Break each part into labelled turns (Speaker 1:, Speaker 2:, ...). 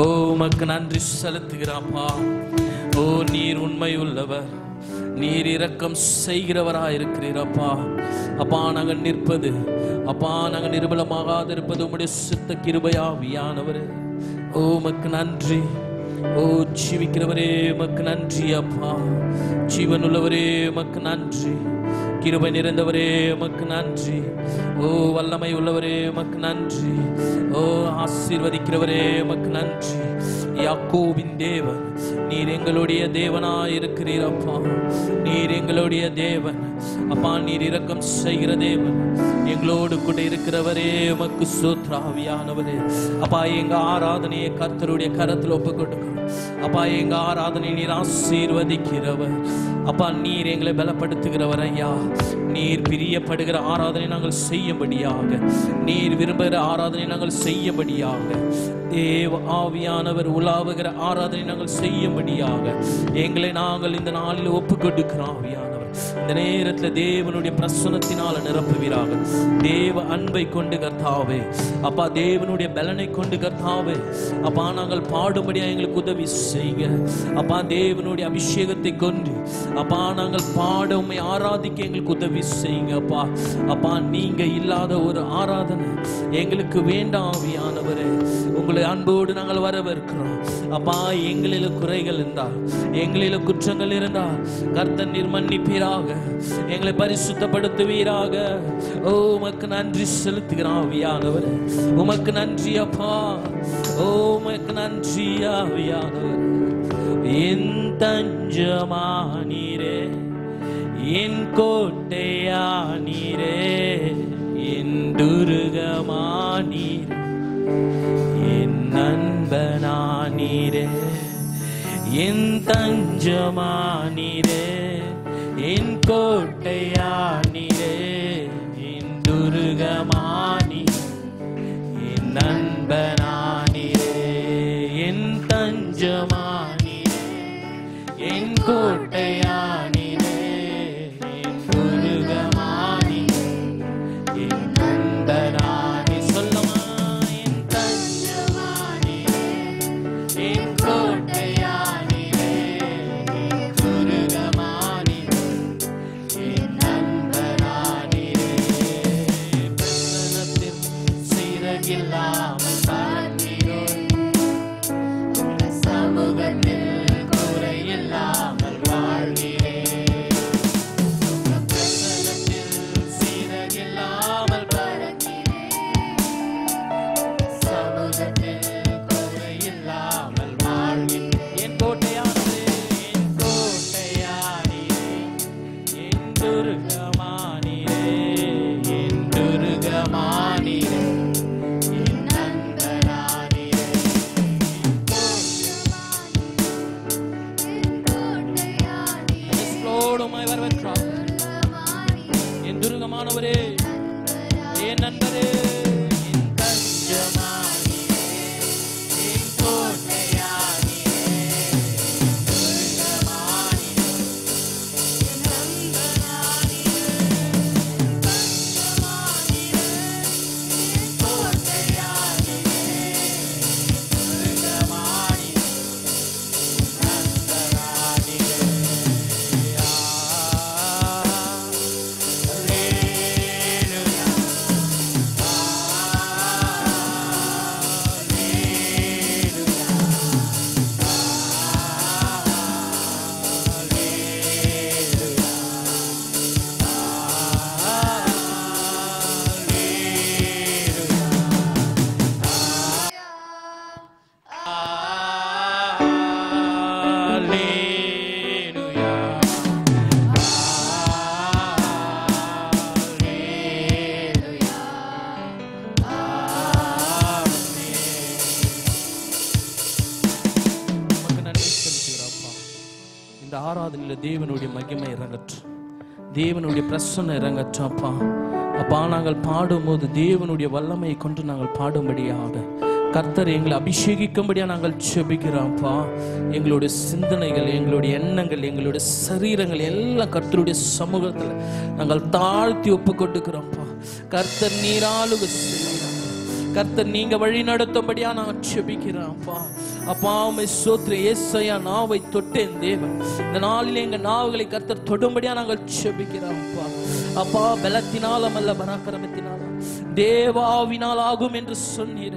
Speaker 1: ஓ உமக்கு நன்றி செலுத்துகிறாப்பா. ஓ நீர் உண்மை உள்ளவர், நீர் இரக்கம் செய்கிறவராயிருக்கிறீரப்பா. அப்பா நாங்கள் நிற்பது, அப்பா நாங்கள் நிர்பலமாகாது இருப்பது உம்முடைய சித்த கிருபையாவியானவரே. ஓ உமக்கு நன்றி. ஓ ஜீவிக்கிறவரே உமக்கு நன்றி அப்பா. ஜீவனுள்ளவரே உமக்கு நன்றி. கிருபை நிறைந்தவரே உமக்கு நன்றி. ஓ வல்லமை உள்ளவரே உமக்கு நன்றி. ஓ ஆசீர்வதிக்கிறவரே உமக்கு நன்றி. யாக்கோபின் தேவன், நீர் எங்களுடைய தேவனாய் இருக்கிறீர் அப்பா. நீர் எங்களுடைய தேவன் அப்பா. நீர் இரக்கம் செய்கிற தேவன், எங்களோடு கூட இருக்கிறவரே உமக்கு ஸ்தோத்திராவியானவரே. அப்பா எங்க ஆராதனையை கர்த்தருடைய கரத்தில் ஒப்பு கொடுக்கிறோம் அப்பா. எங்க ஆராதனை நீர் ஆசீர்வதிக்கிறவர் அப்பா. நீர் எங்களை பலப்படுத்துகிறவர் ஐயா. நீர் பிரியப்படுகிற ஆராதனை நாங்கள் செய்யும்படியாக, நீர் விரும்புகிற ஆராதனை நாங்கள் செய்யும்படியாக, தேவ ஆவியானவர் உலாவுகிற ஆராதனை நாங்கள் செய்யும்படியாக எங்களை நாங்கள் இந்த நாளில் ஒப்பு கொடுக்கிறோம் ஆவியானவர். இந்த நேரத்தில் தேவனுடைய பிரசன்னத்தினால நிரப்புவீராக. தேவ அன்பை கொண்டு கர்த்தாவே அப்பா, தேவனுடைய பலனை கொண்டு கர்த்தாவே அப்பா நாங்கள் பாடும்படியா எங்களுக்கு உதவி செய்யுங்க அப்பா. தேவனுடைய அபிஷேகத்தை கொண்டு அப்பா நாங்கள் பாட உம்மை ஆராதிக்க எங்களுக்கு உதவி செய்யுங்க அப்பா. அப்பா நீங்க இல்லாத ஒரு ஆராதனை எங்களுக்கு வேண்டாம் ஆவியானவரே. உங்களை அன்போடு நாங்கள் வரவேற்கிறோம் அப்பா. எங்களில குறைகள் இருந்தால், எங்களில குற்றங்கள் இருந்தால் கர்த்தர் நீர் மன்னிப்பீராக, எங்களை பரிசுத்தப்படுத்துவீராக. ஓ உமக்கு நன்றி செலுத்துகிறோம் ஆவியானவரே. உமக்கு நன்றி அப்பா. ஓ உமக்கு நன்றி ஆவியானவரே. என் தஞ்சமானீரே, என் கோட்டையானீரே, என் துருகமானீரே, என் நண்பனானீரே, என் தஞ்சமானீரே, என் கோட்டையானீரே, என் துருகமானீரே, என் நண்பனானீரே, என் தஞ்சமானீரே, என் கோட்டையானீரே, என் துருகமானீரே, என் நண்பனானீ. சொல்லமா என் தஞ்சமானீரே, என் கோட்டையானீரே, என் துருகமானீரே, என் நண்பனானீரே. பிரசன்னத்தில் சிறகில்லாமல் பறக்கிறோம், சமூகத்தில் குறையில்லாமல் வாழ்கிறேன். பிரசன்னத்தில் சிறகில்லாமல் பறக்கிறேன், சமூகத்தில் குறையில்லாமல் வாழ்கிறேன். என் கோட்டையானே, என் கோட்டையானீரே, என் துருகமானீரே, என் துருகமானீரே, என் நண்பனானீரே. எஸ்லோடுமாய் வரவேற்கிறார் என் துருகமானவரே, என் நண்பரே, என் தஞ்சமானீரே, என் கோட்டையானீரே, என் துருகமானீரே, என் நண்பனானீரே, என் தஞ்சமானீரே, என் கோட்டையானீரே, என் துருகமானீரே, என் நண்பனானீரே. இந்த ஆராதனையில தேவனுடைய மகிமை இறங்கட்டும், தேவனுடைய பிரசன்னம் இறங்கட்டும் அப்பா. அப்பா நாங்கள் பாடும்போது தேவனுடைய வல்லமையை கொண்டு நாங்கள் பாடும்படியாக கர்த்தர் எங்களை அபிஷேகிக்கும்படியாக நாங்கள் செபிக்கிறோம்ப்பா. எங்களுடைய சிந்தனைகள், எங்களுடைய எண்ணங்கள், எங்களுடைய சரீரங்கள் எல்லாம் கர்த்தருடைய சமூகத்தில் நாங்கள் தாழ்த்தி ஒப்பு கொண்டுக்கிறோம்ப்பா. கர்த்தர் நீராளுக செய்கிறார், கர்த்தர் நீங்க வழி நடத்தும்படியா நான் ஜெபிக்கிறேன் அப்பா. அப்பா உம்மை ஸ்தோத்திரம். ஏசாயா நாவை தொட்டேன் தேவன். இந்த நாளிலே எங்க நாவுகளை கர்த்தர் தொடும்படியா நாங்கள் ஜெபிக்கிறோம் அப்பா. அப்பா பலத்தினாலும் அல்ல பராக்கிரமத்தினாலும் தேவாவினால் ஆகும் என்று சொன்னீர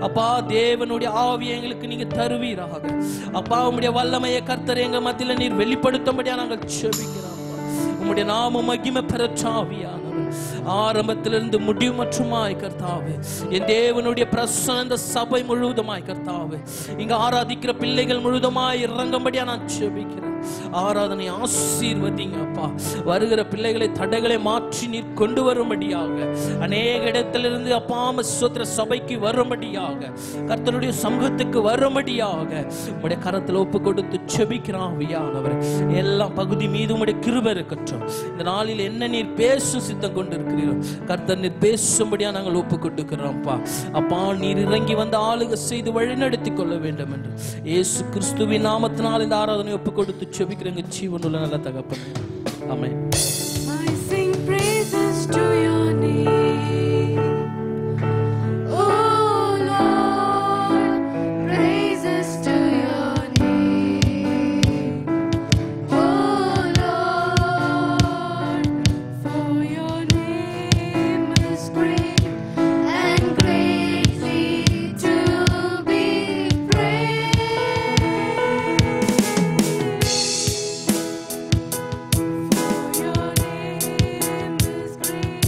Speaker 1: அப்பா. தேவனுடைய ஆவியை எங்களுக்கு நீங்க தருவீராக அப்பா. உம்முடைய வல்லமையை கர்த்தர் எங்க மத்தியில நீர் வெளிப்படுத்தும்படியா நாங்கள் ஜெபிக்கிறோம். உம்முடைய நாம மகிமை பெறச்சாவியானவர் ஆரம்பத்திலிருந்து முடிவு மற்றுமாய் கர்த்தாவே, என் தேவனுடைய பிரசன்ன சபை முழுவதுமாய் கர்த்தாவே, இங்க ஆராதிக்கிற பிள்ளைகள் முழுவதுமாய் இறங்கும்படியா நான் ஜெபிக்கிறேன். ஆராதனை ஆசீர்வதிங்க அப்பா. வருகிற பிள்ளைகளை தடைகளை மாற்றி நீர் கொண்டு வரும்படியாக, அநேக இடத்திலிருந்து அப்பா ஸ்தோத்திர சபைக்கு வரும்படியாக, கர்த்தருடைய சமூகத்துக்கு வரும்படியாக உம்முடைய கரத்தில் ஒப்பு கொடுத்து ஜெபிக்கிறான் ஆவியானவர். எல்லா பகுதி மீது உம்முடைய கிருபை இருக்கட்டும். இந்த நாளில் என்ன நீர் பேசும் சித்தம் கொண்டு இருக்கிறீரோ கர்த்தர் நீர் பேசும்படியா நாங்கள் ஒப்பு கொடுக்கிறோம்ப்பா. அப்பா நீர் இறங்கி வந்து ஆளுகை செய்து வழிநடத்தி கொள்ள வேண்டும் என்று இயேசு கிறிஸ்துவின் நாமத்தினால் இந்த ஆராதனை ஒப்பு கொடுத்து ஜெபிக்கிறேங்க ஜீவனுள்ள நல்ல தகப்பனே. ஆமென்.
Speaker 2: I sing praises to your name. Oh Lord, praises to your name. Oh Lord, for your name is great and greatly to be praised. Your name is great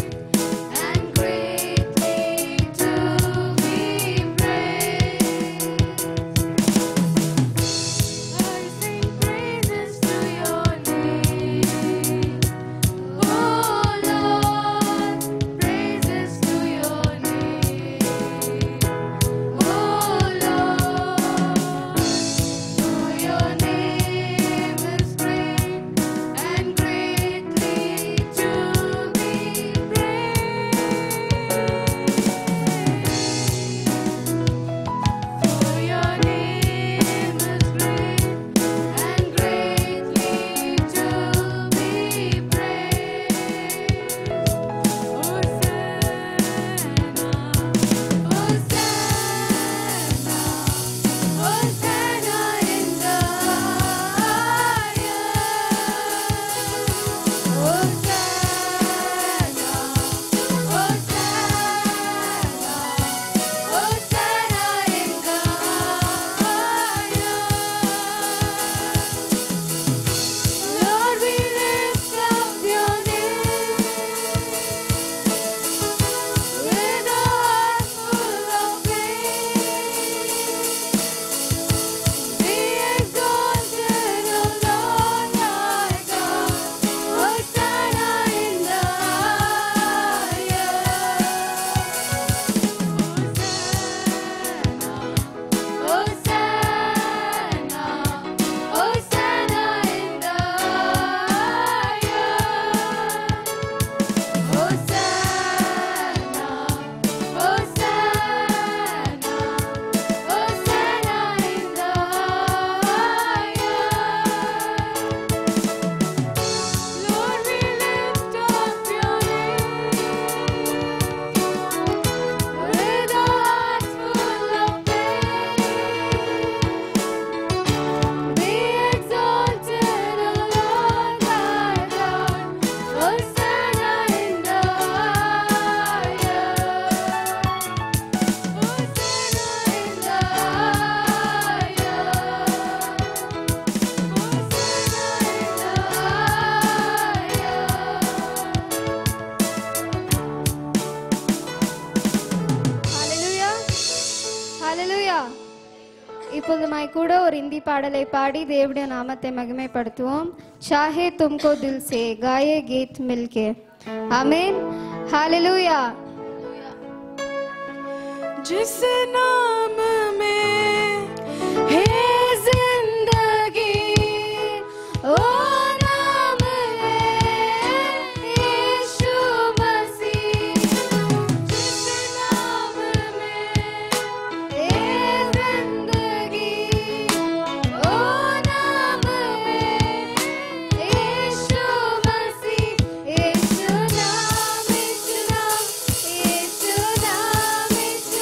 Speaker 2: and greatly to be praised. I sing praises to your name. Oh Lord, praises to your name. Oh Lord, for your name is great and greatly to be praised. For your name is great and greatly to be praised. Hosanna, Hosanna, Hosanna in the highest. Hosanna, Hosanna, Hosanna in the highest. Lord, we lift up your name with a heart full of praise. Be exalted, O Lord my God. Hosanna in the highest. Hosanna, Hosanna, Hosanna in the highest. Hosanna, Hosanna, Hosanna in the highest. Lord, we lift up your name with a heart full of praise. Be exalted, O Lord my God. Hosanna in the highest. Hallelujah. Hallelujah. இப்போது my கூட ஒரு இந்தி பாடலை பாடி தேவனுடைய நாமத்தை மகிமைப்படுத்துவோம். சாஹே தும்கோ தில் சே காயே Keith மில்கே. ஆமென். ஹalleluya. जिस नाम में है जिंदगी ओ नाम है यीशु मसीह. जिस नाम में है जिंदगी ओ नाम है यीशु मसीह. यीशु नाम, यीशु नाम, यीशु नाम, यीशु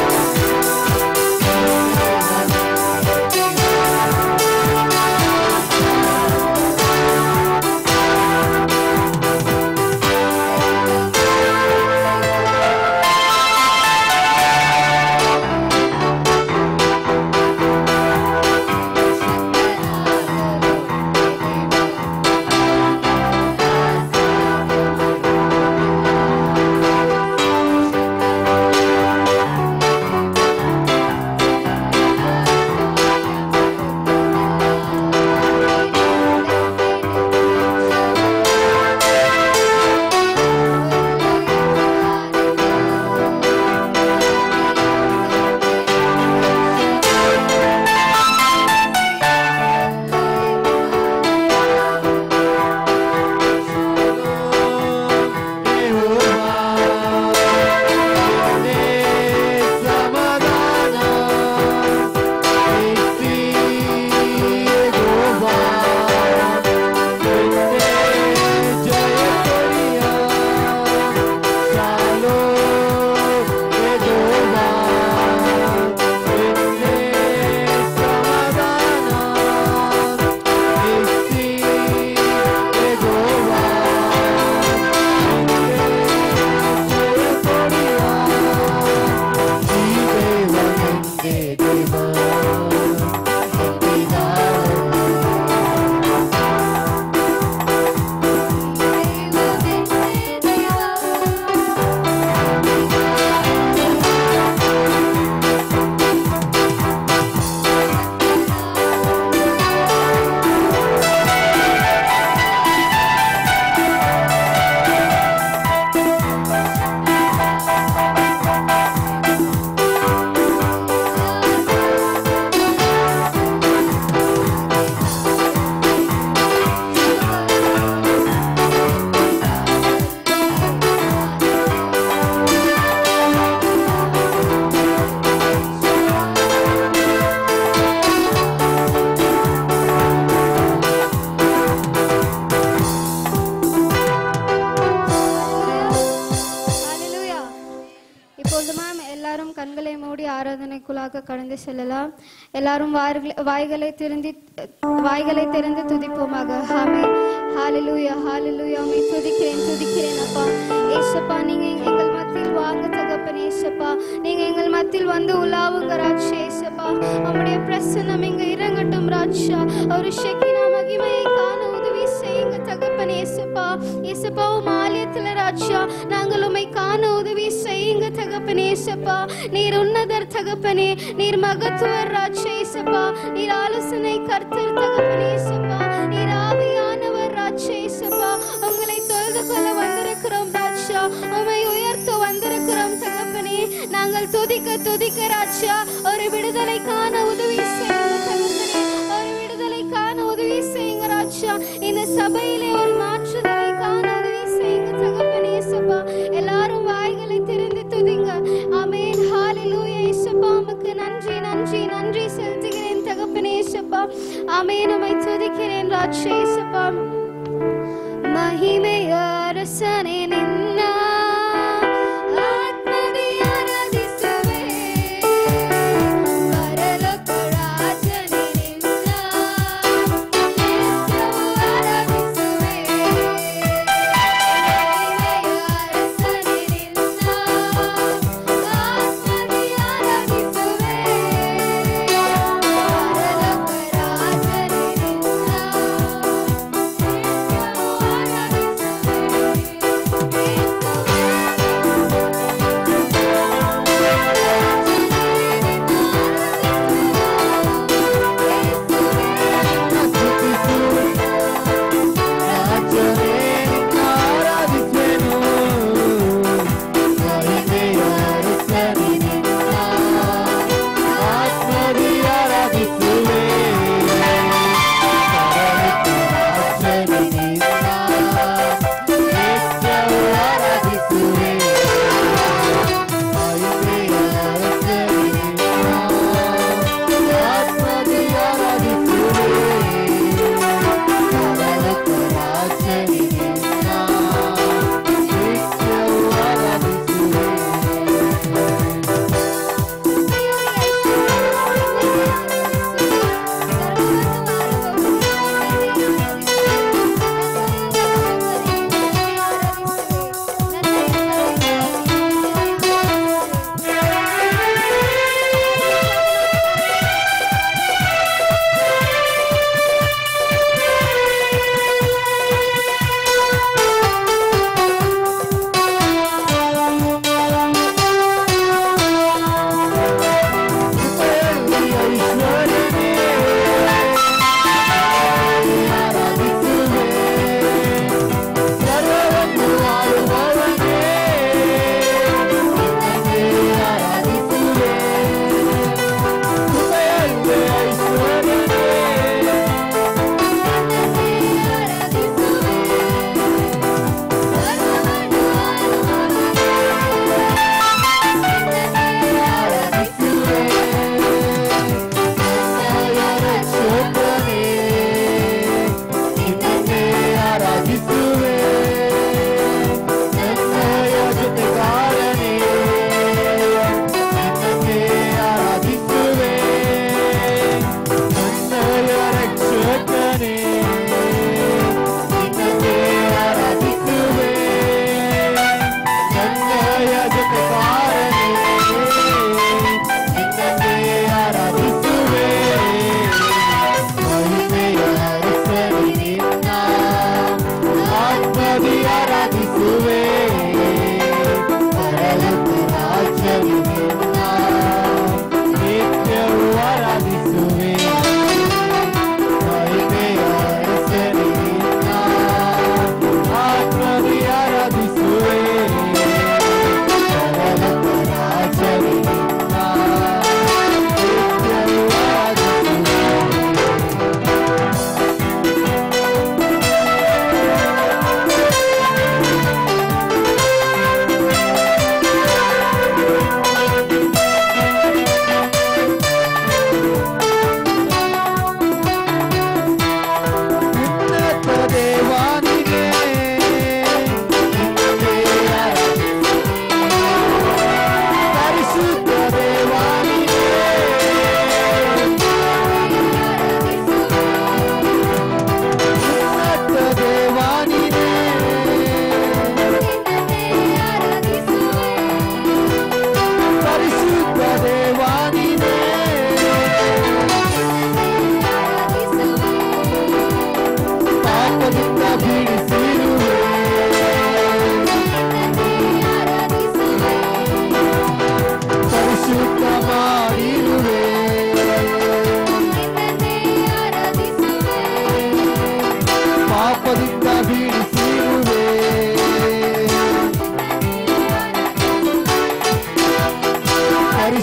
Speaker 2: இப்பொழுதுமாம் எல்லாரும் கண்களை மூடி ஆராதனைக்குள்ளாக கடந்து செல்லலாம். எல்லாரும் வாய்களை திறந்து துதிப்போமாக. ஆமென். ஹalleluya ஹalleluya. உம்மை துதிக்கிறேன் அப்பா. ஏசப்பா, நீங்க எங்கள் மத்தியில் வாங்க தகப்பனே. ஏசப்பா, நீங்க எங்கள் மத்தியில் வந்து உலாவுங்க ராஜா. ஏசப்பா, உம்முடைய பிரசன்னம் இங்க இறங்கட்டும் ராஜா. ஒரு ஷெகினா மகிமையை காண உதவி செய்யுங்க தகப்பனே. ஏசப்பா, ஏசப்பா, உம் ஆலயத்துல ராஜா நாங்கள் உம்மை காண உதவி செய்யுங்க தகப்பனே. ஏசப்பா, நீர் உன்னதர் தகப்பனே, நீர் மகத்துவர் ராஜா. ஏசப்பா, நீர் ஆலோசனை கர்த்தர் தகப்பனே. ஏசப்பா, நீர் ஆவியானவர் ராஜா. ஏசப்பா, உங்களை தொழுது கொள்ள வந்திருக்கிறோம் ராஜா. உம்மை உயர்த்த வந்திருக்கிறோம் தகப்பனே. நாங்கள் துதிக்க ராஜா ஒரு விடுதலை காண உதவி செய்யுங்க தகப்பனே. ஒரு விடுதலை காண உதவி செய்யுங்க ராஜா. இந்த சபையிலே ஒரு மாற்றுதலை காண உதவி செய்யுங்க தகப்பனே. ஏசப்பா, எல்லாரும் வாய்களை திறந்து துதிங்க. ஆமென். ஹalleluya. ஏசப்பா, உமக்கு நன்றி நன்றி நன்றி செலுத்துகிறேன் தகப்பனே. ஏசப்பா, ஆமென். உம்மை துதிக்கிறேன் ராஜா. ஏசப்பா, மகிமை அரசனே நின்ன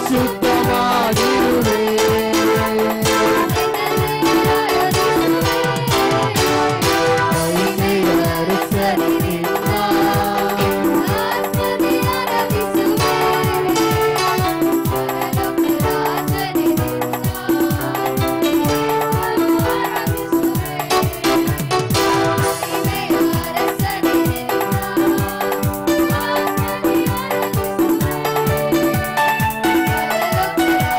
Speaker 3: பரிசுத்தமாகிடுவே
Speaker 2: Hallelujah.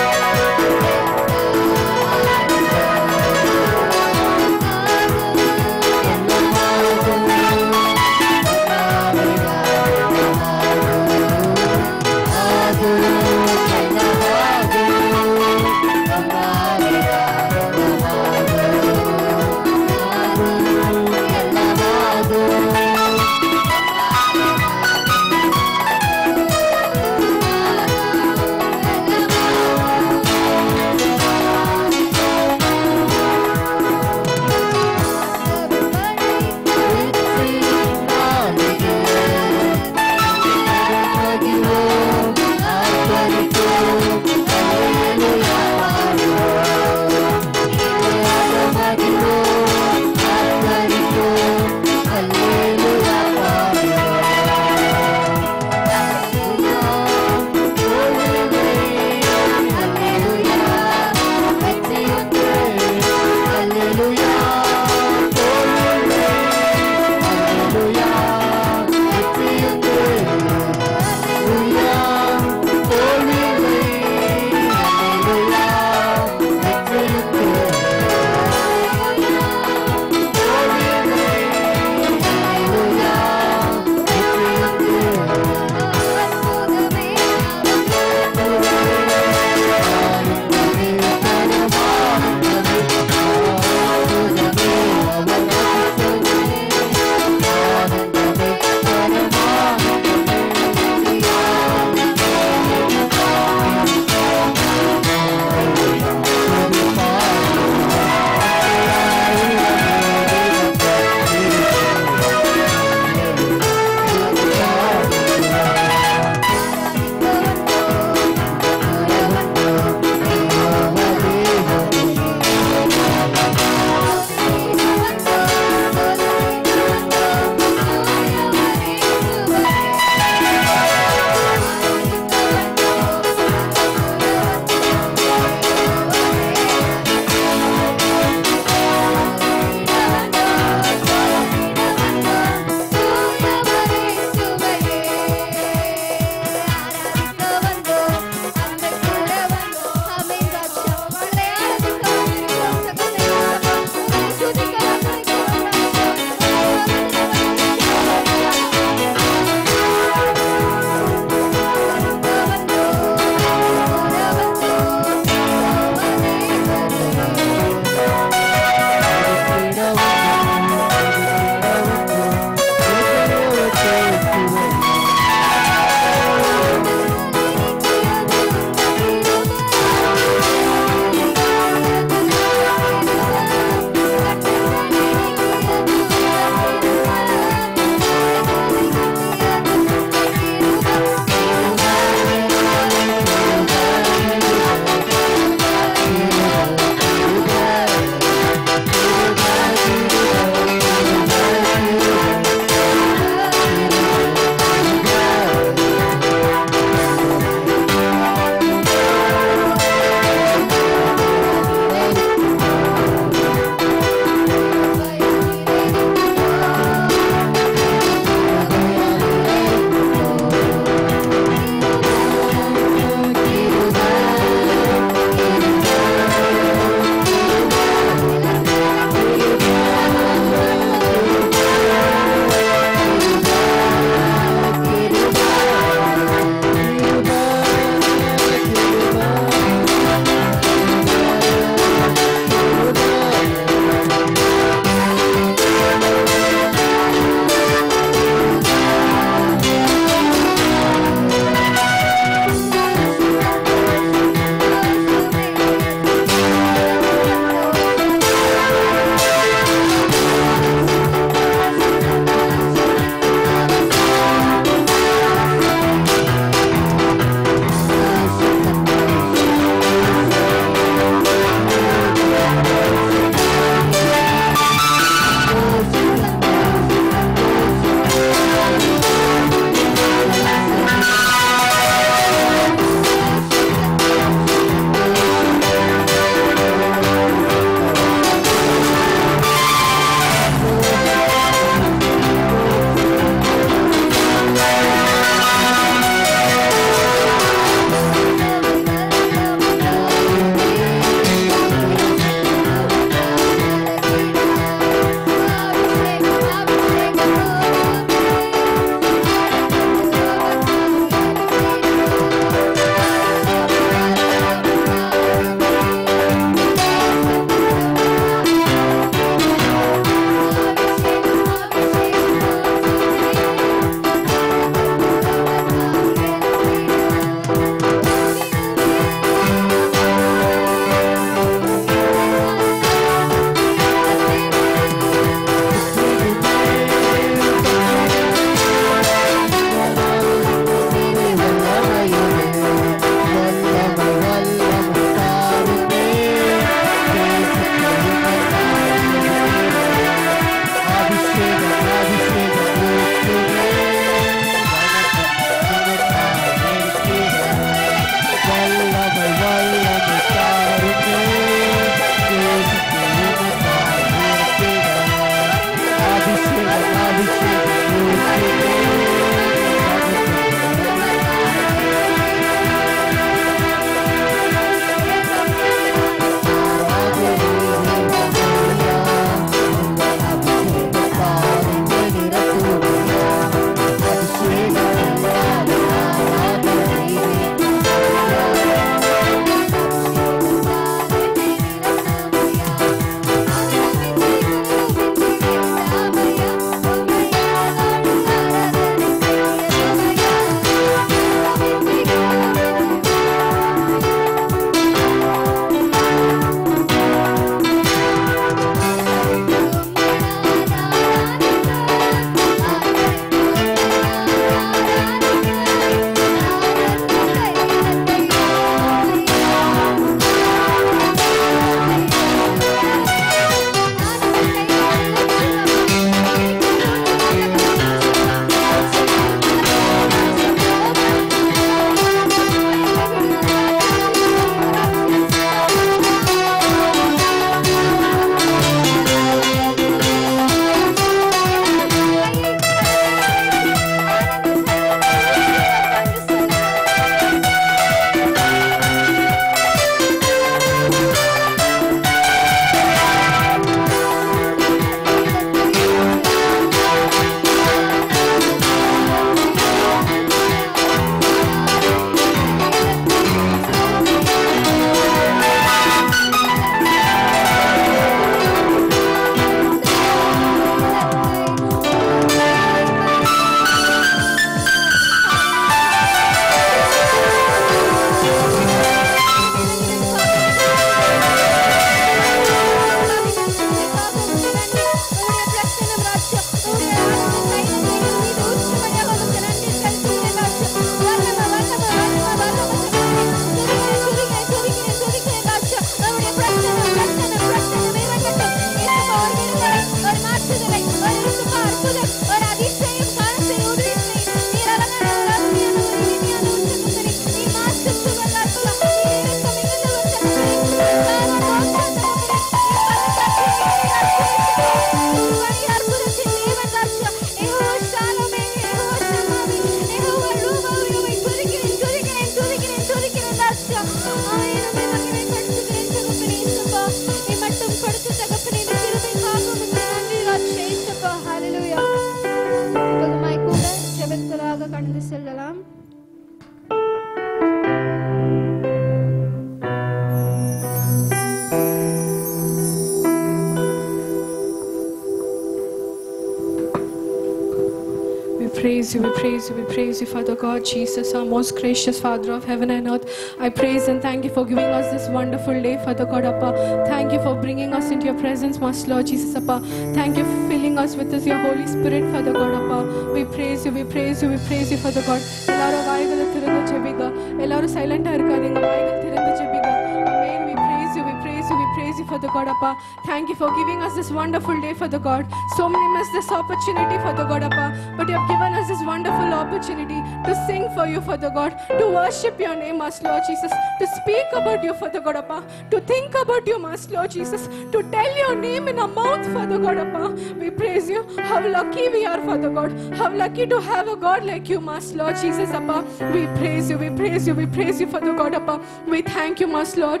Speaker 4: praise you, we praise you, we praise you, Father God, Jesus, our most gracious Father of heaven and earth. I praise and thank you for giving us this wonderful day, Father God, Appa. Thank you for bringing us into your presence, Master Lord Jesus, Appa. Thank you for filling us with your Holy Spirit, Father God, Appa. We praise you, we praise you, we praise you, Father God. Ellaru vaayigala thirundu chebiga, ellaru silent ah irukadinga, vaayigala thirundu chebiga. Amen. We praise you, we praise you, we praise you, Father God, Appa. Thank you for giving us this wonderful day, Father God. So many miss this opportunity, Father God, Appa, but you have given us this wonderful opportunity to sing for you, Father God, to worship your name, Master Lord Jesus, to speak about you, Father God, Appa, to think about you, Master Lord Jesus, to tell your name in our mouth, Father God, Appa. We praise you. How lucky we are, Father God. How lucky to have a God like you, Master Lord Jesus, Appa. We praise you, we praise you, we praise you, Father God, Appa. We thank you, Master Lord.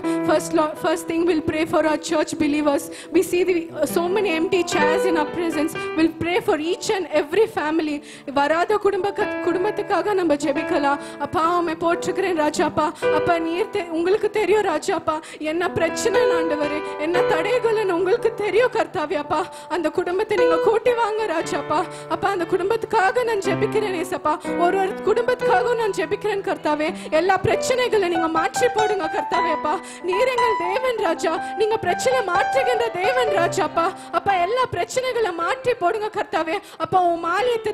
Speaker 4: First thing, we'll pray for our church believers. We see so many empty chairs in our presence. We'll pray for each and every family. வராத குடும்பத்துக்காக நம்ம ஜெபிக்கலாம். அப்பா உம்மை போற்றுகிறேன் ராஜாப்பா. அப்பா நீர் உங்களுக்கு தெரியும் ராஜாப்பா, என்ன பிரச்சனை ஆண்டவரே, என்ன தடைகள்னு உங்களுக்கு தெரியும் கர்த்தாவே. அப்பா அந்த குடும்பத்தை நீங்க கூட்டி வாங்க ராஜாப்பா. அப்பா அந்த குடும்பத்துக்காக நான் ஜெபிக்கிறேன் ஏசப்பா. ஒரு குடும்பத்துக்காக நான் ஜெபிக்கிறேன் கர்த்தாவே. எல்லா பிரச்சனைகளை நீங்க மாற்றி போடுங்க கர்த்தாவே. அப்பா நீர் எங்கள் தேவன் ராஜா, நீங்க பிரச்சனை மாற்றுகின்ற தேவன் ராஜாப்பா. அப்பா எல்லா பிரச்சனைகளை மாற்றி போடுங்க கர்த்தாவே. அப்பா உன் மாலியத்தை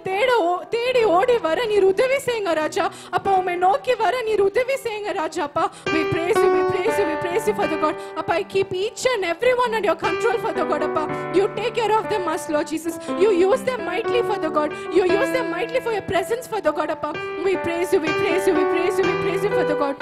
Speaker 4: தேடி ஓடி வர நீர் உதவி செய்யுங்க ராஜா. அப்பா உம்மை நோக்கி வர நீர் உதவி செய்யுங்க ராஜாப்பா. We praise you, we praise you, we praise you, Father God. Appa, I keep each and everyone under your control, Father God. Appa, you take care of them, Master Lord Jesus. You use them mightily, Father God. You use them mightily for your presence, Father God. Appa, we praise you, we praise you, we praise you, we praise you, Father God.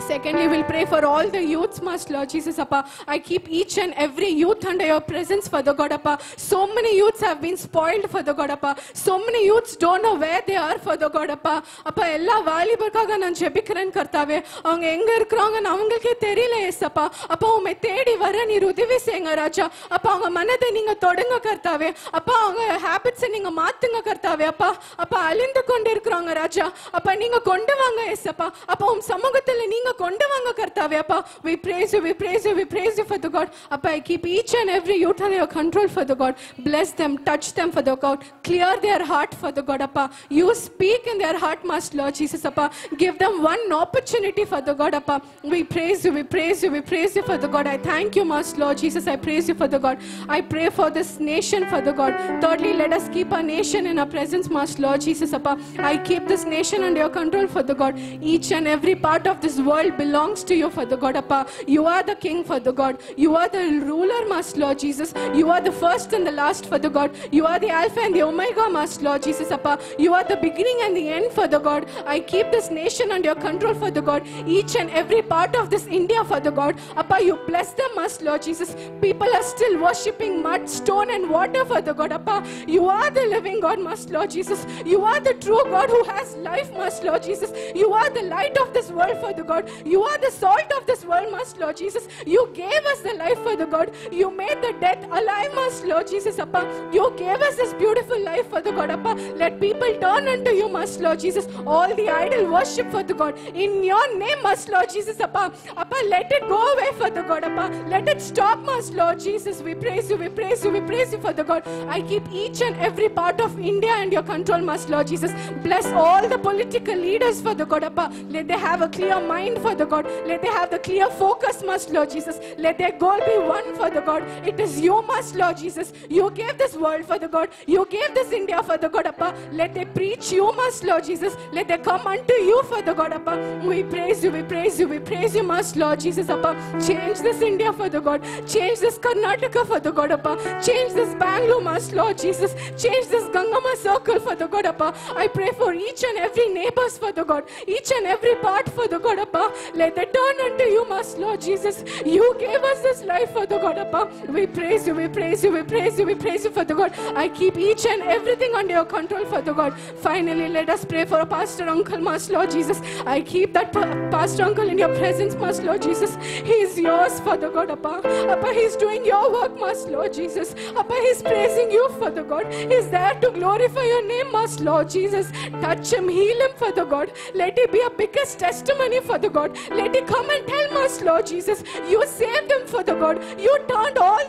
Speaker 4: Secondly, we'll pray for all the youths, Master Lord Jesus, Appa. I keep each and every youth under your presence, Father God, Appa. So many youths have been spoiled, Father God, Appa. So many youths don't know where they are, Father God, Appa. Appa, எல்லா வாலிபர்க்காக நான் ஜெபிக்கிறேன் கர்த்தாவே. அவங்க எங்க இருக்கறாங்கன்னு அவங்களுக்கே தெரியல ஏசப்பா. அப்பா உம்மை தேடி வர நீர் உதவி செய்யுங்க ராஜா. அப்பா அவங்க மனதை நீங்க தொடுங்க கர்த்தாவே. அப்பா அவங்க ஹாபிட்ஸை நீங்க மாத்துங்க கர்த்தாவே. அப்பா அப்பா அழிந்து கொண்டு இருக்கறாங்க ராஜா. அப்பா நீங்க கொண்டு வாங்க ஏசப்பா. அப்பா உம் சமூகத்துல நீங்க கொண்டு வாங்க கர்த்தாவே. அப்பா we praise you, we praise you, we praise you, Father God. Appa, I keep each and every youth under your control, Father God. Bless them, touch them, Father God. Clear their heart, Father God, Appa. You speak in their heart, Master Lord Jesus, Appa. Give them one opportunity, Father God, Appa. We praise you, we praise you, we praise you, Father God. I thank you, Master Lord Jesus. I praise you, Father God. I pray for this nation, Father God. Thirdly, let us keep our nation in our presence, Master Lord Jesus, Appa. I keep this nation under your control, Father God. Each and every part of this world belongs to you, Father God, Appa. You are the King, Father God. You are the ruler, Master Lord Jesus. You are the first and the last, Father God. You are the Alpha and the Omega, Master Lord Jesus, Appa. You are the beginning and the end, Father God. I keep this nation under your control, Father God. Each and every part of this India, Father God. Appa, you bless them, Master Lord Jesus. People are still worshipping mud, stone and water, Father God, Appa. You are the living God, Master Lord Jesus. You are the true God who has life, Master Lord Jesus. You are the light of this world, Father God. You are the salt of this world, Master Lord Jesus. You gave us the life, Father God. You made the death alive, Master Lord Jesus, Appa. You gave us this beautiful life, Father God, Appa. Let people turn unto you, Master Lord Jesus. All the idol worship, Father God, in your name, Master Lord Jesus, Appa. Appa, let it go away, Father God, Appa. Let it stop, Master Lord Jesus. We praise you, we praise you, we praise you, Father God. I keep each and every part of India and your control, Master Lord Jesus. Bless all the political leaders, Father God, Appa. Let they have a clear mind, Father God. Let they have the clear focus, Master Lord Jesus. Let their goal be one, Father God. It is you, Master Lord Jesus. You gave this world, Father God. You gave this India, Father God, Appa. Let they preach you, Master Lord Jesus. Let they come unto you, Father God, Appa. We praise you, we praise you, we praise you, Master Lord Jesus, Appa. Change this India, Father God. Change this Karnataka, Father God, Appa. Change this Bangalore, Master Lord Jesus. Change this Gangama circle, Father God, Appa. I pray for each and every neighbors, Father God. Each and every part, Father God, Appa. Let they turn unto you, Master Lord Jesus. You gave us this life, Father God, Appa. We praise you, we praise you, we praise you, we praise you, Father God. I keep each and everything under your control, Father God. Finally, let us pray for a pastor uncle, Master Lord Jesus. I keep that pastor uncle in your presence, Master Lord Jesus. He is yours, Father God, Appa. Appa, he is doing your work, Master Lord Jesus. Appa, he is praising you, Father God. He is there to glorify your name, Master Lord Jesus. Touch him, heal him, Father God. Let it be a biggest testimony, Father God. Let it come and tell, Master Lord Jesus. You saved him, Father God. You turned all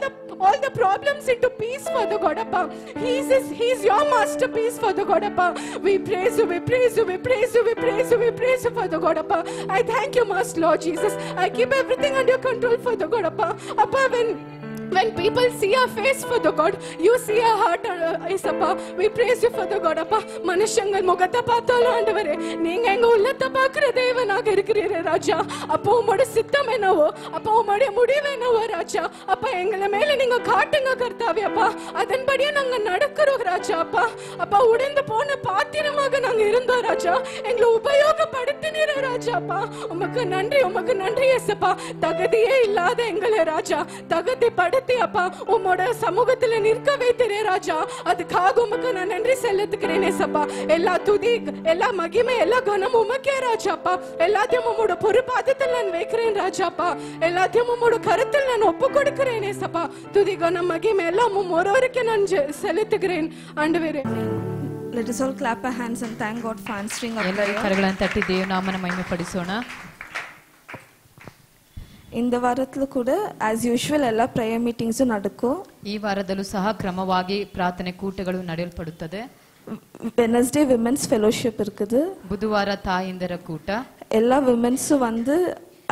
Speaker 4: the problems into peace, Father God, Appa. He's your masterpiece, Father God, Appa. We praise you, we praise you, we praise you, we praise you, we praise you, Father God, Appa. I thank you, Master Lord Jesus. I keep everything under control, Father God, Appa. Appa, when people see our face, Father God, you see our heart, Isappa. We praise you, Father God, Appa. Manushangal mugatha paathalu ஆண்டவரே நீங்க எங்க உள்ளத்தை பார்க்கிற தேவனாக இருக்கிறீரே ராஜா. அப்போ உம்முடைய சித்தம் என்னவோ, அப்போ உம்முடைய முடிவு என்னவோ ராஜா. அப்பா எங்களை மேல நீங்க காட்டுங்க கர்த்தாவே அப்பா. அதன்படியே நாங்க நடக்கிறோம் ராஜா அப்பா. அப்பா உடைந்து போன பாத்திரமாக நாங்க இருந்தோம் ராஜா. எங்களை உபயோகப்படுத்தினீரே ராஜா அப்பா. உமக்கு நன்றி ஏசப்பா. தகுதியே இல்லாத எங்களை ராஜா தகுதி அப்பா உம்மோட சமூகத்துல நிற்க வைத்தீரே ராஜா. அதுக்காக உமக்கு நான் நன்றி செலுத்துகிறேன் ஏசப்பா. எல்லா துதி, எல்லா மகிமை, எல்லா கனம் உமக்கே ராஜாப்பா. எல்லாத்தையும் உம்மோட பொறுப்பாதத்தில் நான் வைக்கிறேன் ராஜாப்பா. எல்லாத்தையும் உம்மோட கருத்தில் நான் ஒப்பு கொடுக்கிறேன் ஏசப்பா. துதி, கனம், மகிமை எல்லாம் ஒருவருக்கு நான் செலுத்துகிறேன் ஆண்டவரே.
Speaker 5: Let us all clap our hands and thank God for answering our prayer.
Speaker 6: ಕರಗಳನ್ನು ತಟ್ಟಿ ದೇವನಾಮನ ಮಹಿಮೆಪಡಿಸೋಣ.
Speaker 5: இந்த வாரத்துல கூட as usual ಎಲ್ಲ prayer meetings நடக்கும்.
Speaker 6: ಈ ವಾರದಲ್ಲೂ ಸಹ ಕ್ರಮವಾಗಿ ಪ್ರಾರ್ಥನೆ ಕೂಟಗಳು ನಡೆಯಲ್ಪಡುತ್ತದೆ.
Speaker 5: Wednesday women's fellowship இருக்குது.
Speaker 6: ಬುಧವಾರ ತಾಯಂದಿರ ಕೂಟ.
Speaker 5: எல்லா women's வந்து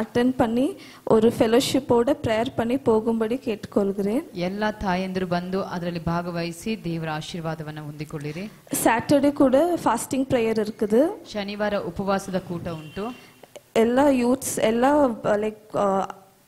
Speaker 5: அட்டெண்ட் பண்ணி ஒரு ஃபெலோஷிப்போட பிரேயர் பண்ணி போகும்படி கேட்டுக்கொள்கிறேன்.
Speaker 6: ಎಲ್ಲ ತಾಯಂದಿರು ಬಂದು ಅದರಲ್ಲಿ ಭಾಗವಹಿಸಿ ದೇವರ ಆಶೀರ್ವಾದವನ್ನು ಹೊಂದಿಕೊಳ್ಳಿರಿ.
Speaker 5: சாட்டர்டே கூட ஃபாஸ்டிங் பிரேயர் இருக்குது.
Speaker 6: ಶನಿವಾರ ಉಪವಾಸದ ಕೂಟ ಉಂಟು.
Speaker 5: எல்லா யூத்ஸ் எல்லா லைக்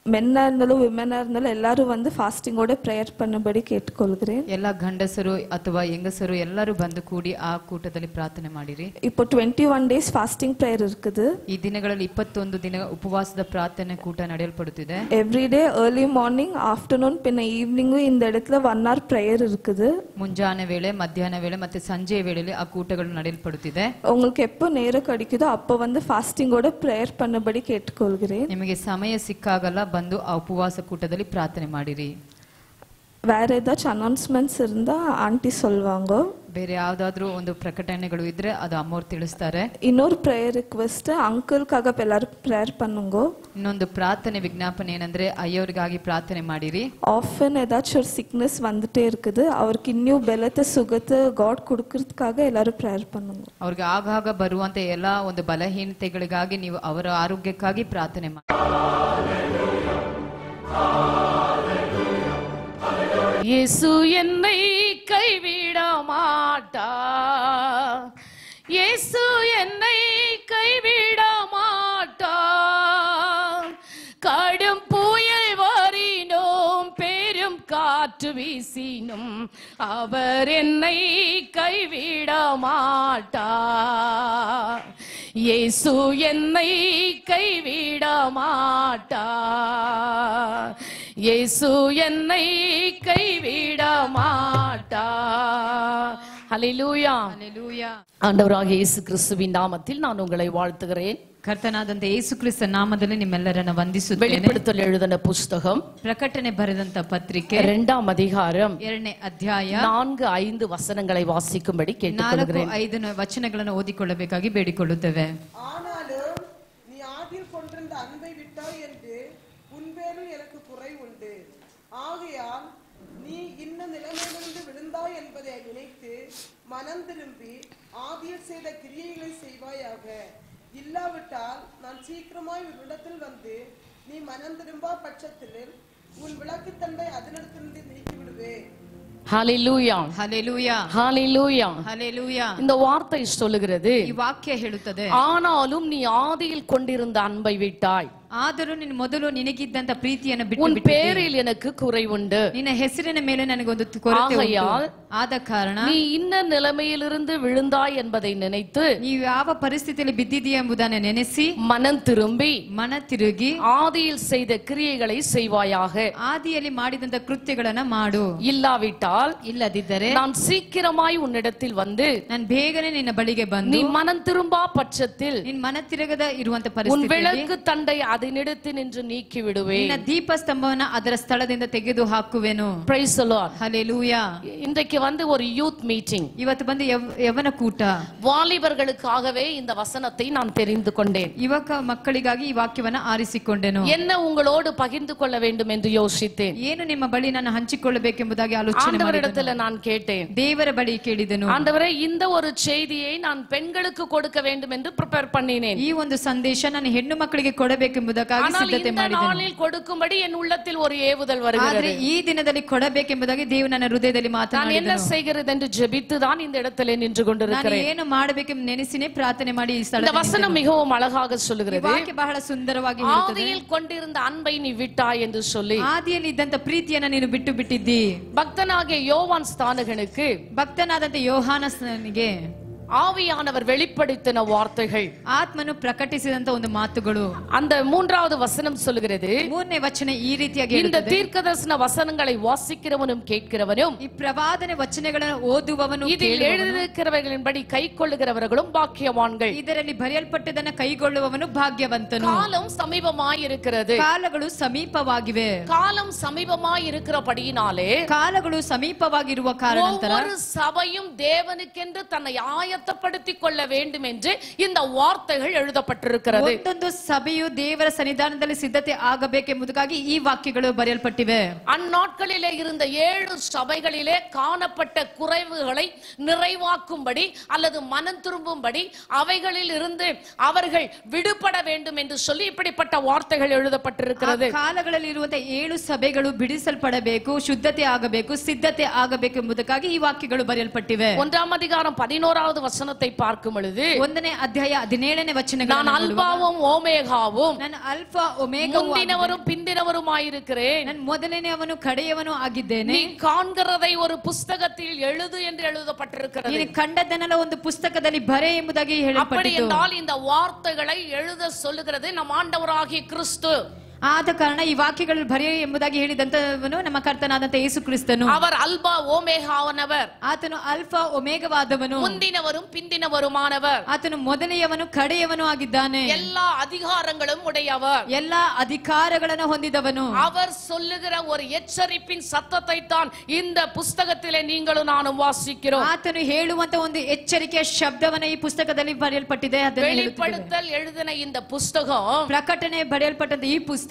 Speaker 5: மென்னா இருந்தாலும் விமனா இருந்தாலும் எல்லாரும் வந்து ஃபாஸ்டிங்கோட ப்ரேயர் பண்ணபடி கேட்டுக்கொள்கிறேன்.
Speaker 6: ಎಲ್ಲ ಗಂಡಸರು ಅಥವಾ ಹೆಂಗಸರು ಎಲ್ಲರೂ ಬಂದು ಕೂಡಿ ಆ ಕೂಟದಲ್ಲಿ ಪ್ರಾರ್ಥನೆ ಮಾಡಿರಿ.
Speaker 5: இப்போ 21 days ஃபாஸ்டிங் ப்ரேயர் இருக்குது.
Speaker 6: ಈ ದಿನಗಳಲ್ಲಿ 21 ದಿನ ಉಪವಾಸದ ಪ್ರಾರ್ಥನೆ ಕೂಟ ನಡೆಯಲ್ಪಡುತ್ತಿದೆ.
Speaker 5: Every day early morning afternoon பின்ன ஈவினிங் இந்த இடத்துல 1 hour ப்ரேயர் இருக்குது.
Speaker 6: ಮುಂಜಾನೆ ವೇಳೆ ಮಧ್ಯಾಹ್ನ ವೇಳೆ ಮತ್ತೆ ಸಂಜೆ ವೇಳೆಯಲ್ಲಿ ಆ ಕೂಟಗಳು ನಡೆಯಲ್ಪಡುತ್ತಿದೆ.
Speaker 5: உங்களுக்கு எப்போ நேரம் கிடைக்குதோ அப்போ வந்து ஃபாஸ்டிங்கோட ப்ரேயர் பண்ணபடி கேட்டுக்கொள்கிறேன்.
Speaker 6: ನಿಮಗೆ ಸಮಯ ಸಿಕ್ಕಾಗಲ್ಲ ಬಂದು ಆ ಉಪವಾಸ ಕೂಟದಲ್ಲಿ ಪ್ರಾರ್ಥನೆ ಮಾಡಿರಿ.
Speaker 5: வேற ஏதாச்சும் அனௌன்ஸ்மெண்ட்ஸ் இருந்தா ஆண்டி சொல்வாங்க.
Speaker 6: ಬೇರೆ ಯಾವ್ದಾದ್ರು ಒಂದು ಪ್ರಕಟಣೆಗಳು ಇದ್ರೆ ಅದು ಅಮ್ಮೋರು ತಿಳಿಸ್ತಾರೆ.
Speaker 5: இன்னொரு ப்ரேயர் ரிக்வெஸ்ட் அங்கிள்காக எல்லாரும் ப்ரேயர் பண்ணுங்க.
Speaker 6: ಇನ್ನೊಂದು ಪ್ರಾರ್ಥನೆ ವಿಜ್ಞಾಪನೆ ಏನಂದ್ರೆ ಅಯ್ಯೋರಿಗಾಗಿ ಪ್ರಾರ್ಥನೆ ಮಾಡಿರಿ.
Speaker 5: ஆஃபன் ஏதாச்சும் ஒரு சிக்னஸ் வந்துட்டே இருக்குது, அவருக்கு இன்னும் பலத்தை சுகத்தை காட் கொடுக்கறதுக்காக எல்லாரும் ப்ரேயர் பண்ணுங்க.
Speaker 6: ಅವ್ರಿಗೆ ಆಗಾಗ ಬರುವಂತ ಎಲ್ಲಾ ಒಂದು ಬಲಹೀನತೆಗಳಿಗಾಗಿ ನೀವು ಅವರ ಆರೋಗ್ಯಕ್ಕಾಗಿ ಪ್ರಾರ್ಥನೆ ಮಾಡಿ.
Speaker 1: இயேசு என்னை கைவிட மாட்டார், இயேசு என்னை கைவிட மாட்டார். கடும் புயல் வரினும் பெரும் காற்று வீசினும் அவர் என்னை கைவிட மாட்டார். இயேசு என்னை கைவிட மாட்டார், இயேசு என்னை கைவிட மாட்டார். ஹல்லேலூயா.
Speaker 6: ஹல்லேலூயா.
Speaker 1: ஆண்டவராகிய இயேசு கிறிஸ்துவின் நாமத்தில் நான் உங்களை வாழ்த்துகிறேன்.
Speaker 6: ಕರ್ತನಾದಂತ ಯೇಸು ಕ್ರಿಸ್ತ ನಾಮದಲ್ಲಿ ನಿಮ್ಮೆಲ್ಲರನ್ನ ವಂದಿಸುತ್ತೇನೆ.
Speaker 1: வெளிப்படுத்தல் எழுதின புஸ்தகம்
Speaker 6: ಪ್ರಕಟಣೆ ಬರೆದಂತ ಪತ್ರಿಕೆ
Speaker 1: 2ஆம் அதிகாரம்
Speaker 6: 2ನೇ ಅಧ್ಯಾಯ
Speaker 1: 4-5 ವಚನங்களை வாசிக்கும்படி கேட்டுக்கொள்கிறேன்.
Speaker 6: 4-5 ವಚನಗಳನ್ನು ಓದಿಕೊಳ್ಳಬೇಕಾಗಿ ಬೇಡಿಕೊಳ್ಳುತ್ತೇವೆ.
Speaker 7: ஆனாலும் நீ ஆதியில் கொண்டிருந்த அன்பை விட்டாய் என்று உன்பேரில் எனக்கு குறை உண்டு. ஆகையால் நீ இன்ன நிலைமையிலிருந்து விழுந்தாய் என்பதை நினைத்து மனம் திரும்பி ஆதியில் செய்த கிரியைகளை செய்வாயாக. இல்லாவிட்டால் நான் சீக்கிரமாய் உன்னிடத்தில் வந்து நீ மனம் திரும்பா பட்சத்தில் உன் விளக்கு தண்டை அதனிடத்திலிருந்து நீக்கி விடுவேன்.
Speaker 1: ஹல்லேலூயா.
Speaker 6: ஹல்லேலூயா.
Speaker 1: ஹல்லேலூயா.
Speaker 6: ஹல்லேலூயா.
Speaker 1: இந்த வார்த்தை சொல்லுகிறது,
Speaker 6: ಈ ವಾಕ್ಯ ಹೇಳುತ್ತದೆ,
Speaker 1: ஆனாலும் நீ ஆதியில் கொண்டிருந்த அன்பை விட்டாய்,
Speaker 6: ಆದರೂ ನೀನು ಮೊದಲು ನಿನಗಿದ್ದಂತ ಪ್ರೀತಿಯನ್ನು
Speaker 1: உன்
Speaker 6: ಬಿಟ್ಟು
Speaker 1: பேரில் எனக்கு குறை உண்டு,
Speaker 6: ನಿನ್ನ ಹೆಸರಿನ ಮೇಲೆ ನನಗೊಂದು ಕೊರತೆ
Speaker 1: ஆகையால்
Speaker 6: ಉಂಟು. ಆದ ಕಾರಣ
Speaker 1: நீ இன்ன நிலைமையிலிருந்து விழுந்தாய் என்பதை நினைத்து
Speaker 6: ನೀವು ಯಾವ ಪರಿಸ್ಥಿತಿಯಲ್ಲಿ ಬಿದ್ದಿದೀಯ ಎಂಬುದನ್ನು ನೆನೆಸಿ
Speaker 1: மனம் திரும்பி
Speaker 6: ಮನ ತಿರುಗಿ
Speaker 1: ஆதியில் செய்த கிரியைகளை செய்வாயாக.
Speaker 6: ಆದಿಯಲ್ಲಿ ಮಾಡಿದಂತ ಕೃತ್ಯಗಳನ್ನ ಮಾಡು.
Speaker 1: இல்லாவிட்டால்
Speaker 6: ಇಲ್ಲದಿದ್ದರೆ
Speaker 1: நான் சீக்கிரமாய் உன்னிடத்தில் வந்து
Speaker 6: ನಾನು ಬೇಗನೆ ನಿನ್ನ ಬಳಿಗೆ
Speaker 1: நீ
Speaker 6: ಬಂದು
Speaker 1: மனம் திரும்பா பட்சத்தில்
Speaker 6: ನಿನ್ ಮನ ತಿರುಗದ ಇರುವಂತ
Speaker 1: உன்
Speaker 6: ಪರಿಸ್ಥಿತಿಯಲ್ಲಿ
Speaker 1: விளக்கு தண்டை அதனிடத்தில் நின்று நீக்கி விடுவேன்.
Speaker 6: ನಿನ್ನ ದೀಪ ಸ್ತಂಭವನ್ನ ಅದರ ಸ್ಥಳದಿಂದ ತೆಗೆದು ಹಾಕುವೆನು.
Speaker 1: Praise the Lord.
Speaker 6: ಹಲ್ಲೇಲೂಯಾ.
Speaker 1: இன்றைக்கு வந்து ஒரு யூத் மீட்டிங்,
Speaker 6: ಇವತ್ತು ಬಂದು ಯವನ ಕೂಟ.
Speaker 1: வாலிபர்களுக்காகவே இந்த வசனத்தை நான் தெரிந்து கொண்டேன்.
Speaker 6: ಯುವಕ ಮಕ್ಕಳಿಗಾಗಿ ಈ ವಾಕ್ಯವನ್ನ ಆರಿಸಿಕೊಂಡೆನು.
Speaker 1: என்ன உங்களோடு பகிர்ந்து கொள்ள வேண்டும் என்று யோசித்தேன்.
Speaker 6: ಏನು ನಿಮ್ಮ ಬಳಿ ನಾನು ಹಂಚಿಕೊಳ್ಳಬೇಕೆಂಬುದಾಗಿ ಆಲೋಚನೆ
Speaker 1: ஆண்டவரிடத்தில் நான் கேட்டேன்.
Speaker 6: ದೇವರ ಬಳಿ ಕೇಳಿದೆನು,
Speaker 1: ஆண்டவரே இந்த ஒரு செய்தியை நான் பெண்களுக்கு கொடுக்க வேண்டும் என்று ப்ரிப்பேர் பண்ணினேன்.
Speaker 6: ಈ ಒಂದು ಸಂದೇಶ ನಾನು ಹೆಣ್ಣು ಮಕ್ಕಳಿಗೆ ಕೊಡಬೇಕೆಂಬುದಕ್ಕಾಗಿ
Speaker 1: ஆனால்
Speaker 6: ಸಿದ್ಧತೆ
Speaker 1: இந்த
Speaker 6: ಮಾಡಿದೆನು.
Speaker 1: நாளில் கொடுக்கும்படி என் உள்ளத்தில் ஒரு ஏவுதல்
Speaker 6: ಆದ್ರೆ
Speaker 1: வருகிறது.
Speaker 6: ಈ ದಿನದಲ್ಲಿ ಕೊಡಬೇಕೆಂಬುದಾಗಿ ದೇವರು ನನ್ನ ಹೃದಯದಲ್ಲಿ
Speaker 1: நான் என்ன
Speaker 6: ಮಾತನಾಡಿದನು.
Speaker 1: செய்கிறது என்று ஜெபித்து தான் இந்த இடத்திலே நின்று
Speaker 6: ನಾನು
Speaker 1: கொண்டிருக்கிறேன்.
Speaker 6: ಏನು ಮಾಡಬೇಕೆಂದು ನೆನೆಸಿನೇ ಪ್ರಾರ್ಥನೆ ಮಾಡಿ ಈ
Speaker 1: இந்த
Speaker 6: ಸ್ಥಳದಲ್ಲಿ
Speaker 1: வசனம் மிகவும் அழகாக
Speaker 6: ಈ
Speaker 1: சொல்லுகிறது,
Speaker 6: ವಾಕ್ಯ ಬಹಳ ಸುಂದರವಾಗಿ ಹೇಳುತ್ತದೆ.
Speaker 1: ஆதியில் கொண்டிருந்த அன்பை நீ விட்டாய் என்று சொல்லி
Speaker 6: ಆದಿಯಲ್ಲಿ ಇದ್ದಂತ ಪ್ರೀತಿಯನ್ನ ನೀನು ಬಿಟ್ಟು ಬಿಟ್ಟಿದ್ದಿ.
Speaker 1: பக்தனாகிய யோவான் ஸ்தானகனுக்கு
Speaker 6: ಭಕ್ತನಾದಂತ ಯೋಹಾನನಿಗೆ
Speaker 1: ஆவியானவர் வெளிப்படுத்தின வார்த்தைகள்,
Speaker 6: ಆತ್ಮನು ಪ್ರಕಟಿಸಿದಂತ ಒಂದು ಮಾತುಗಳು.
Speaker 1: அந்த 3வது வசனம் சொல்லுகிறது,
Speaker 6: 3ನೇ ವಚನ ಈ ರೀತಿಯಾಗಿ
Speaker 1: இந்த
Speaker 6: ಹೇಳುತ್ತದೆ,
Speaker 1: தீர்க்கதரிசன வசனங்களை வாசிக்கிறவனும் கேட்கிறவனும்
Speaker 6: ಈ ಪ್ರವಾದನೆ ವಚನಗಳನ್ನು ಓದುವವನು
Speaker 1: இதில்
Speaker 6: ಕೇಳುವವನು,
Speaker 1: எழுதியிருக்கிறவர்களின்படி கை கொள்ளுகிறவர்களும் பாக்கியவான்கள்.
Speaker 6: ಇದರಲ್ಲಿ ಬರೆಯಲ್ಪಟ್ಟದನ್ನ ಕೈಗೊಳ್ಳುವವನು ಭಾಗ್ಯವಂತನು.
Speaker 1: காலம் சமீபமாயிருக்கிறது.
Speaker 6: ಕಾಲಗಳು ಸಮೀಪವಾಗಿವೆ.
Speaker 1: காலம் சமீபமாயிருக்கிறபடியினாலே
Speaker 6: ಕಾಲಗಳು ಸಮೀಪವಾಗಿರುವ ಕಾರಣಾಂತರ
Speaker 1: ஒவ்வொரு சபையும் தேவனுக்கென்று தன்னை ஆயத்தப்படுத்திக் கொள்ள வேண்டும் என்று இந்த வார்த்தைகள் எழுதப்பட்டிருக்கிறது.
Speaker 6: ಒಂದೊಂದು ಸಭೆಯು ದೇವರ ಸನ್ನಿಧಾನದಲ್ಲಿ ಸಿದ್ಧತೆ ಆಗಬೇಕೆಂಬುದಕ್ಕಾಗಿ ಈ ವಾಕ್ಯಗಳು ಬರೆಯಲ್ಪಟ್ಟಿವೆ.
Speaker 1: அந்நாட்களிலே இருந்த 7 சபைகளிலே காணப்பட்ட குறைவுகளை நிறைவாக்கும்படி அல்லது மனம் திரும்பும்படி அவைகளில் இருந்து அவர்கள் விடுபட வேண்டும் என்று சொல்லி இப்படிப்பட்ட வார்த்தைகள் எழுதப்பட்டிருக்கிறது.
Speaker 6: ಕಾಲಗಳಲ್ಲಿ ಇರುವಂತಹ 7 ಸಭೆಗಳು ಬಿಡಿಸಲ್ಪಡಬೇಕು, ಶುದ್ಧತೆ ಆಗಬೇಕು, ಸಿದ್ಧತೆ ಆಗಬೇಕು ಎಂಬುದಕ್ಕಾಗಿ ಈ ವಾಕ್ಯಗಳು ಬರೆಯಲ್ಪಟ್ಟಿವೆ.
Speaker 1: 1ஆம் அதிகாரம் 11வது வசனத்தை பார்க்கும் பொழுது
Speaker 6: 1ನೇ ಅಧ್ಯಾಯ 17ನೇ ವಚನಗಳನ್ನು
Speaker 1: நான் அல்பாவும் ஓமேகாவும்
Speaker 6: ನಾನು ಅಲ್ಫಾ ಒಮೇಗಾ
Speaker 1: முந்தினவரும் பிந்தினவருமாயிருக்கிறேன்.
Speaker 6: ನಾನು ಮೊದಲನೆಯವನು ಕಡೆಯವನು ಆಗಿದ್ದೇನೆ.
Speaker 1: நீ காண்கிறதை ஒரு புஸ்தகத்தில் எழுது என்று எழுதப்பட்டிருக்கிறது.
Speaker 6: ನೀನು ಕಂಡದ್ದನ್ನೆಲ್ಲ ಒಂದು ಪುಸ್ತಕದಲ್ಲಿ ಬರೆ ಎಂಬುದಾಗಿ
Speaker 1: அப்படி
Speaker 6: ಹೇಳಲ್ಪಟ್ಟಿತು.
Speaker 1: என்றால் இந்த வார்த்தைகளை எழுத சொல்லுகிறது நம் ஆண்டவராகிய கிறிஸ்து.
Speaker 6: ಆದ ಕಾರಣ ಈ ವಾಕ್ಯಗಳು ಬರೆಯ ಎಂಬುದಾಗಿ ಹೇಳಿದಂತವನು ನಮ್ಮ ಕರ್ತನಾದಂತ ಯೇಸು ಕ್ರಿಸ್ತನು.
Speaker 1: அவர் அல்பா ஓமேகாவனவர்.
Speaker 6: ಆತನು ಅಲ್ಫಾ ಒಮೇಗವಾದವನು.
Speaker 1: முந்தினவரும் பிந்தினவருமானவர்.
Speaker 6: ಆತನು ಮೊದಲೆಯವನು ಕಡೆಯವನು ಆಗಿದ್ದಾನೆ.
Speaker 1: எல்லா அதிகாரங்களும் உடையவர்.
Speaker 6: ಎಲ್ಲಾ ಅಧಿಕಾರಗಳನ್ನು ಹೊಂದಿದವನು.
Speaker 1: அவர் சொல்லுகிற ஒரு எச்சரிப்பின் சத்தத்தை தான் இந்த புஸ்தகத்திலே நீங்களும் நானும் வாசிக்கிறோம்.
Speaker 6: ಆತನು ಹೇಳುವಂತ ಒಂದು ಎಚ್ಚರಿಕೆಯ ಶಬ್ದವನ್ನ ಈ ಪುಸ್ತಕದಲ್ಲಿ ಬರೆಯಲ್ಪಟ್ಟಿದೆ.
Speaker 1: வெளிப்படுத்தல் எழுதின இந்த புஸ்தகம்
Speaker 6: ಪ್ರಕಟಣೆ ಬರೆಯಲ್ಪಟ್ಟಂತ ಈ ಪುಸ್ತಕ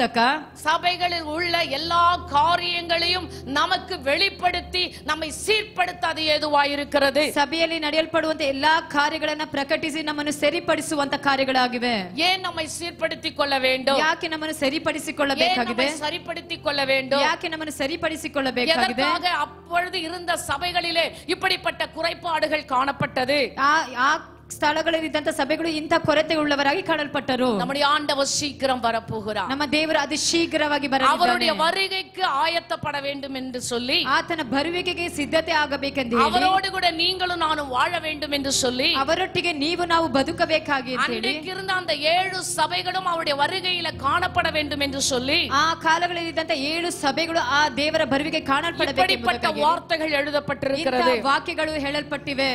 Speaker 1: சபைகளில் உள்ள எல்லா காரியங்களையும் நமக்கு வெளிப்படுத்தி நம்மை சீர்படுத்தாது ஏதுவாயிருக்கிறது.
Speaker 6: ಸಭೆಯಲ್ಲಿ ನಡೆಯಲ್ಪಡುವಂತ ಎಲ್ಲಾ ಕಾರ್ಯಗಳನ್ನ ಪ್ರಕಟಿಸಿ ನಮ್ಮನ್ನು ಸರಿಪಡಿಸುವಂತ ಕಾರ್ಯಗಳಾಗಿವೆ.
Speaker 1: ஏன் நம்மை சீர்படுத்திக் கொள்ள வேண்டும்?
Speaker 6: ಯಾಕೆ ನಮ್ಮನ್ನು ಸರಿಪಡಿಸಿಕೊಳ್ಳಬೇಕಾಗಿದೆ?
Speaker 1: சரிப்படுத்திக் கொள்ள வேண்டும்.
Speaker 6: ಯಾಕೆ ನಮ್ಮನ್ನು ಸರಿಪಡಿಸಿಕೊಳ್ಳಬೇಕಾಗಿದೆ?
Speaker 1: எதற்காக அப்பொழுது இருந்த சபைகளிலே இப்படிப்பட்ட குறைபாடுகள் காணப்பட்டது?
Speaker 6: ಆ ಸ್ಥಳಗಳಲ್ಲಿದ್ದಂತ ಸಭೆಗಳು ಇಂಥ ಕೊರತೆ ಉಳ್ಳವರಾಗಿ ಕಾಣಲ್ಪಟ್ಟರು.
Speaker 1: நம்முடைய ஆண்டவர் சீக்கிரம் வரப்போகிறார்.
Speaker 6: ನಮ್ಮ ದೇವರು ಅದು ಶೀಘ್ರವಾಗಿ ಬರಲಿದ್ದಾನೆ.
Speaker 1: அவருடைய வருகைக்கு ஆயத்தப்பட வேண்டும் என்று சொல்லி
Speaker 6: ಆತನ ಬರುವಿಕೆಗೆ ಸಿದ್ಧತೆ ಆಗಬೇಕೆಂದು ಹೇಳಿ
Speaker 1: அவரோடு கூட நீங்களும் நானும் வாழ வேண்டும் என்று சொல்லி
Speaker 6: ಅವರೊಟ್ಟಿಗೆ ನೀವು ನಾವು ಬದುಕಬೇಕಾಗಿ ಅಂತ ಹೇಳಿ
Speaker 1: அன்றைக்கு இருந்த அந்த 7 சபைகளும் அவருடைய வருகையில காணப்பட வேண்டும் என்று சொல்லி
Speaker 6: ಆ ಕಾಲಗಳಲ್ಲಿದ್ದಂತ 7 ಸಭೆಗಳು ಆ ದೇವರ ಬರುವಿಕೆ
Speaker 1: இப்படிப்பட்ட வார்த்தைகள் எழுதப்பட்டிருக்கிறது.
Speaker 6: ವಾಕ್ಯಗಳು ಹೇಳಲ್ಪಟ್ಟಿವೆ.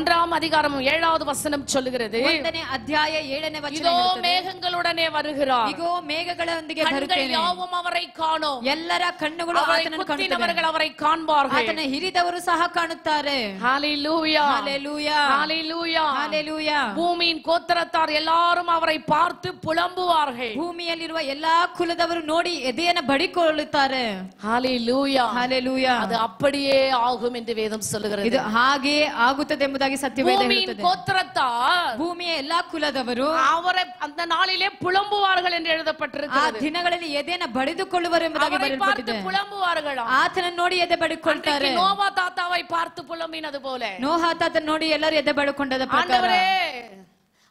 Speaker 1: 1ஆம் அதிகாரம் 7வது வசனம் சொல்லுகிறது,
Speaker 6: 1ನೇ ಅಧ್ಯಾಯ 7ನೇ ವಚನ
Speaker 1: இதோ
Speaker 6: ಹೇಳುತ್ತದೆ,
Speaker 1: மேகங்களுடனே வருகிறார்,
Speaker 6: ಇಗೋ ಮೇಘಗಳೊಂದಿಗೆ
Speaker 1: கண்கள்
Speaker 6: ಬರುತ್ತೇನೆ,
Speaker 1: யாவும் அவரை காணும்,
Speaker 6: ಎಲ್ಲರ ಕಣ್ಣುಗಳು
Speaker 1: அவரை
Speaker 6: ಆತನನ್ನು
Speaker 1: குத்தினவர்கள்
Speaker 6: ಕಾಣುತ್ತವೆ,
Speaker 1: அவரை காண்பார்கள்.
Speaker 6: ಆತನ ಹಿರಿದವರು ಸಹ ಕಾಣುತ್ತಾರೆ.
Speaker 1: ஹalleluya
Speaker 6: ஹalleluya
Speaker 1: ஹalleluya
Speaker 6: ஹalleluya.
Speaker 1: பூமியின் கோத்திரத்தார் எல்லாரும் அவரை பார்த்து புலம்புவார்கள்.
Speaker 6: ಭೂಮಿಯಲ್ಲಿರುವ ಎಲ್ಲಾ ಕುಲದವರು ನೋಡಿ ಎದೆಯನ್ನು ಬಡಿಕೊಳ್ಳುತ್ತಾರೆ.
Speaker 1: ஹalleluya
Speaker 6: ஹalleluya.
Speaker 1: அது அப்படியே ஆகும் என்று வேதம் சொல்லுகிறது.
Speaker 6: ಇದು ಹಾಗೆ ಆಗುತ್ತದೆ ಎಂಬುದಾಗಿ ಸತ್ಯವೇದ
Speaker 1: பூமியின்
Speaker 6: ಹೇಳುತ್ತದೆ.
Speaker 1: கோத்திரத்தார்
Speaker 6: ಭೂಮಿಯ ಎಲ್ಲಾ ಕುಲದವರು
Speaker 1: அவரை அந்த நாளிலே புலம்புவார்கள் என்று
Speaker 6: ಆ
Speaker 1: எழுதப்பட்டிருக்கிறது.
Speaker 6: ದಿನಗಳಲ್ಲಿ ಎದೆಯನ್ನು ಬಡಿದುಕೊಳ್ಳುವರು ಎಂಬುದಾಗಿ
Speaker 1: அவரை பார்த்து
Speaker 6: ಬರೆಯಲ್ಪಟ್ಟಿದೆ.
Speaker 1: புலம்புவார்களாம்.
Speaker 6: ಆತನನ್ನು ನೋಡಿ ಎದೆ ಬಡಿಕೊಳ್ತಾರೆ.
Speaker 1: அன்றைக்கு நோவா தாத்தாவை பார்த்து புலம்பினது போல
Speaker 6: ನೋಹ ತಾತನ ನೋಡಿ ಎಲ್ಲರೂ ಎದೆ ಬಡಿಕೊಂಡದ ಪ್ರಕಾರ
Speaker 1: ஆண்டவரே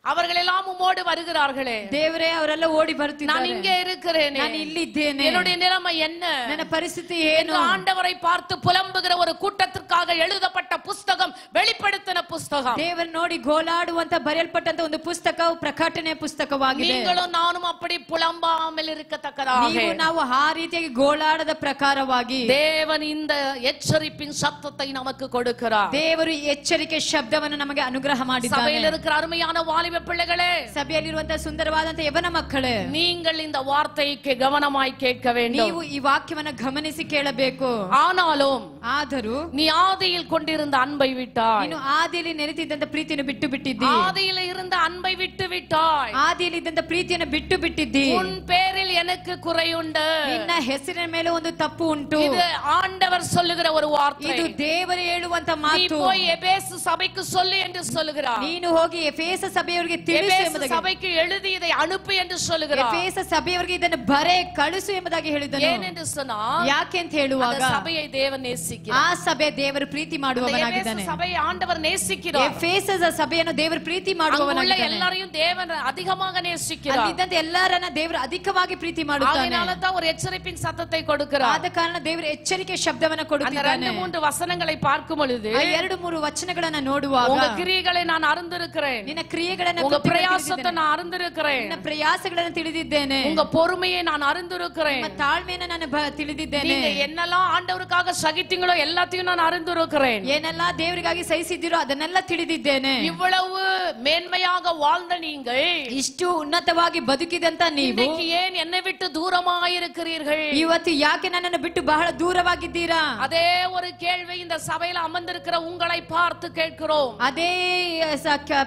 Speaker 1: அவர்கள் எல்லாம் உம்மோடு வருகிறார்களே,
Speaker 6: ದೇವರೇ ಅವರೆಲ್ಲ ಓಡಿ
Speaker 1: நான்
Speaker 6: ಬರುತ್ತಿದ್ದಾರೆ,
Speaker 1: இங்கே இருக்கிறேனே,
Speaker 6: ನಾನು ಇಲ್ಲಿದ್ದೇನೆ,
Speaker 1: என்னுடைய நிலைமை என்ன,
Speaker 6: ನನ್ನ ಪರಿಸ್ಥಿತಿ ಏನು?
Speaker 1: ஆண்டவரை பார்த்து புலம்புகிற ஒரு கூட்டத்திற்காக எழுதப்பட்ட புஸ்தகம் வெளிப்படுத்தின புஸ்தகம்.
Speaker 6: ದೇವರು ನೋಡಿ ಗೋಲಾಡುವಂತ ಬರೆಯಲ್ಪಟ್ಟಂತ ಒಂದು ಪುಸ್ತಕವು ಪ್ರಕಟಣೆ ಪುಸ್ತಕವಾಗಿದೆ.
Speaker 1: நீங்களும் நானும் அப்படி புலம்பாமல் இருக்கத்தக்கதாக
Speaker 6: ನೀವು ನಾವು ಆ ರೀತಿಯಾಗಿ ಗೋಳಾಡದ ಪ್ರಕಾರವಾಗಿ
Speaker 1: தேவன் இந்த எச்சரிப்பின் சத்தத்தை நமக்கு கொடுக்கிறார்.
Speaker 6: ದೇವರು ಈ ಎಚ್ಚರಿಕೆ ಶಬ್ದವನ್ನು ನಮಗೆ ಅನುಗ್ರಹ ಮಾಡಿದ್ದಾನೆ.
Speaker 1: சபையில் இருக்கிற அருமையான வாலிப பிள்ளைகளே,
Speaker 6: ಸಭೆಯಲ್ಲಿರುವಂತಹ ಸುಂದರವಾದಂತ ಯವನ ಮಕ್ಕಳೇ,
Speaker 1: நீங்கள் இந்த வார்த்தைக்கு கவனமாய் கேட்க வேண்டும்.
Speaker 6: ನೀವು ಈ ವಾಕ್ಯವನ್ನು ಗಮನಿಸಿ ಕೇಳಬೇಕು.
Speaker 1: ஆனாலும்
Speaker 6: ಆದರೂ
Speaker 1: நீ ஆதியில் கொண்டிருந்த அன்பை விட்டாய்,
Speaker 6: ನೀನು ಆದಿಯಲ್ಲಿ ನೆರೆತಿದ್ದಂತ ಪ್ರೀತಿಯನ್ನು ಬಿಟ್ಟು ಬಿಟ್ಟಿದ್ದಿ.
Speaker 1: ஆதியில் இருந்த அன்பை விட்டு விட்டாய்,
Speaker 6: ಆದಿಯಲ್ಲಿ ಇದ್ದಂತ ಪ್ರೀತಿಯನ್ನು ಬಿಟ್ಟು ಬಿಟ್ಟಿದ್ದಿ.
Speaker 1: உன் பேரில் எனக்கு குறையுண்டு.
Speaker 6: ನಿನ್ನ ಹೆಸರಿನ ಮೇಲೆ ಒಂದು ತಪ್ಪು ಉಂಟು.
Speaker 1: இது ஆண்டவர் சொல்லுகிற ஒரு வார்த்தை.
Speaker 6: ಇದು ದೇವರು ಹೇಳುವಂತ
Speaker 1: நீ
Speaker 6: ಮಾತು.
Speaker 1: போய் எபேசு சபைக்கு சொல்லு என்று சொல்லுகிறார்.
Speaker 6: ನೀನು ಹೋಗಿ ಎಫೆಸ ಸಭೆಯವರಿಗೆ ತಿಳಿಸು
Speaker 1: எபேசு
Speaker 6: ಎಂಬುದಾಗಿ,
Speaker 1: சபைக்கு எழுதி இதை அனுப்பு என்று சொல்லுகிறார்.
Speaker 6: ಎಫೆಸ ಸಭೆಯವರಿಗೆ ಇದನ್ನು ಬರೆ ಕಳಿಸು ಎಂಬುದಾಗಿ ಹೇಳಿದನು.
Speaker 1: ஏனென்று சொன்னா
Speaker 6: ಯಾಕೆ ಅಂತ ಹೇಳುವಾಗ
Speaker 1: அந்த சபையை தேவன் நேசிக்கிறார்.
Speaker 6: ಆ ಸಭೆ ದೇವರು ಪ್ರೀತಿ ಮಾಡುವವನಾಗಿದ್ದಾನೆ.
Speaker 1: எபேசு சபையை ஆண்டவர் நேசிக்கிறார்.
Speaker 6: ಎಫೆಸದ ಸಭೆಯನ್ನು ದೇವರು ಪ್ರೀತಿ
Speaker 1: அங்குள்ள
Speaker 6: ಮಾಡುವವನಾಗಿದ್ದಾನೆ.
Speaker 1: எல்லாரையும் தேவன் அதிகமாக நேசிக்கிறார்.
Speaker 6: ಅಲ್ಲಿದ್ದಂತ ಎಲ್ಲರನ್ನ ದೇವರು ಅಧಿಕವಾಗಿ ಪ್ರೀತಿ ಮಾಡುತ್ತಾನೆ.
Speaker 1: அதனால தான் ஒரு எச்சரிப்பின் சத்தத்தை கொடுக்கிறார்.
Speaker 6: ಆದ ಕಾರಣ ದೇವರು ಎಚ್ಚರಿಕೆ ಶಬ್ದವನ್ನು
Speaker 1: அந்த
Speaker 6: ಕೊಡುತ್ತಿದ್ದಾನೆ.
Speaker 1: 2-3 ವಚನங்களை பார்க்கும் பொழுது
Speaker 6: ಆ 2-3 ವಚನಗಳನ್ನ ನೋಡುವಾಗ
Speaker 1: உங்க கிரியைகளை நான் அறிந்திருக்கிறேன்,
Speaker 6: ನಿನ್ನ ಕ್ರಿಯೆಗಳನ್ನ
Speaker 1: உங்க
Speaker 6: ಗೊತ್ತಿದ್ದೇನೆ,
Speaker 1: பிரயாசத்தை நான் அறிந்திருக்கிறேன்,
Speaker 6: ನಿನ್ನ ಪ್ರಯಾಸಗಳನ್ನು ತಿಳಿದಿದ್ದೇನೆ,
Speaker 1: உங்க பொறுமையை நான் அறிந்திருக்கிறேன்,
Speaker 6: ನಿಮ್ಮ ತಾಳ್ಮೆಯನ್ನು ನಾನು ತಿಳಿದಿದ್ದೇನೆ,
Speaker 1: நீங்க என்னெல்லாம் ஆண்டவருக்காக சகித்தீங்களோ எல்லாத்தையும் நான் அறிந்திருக்கிறேன்,
Speaker 6: ಏನೆಲ್ಲ ದೇವರಿಗಾಗಿ ಸಹಿಸಿದ್ದೀರೋ ಅದನ್ನೆಲ್ಲ ತಿಳಿದಿದ್ದೇನೆ.
Speaker 1: இவ்வளவு மேன்மையாக வாழ்ந்த நீங்கள்
Speaker 6: ಇಷ್ಟು ಉನ್ನತವಾಗಿ ಬದುಕಿದಂತ ನೀವು
Speaker 1: இன்னைக்கு ஏன் என்னை விட்டு தூரமாயிருக்கிறீர்கள்?
Speaker 6: ಇವತ್ತು ಯಾಕೆ ನನ್ನನ್ನು ಬಿಟ್ಟು ಬಹಳ ದೂರವಾಗಿದ್ದೀರಾ?
Speaker 1: அதே ஒரு கேள்வி இந்த சபையில அமர்ந்திருக்கிற உங்களை பார்த்து கேட்கிறோம்.
Speaker 6: ಅದೇ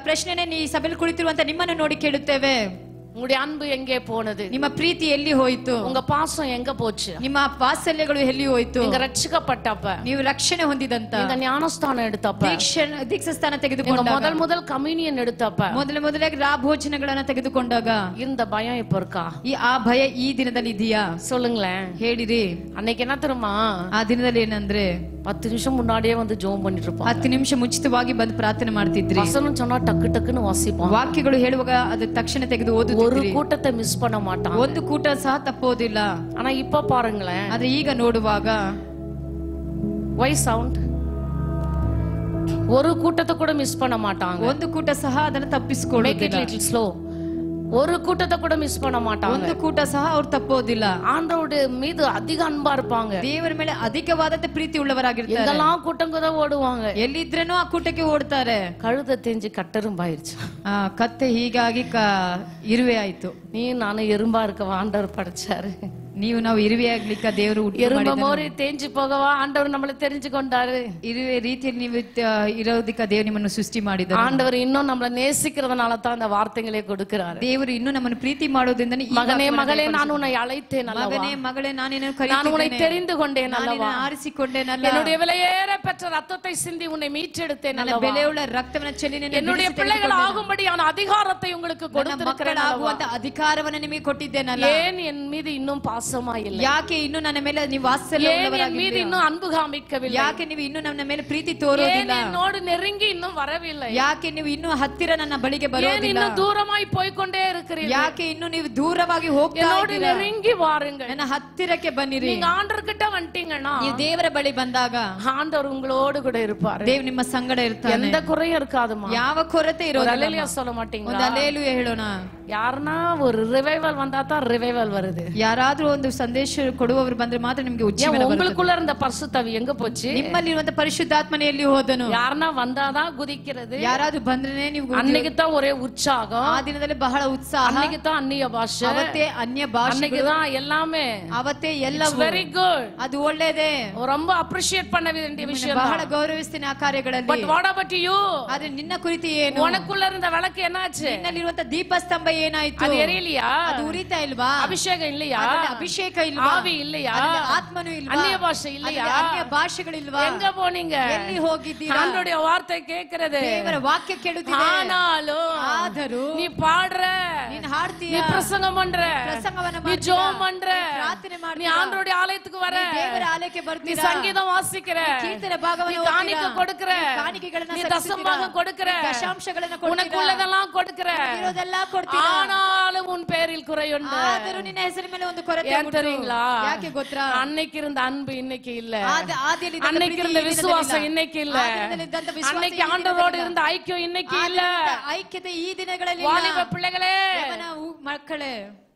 Speaker 6: ಪ್ರಶ್ನೆನೇ ಈ ಸಭೆಯಲ್ಲಿ ಕುಳಿತಿರುವಂತ ನಿಮ್ಮನ್ನು ನೋಡಿ ಕೇಳುತ್ತೇವೆ.
Speaker 1: உங்களுடைய அன்பு எங்கே போனது?
Speaker 6: ನಿಮ್ಮ ಪ್ರೀತಿ ಎಲ್ಲಿ ಹೋಯಿತು?
Speaker 1: உங்க பாசம் எங்க போச்சு?
Speaker 6: ನಿಮ್ಮ ವಾತ್ಸಲ್ಯಗಳು ಎಲ್ಲಿ ಹೋಯಿತು?
Speaker 1: நீங்க ரட்சிக்கப்பட்டப்ப,
Speaker 6: ನೀವು ರಕ್ಷಣೆ ಹೊಂದಿದಂತ,
Speaker 1: நீங்க ஞானஸ்தானம் எடுத்தப்ப,
Speaker 6: ದೀಕ್ಷಾಸ್ಥಾನ
Speaker 1: நீங்க
Speaker 6: ತೆಗೆದುಕೊಂಡಾಗ,
Speaker 1: முதல் கம்யூனியன் எடுத்தப்ப
Speaker 6: ಮೊದಲಾಗಿ ಭೋಜನಗಳನ್ನ ತೆಗೆದುಕೊಂಡಾಗ
Speaker 1: இந்த பயம் இப்ப இருக்கா?
Speaker 6: ಆ ಭಯ ಈ ದಿನದಲ್ಲಿ ಇದೆಯಾ?
Speaker 1: சொல்லுங்களேன்.
Speaker 6: ಹೇಳಿರಿ.
Speaker 1: அன்னைக்கு என்ன தெரியுமா?
Speaker 6: ಆ ದಿನದಲ್ಲಿ ಏನಂದ್ರೆ
Speaker 8: 10 நிமிஷம் முன்னாடியே வந்து ஜெபம் பண்ணிட்டு இருப்பாங்க.
Speaker 6: 10 நிமிಷ ಮುಂಚಿತವಾಗಿ ಬಂದು ಪ್ರಾರ್ಥನೆ ಮಾಡ್ತಿದ್ರಿ.
Speaker 8: வசனம் சொன்னா டக்கு டக்குன்னு வாசிப்பாங்க.
Speaker 6: ವಾಕ್ಯಗಳು ಹೇಳುವಾಗ ಅದು ತಕ್ಷಣ ತೆಗೆದು ಓದುತ್ತಿದ್ರಿ.
Speaker 8: ஒரு கூட்டத்தை மிஸ் பண்ண மாட்டாங்க.
Speaker 6: ಒಂದು ಕೂಟ ಸಹ ತಪ್ಪೋದಿಲ್ಲ.
Speaker 8: ஆனா இப்ப பாருங்களேன்,
Speaker 6: ಆದ್ರೆ ಈಗ ನೋಡುವಾಗ
Speaker 8: why sound ஒரு கூட்டத்தை கூட மிஸ் பண்ண மாட்டாங்க.
Speaker 6: ಒಂದು ಕೂಟ ಸಹ ಅದನ್ನ ತಪ್ಪಿಸಿಕೊಳ್ಳೋದಿಲ್ಲ.
Speaker 8: ஸ்லோ. ஒரு கூட்டத்தை கூட மிஸ் பண்ண மாட்டாங்க.
Speaker 6: ಒಂದು ಕೂಟ ಸಹ ಅವರು ತಪ್ಪೋದಿಲ್ಲ.
Speaker 8: ஆண்டவருடைய மீது அதிக அன்பா இருப்பாங்க.
Speaker 6: ದೇವರ ಮೇಲೆ ಅಧಿಕವಾದ ಪ್ರೀತಿ ಉಳ್ಳವರಾಗಿರ್ತಾರೆ.
Speaker 8: எங்கெல்லாம் கூட்டங்க ஓடுவாங்க,
Speaker 6: ಎಲ್ಲಿದ್ರೇನೋ ಆ ಕೂಟಕ್ಕೆ ಓಡ್ತಾರೆ.
Speaker 8: கழுத தெரிஞ்சு கட்டெரும்பாயிருச்சு.
Speaker 6: ಕತ್ತೆ ಹೀಗಾಗಿ ಇರುವೆ ಆಯ್ತು.
Speaker 8: நீ ನಾನು எறும்பா இருக்க ஆண்டவர் படைச்சாரு.
Speaker 6: ನೀವು ನಾವು ಇರುವೆ ಆಗ್ಲಿಕ್ಕೆ ದೇವರು
Speaker 8: எறும்ப மோரி தேஞ்சு போகவா ஆண்டவர் நம்மளை தெரிஞ்சு கொண்டாரு.
Speaker 6: ಇರುವೆ ರೀತಿಯಲ್ಲಿ ನೀವು ಇರೋದಕ್ಕೆ ದೇವರು ನಿಮ್ಮನ್ನು ಸೃಷ್ಟಿ ಮಾಡಿದ್ದಾರೆ.
Speaker 8: ஆண்டவர் இன்னும் நம்மளை நேசிக்கிறதுனால தான் அந்த வார்த்தைகளை கொடுக்கிறாரு.
Speaker 6: ದೇವರು ಇನ್ನೂ ನಮ್ಮನ್ನು ಪ್ರೀತಿ ಮಾಡೋದ್ರಿಂದ
Speaker 8: மகனே மகளே நான் உன்னை அழைத்தேன் அல்லவா,
Speaker 6: ಮಗನೇ ಮಗಳೇ ನಾನು ನಿನ್ನನ್ನು
Speaker 8: நான்
Speaker 6: ಕರೆಯುತ್ತೇನೆ,
Speaker 8: உன்னை தெரிந்து கொண்டேன் அல்லவா,
Speaker 6: ಆರಿಸಿಕೊಂಡೇನೆ ಅಲ್ಲ,
Speaker 8: என்னுடைய விலையேற பெற்ற ரத்தத்தை சிந்தி உன்னை மீட்டெடுத்தேன் அல்லவா,
Speaker 6: ಬೆಲೆಯುಳ್ಳ ರಕ್ತವನ್ನು ಚೆಲ್ಲಿ ನಿನ್ನನ್ನು
Speaker 8: என்னுடைய பிள்ளைகள் ஆகும்படியான அதிகாரத்தை உங்களுக்கு கொடுத்திருக்கிறேன் அல்லவா,
Speaker 6: ಅಧಿಕಾರವನ್ನು ನಿಮಗೆ ಕೊಟ್ಟಿದ್ದೇನಲ್ಲ.
Speaker 8: ஏன் என் மீது இன்னும் பாசமா இல்லை,
Speaker 6: ಯಾಕೆ ಇನ್ನು ನನ್ನ ಮೇಲೆ ನೀವು ವಾತ್ಸಲ್ಯ
Speaker 8: என் மீது இன்னும் அன்பு காமிக்கவில்லை,
Speaker 6: ಯಾಕೆ ನೀವು ಇನ್ನು ನನ್ನ ಮೇಲೆ ಪ್ರೀತಿ ತೋರೋದಿಲ್ಲ,
Speaker 8: என்னோடு நெருங்கி இன்னும் வரவில்லை,
Speaker 6: ಯಾಕೆ ನೀವು ಇನ್ನು ಹತ್ತಿರ ನನ್ನ ಬಳಿಗೆ ಬರೋದಿಲ್ಲ,
Speaker 8: இன்னும் தூரமாய் போய் கொண்டே இருக்கிறீர்கள்,
Speaker 6: ಯಾಕೆ ಇನ್ನು ನೀವು ದೂರವಾಗಿ ಹೋಗ್ತಾ
Speaker 8: என்னோடு
Speaker 6: ಇದ್ದೀರಾ,
Speaker 8: நெருங்கி வாருங்கள்,
Speaker 6: ನನ್ನ ಹತ್ತಿರಕ್ಕೆ ಬನ್ನಿರಿ.
Speaker 8: நீங்க ஆண்டவர்கிட்ட வந்துட்டீங்கன்னா
Speaker 6: ನೀವು ದೇವರ ಬಳಿ ಬಂದಾಗ
Speaker 8: ஆண்டவர் உங்களோடு கூட இருப்பார்.
Speaker 6: ದೇವ್ ನಿಮ್ಮ ಸಂಗಡ ಇರ್ತಾನೆ.
Speaker 8: எந்த குறையும் இருக்காதுமா.
Speaker 6: ಯಾವ ಕೊರತೆ ಇರೋದಿಲ್ಲ.
Speaker 8: அல்லேலூயா சொல்ல மாட்டீங்களா?
Speaker 6: ಒಂದು அல்லேಲೂಯಾ ಹೇಳೋಣ.
Speaker 8: யாருன்னா ஒரு ரிவைவல் வந்தா தான் ரிவைவல் வருது.
Speaker 6: ಯಾರಾದ್ರೂ ಒಂದು ಸಂದೇಶ ಕೊಡುವವರು ಬಂದ್ರೆ ಮಾತ್ರ ನಿಮಗೆ ಉಜ್ಜೀವನ ಬರುತ್ತೆ.
Speaker 8: உங்களுக்குள்ள இருந்த பரிசுத்தவி எங்க போச்சு?
Speaker 6: ನಿಮ್ಮಲ್ಲಿರುವಂತ ಪರಿಶುದ್ಧಾತ್ಮನೆ ಎಲ್ಲಿ ಹೋದನು?
Speaker 8: யாருன்னா வந்தாதான் குதிக்கிறது.
Speaker 6: ಯಾರಾದ್ರೂ ಬಂದ್ರೆ ನೀವು
Speaker 8: அன்னைக்கு தான் ஒரே உற்சாகம்.
Speaker 6: ಆ ದಿನದಲ್ಲಿ ಬಹಳ ಉತ್ಸಾಹ.
Speaker 8: அன்னைக்கு தான் அந்நிய பாஷை.
Speaker 6: ಅವತ್ತೇ ಅನ್ಯ ಭಾಷೆ.
Speaker 8: அன்னைக்கு தான் எல்லாமே.
Speaker 6: ಅವತ್ತೇ ಎಲ್ಲವೂ.
Speaker 8: Very good.
Speaker 6: ಅದು ಒಳ್ಳೆಯದೇ.
Speaker 8: ரொம்ப ಅಪ್ರಿಶಿಯೇಟ್ பண்ண வேண்டிய விஷயம்.
Speaker 6: ಬಹಳ ಗೌರವಿಸ್ತೀನಿ ಆ ಕಾರ್ಯಗಳಲ್ಲಿ.
Speaker 8: But what about you?
Speaker 6: ಆದ್ರೆ ನಿನ್ನ ಕುರಿತು ಏನು?
Speaker 8: உனக்குள்ள இருந்த விளக்கு என்னாச்சு?
Speaker 6: ನಿನ್ನಲ್ಲಿರುವಂತ ದೀಪಸ್ತಂಭ ಏನಾಯ್ತು?
Speaker 8: ಅದು ಎರಿಯಲಿಯಾ?
Speaker 6: ಅದು ಉರಿತಾ ಇಲ್ವಾ?
Speaker 8: ಅಭಿಷೇಕ இல்லையா?
Speaker 6: ಅಭಿಷೇಕ ಇಲ್ವಾ?
Speaker 8: ಆವಿ இல்லையா?
Speaker 6: ಆತ್ಮನು ಇಲ್ವಾ?
Speaker 8: ಅನ್ಯ ಭಾಷೆ இல்லையா?
Speaker 6: ಅನ್ಯ ಭಾಷೆಗಳಿಲ್ವಾ?
Speaker 8: எங்க போனீங்க?
Speaker 6: ಎಲ್ಲಿ ಹೋಗಿದ್ದೀರಾ?
Speaker 8: ஆண்டவருடைய வார்த்தை கேக்குறது.
Speaker 6: ದೇವರ ವಾಕ್ಯ ಕೇಳುತ್ತಿದೆ.
Speaker 8: ஆனாலும் நீ பாடுற,
Speaker 6: ನೀನು ಹಾಡ್ತೀಯ,
Speaker 8: நீ பிரசங்கம் பண்ற,
Speaker 6: ಪ್ರಸಂಗವನ್ನ
Speaker 8: நீ ஜெபம் பண்ற,
Speaker 6: ಪ್ರಾರ್ಥನೆ ಮಾಡ್ತೀಯ,
Speaker 8: நீ ஆண்டவருடைய ஆலயத்துக்கு வர,
Speaker 6: ದೇವರ ಆಲಯಕ್ಕೆ
Speaker 8: நீ
Speaker 6: ಬರ್ತೀರಾ,
Speaker 8: சங்கீதம் வாசிக்கிற,
Speaker 6: ಕೀರ್ತನೆ ಭಾಗವನ್ನು
Speaker 8: நீ காணிக்கை கொடுக்கிற,
Speaker 6: ಕಾಣಿಕೆಗಳನ್ನು
Speaker 8: நீ தசமபாகம் கொடுக்கிற,
Speaker 6: ದಶಾಂಶಗಳನ್ನು ಕೊಡ್ತೀರಾ,
Speaker 8: உனக்குள்ளதெல்லாம் கொடுக்கிற,
Speaker 6: ಇರೋದೆಲ್ಲ ಕೊಡ್ತೀರಾ,
Speaker 8: ஆனாலும் உன் பேரில் குறையுண்டு.
Speaker 6: ಆದರೂ ನಿನ್ನ ಹೆಸರಿನ ಮೇಲೆ ಒಂದು ಕೊರತೆ ಉಂಟು.
Speaker 8: தெரியுங்களா?
Speaker 6: ಯಾಕೆ ಗೊತ್ತಾ?
Speaker 8: அன்னைக்கு இருந்த அன்பு இன்னைக்கு இல்ல,
Speaker 6: ಆದಿಯಲ್ಲಿ ಇದ್ದ
Speaker 8: அன்னைக்கு இருந்த விசுவாசம் இன்னைக்கு இல்ல, அன்னைக்கு ஆண்டவரோடு இருந்த ஐக்கியம் இன்னைக்கு இல்ல.
Speaker 6: ಐಕ್ಯತೆ ಈ ದಿನಗಳಲ್ಲಿ
Speaker 8: வாலிப பிள்ளைகளே,
Speaker 6: ಮಕ್ಕಳೇ,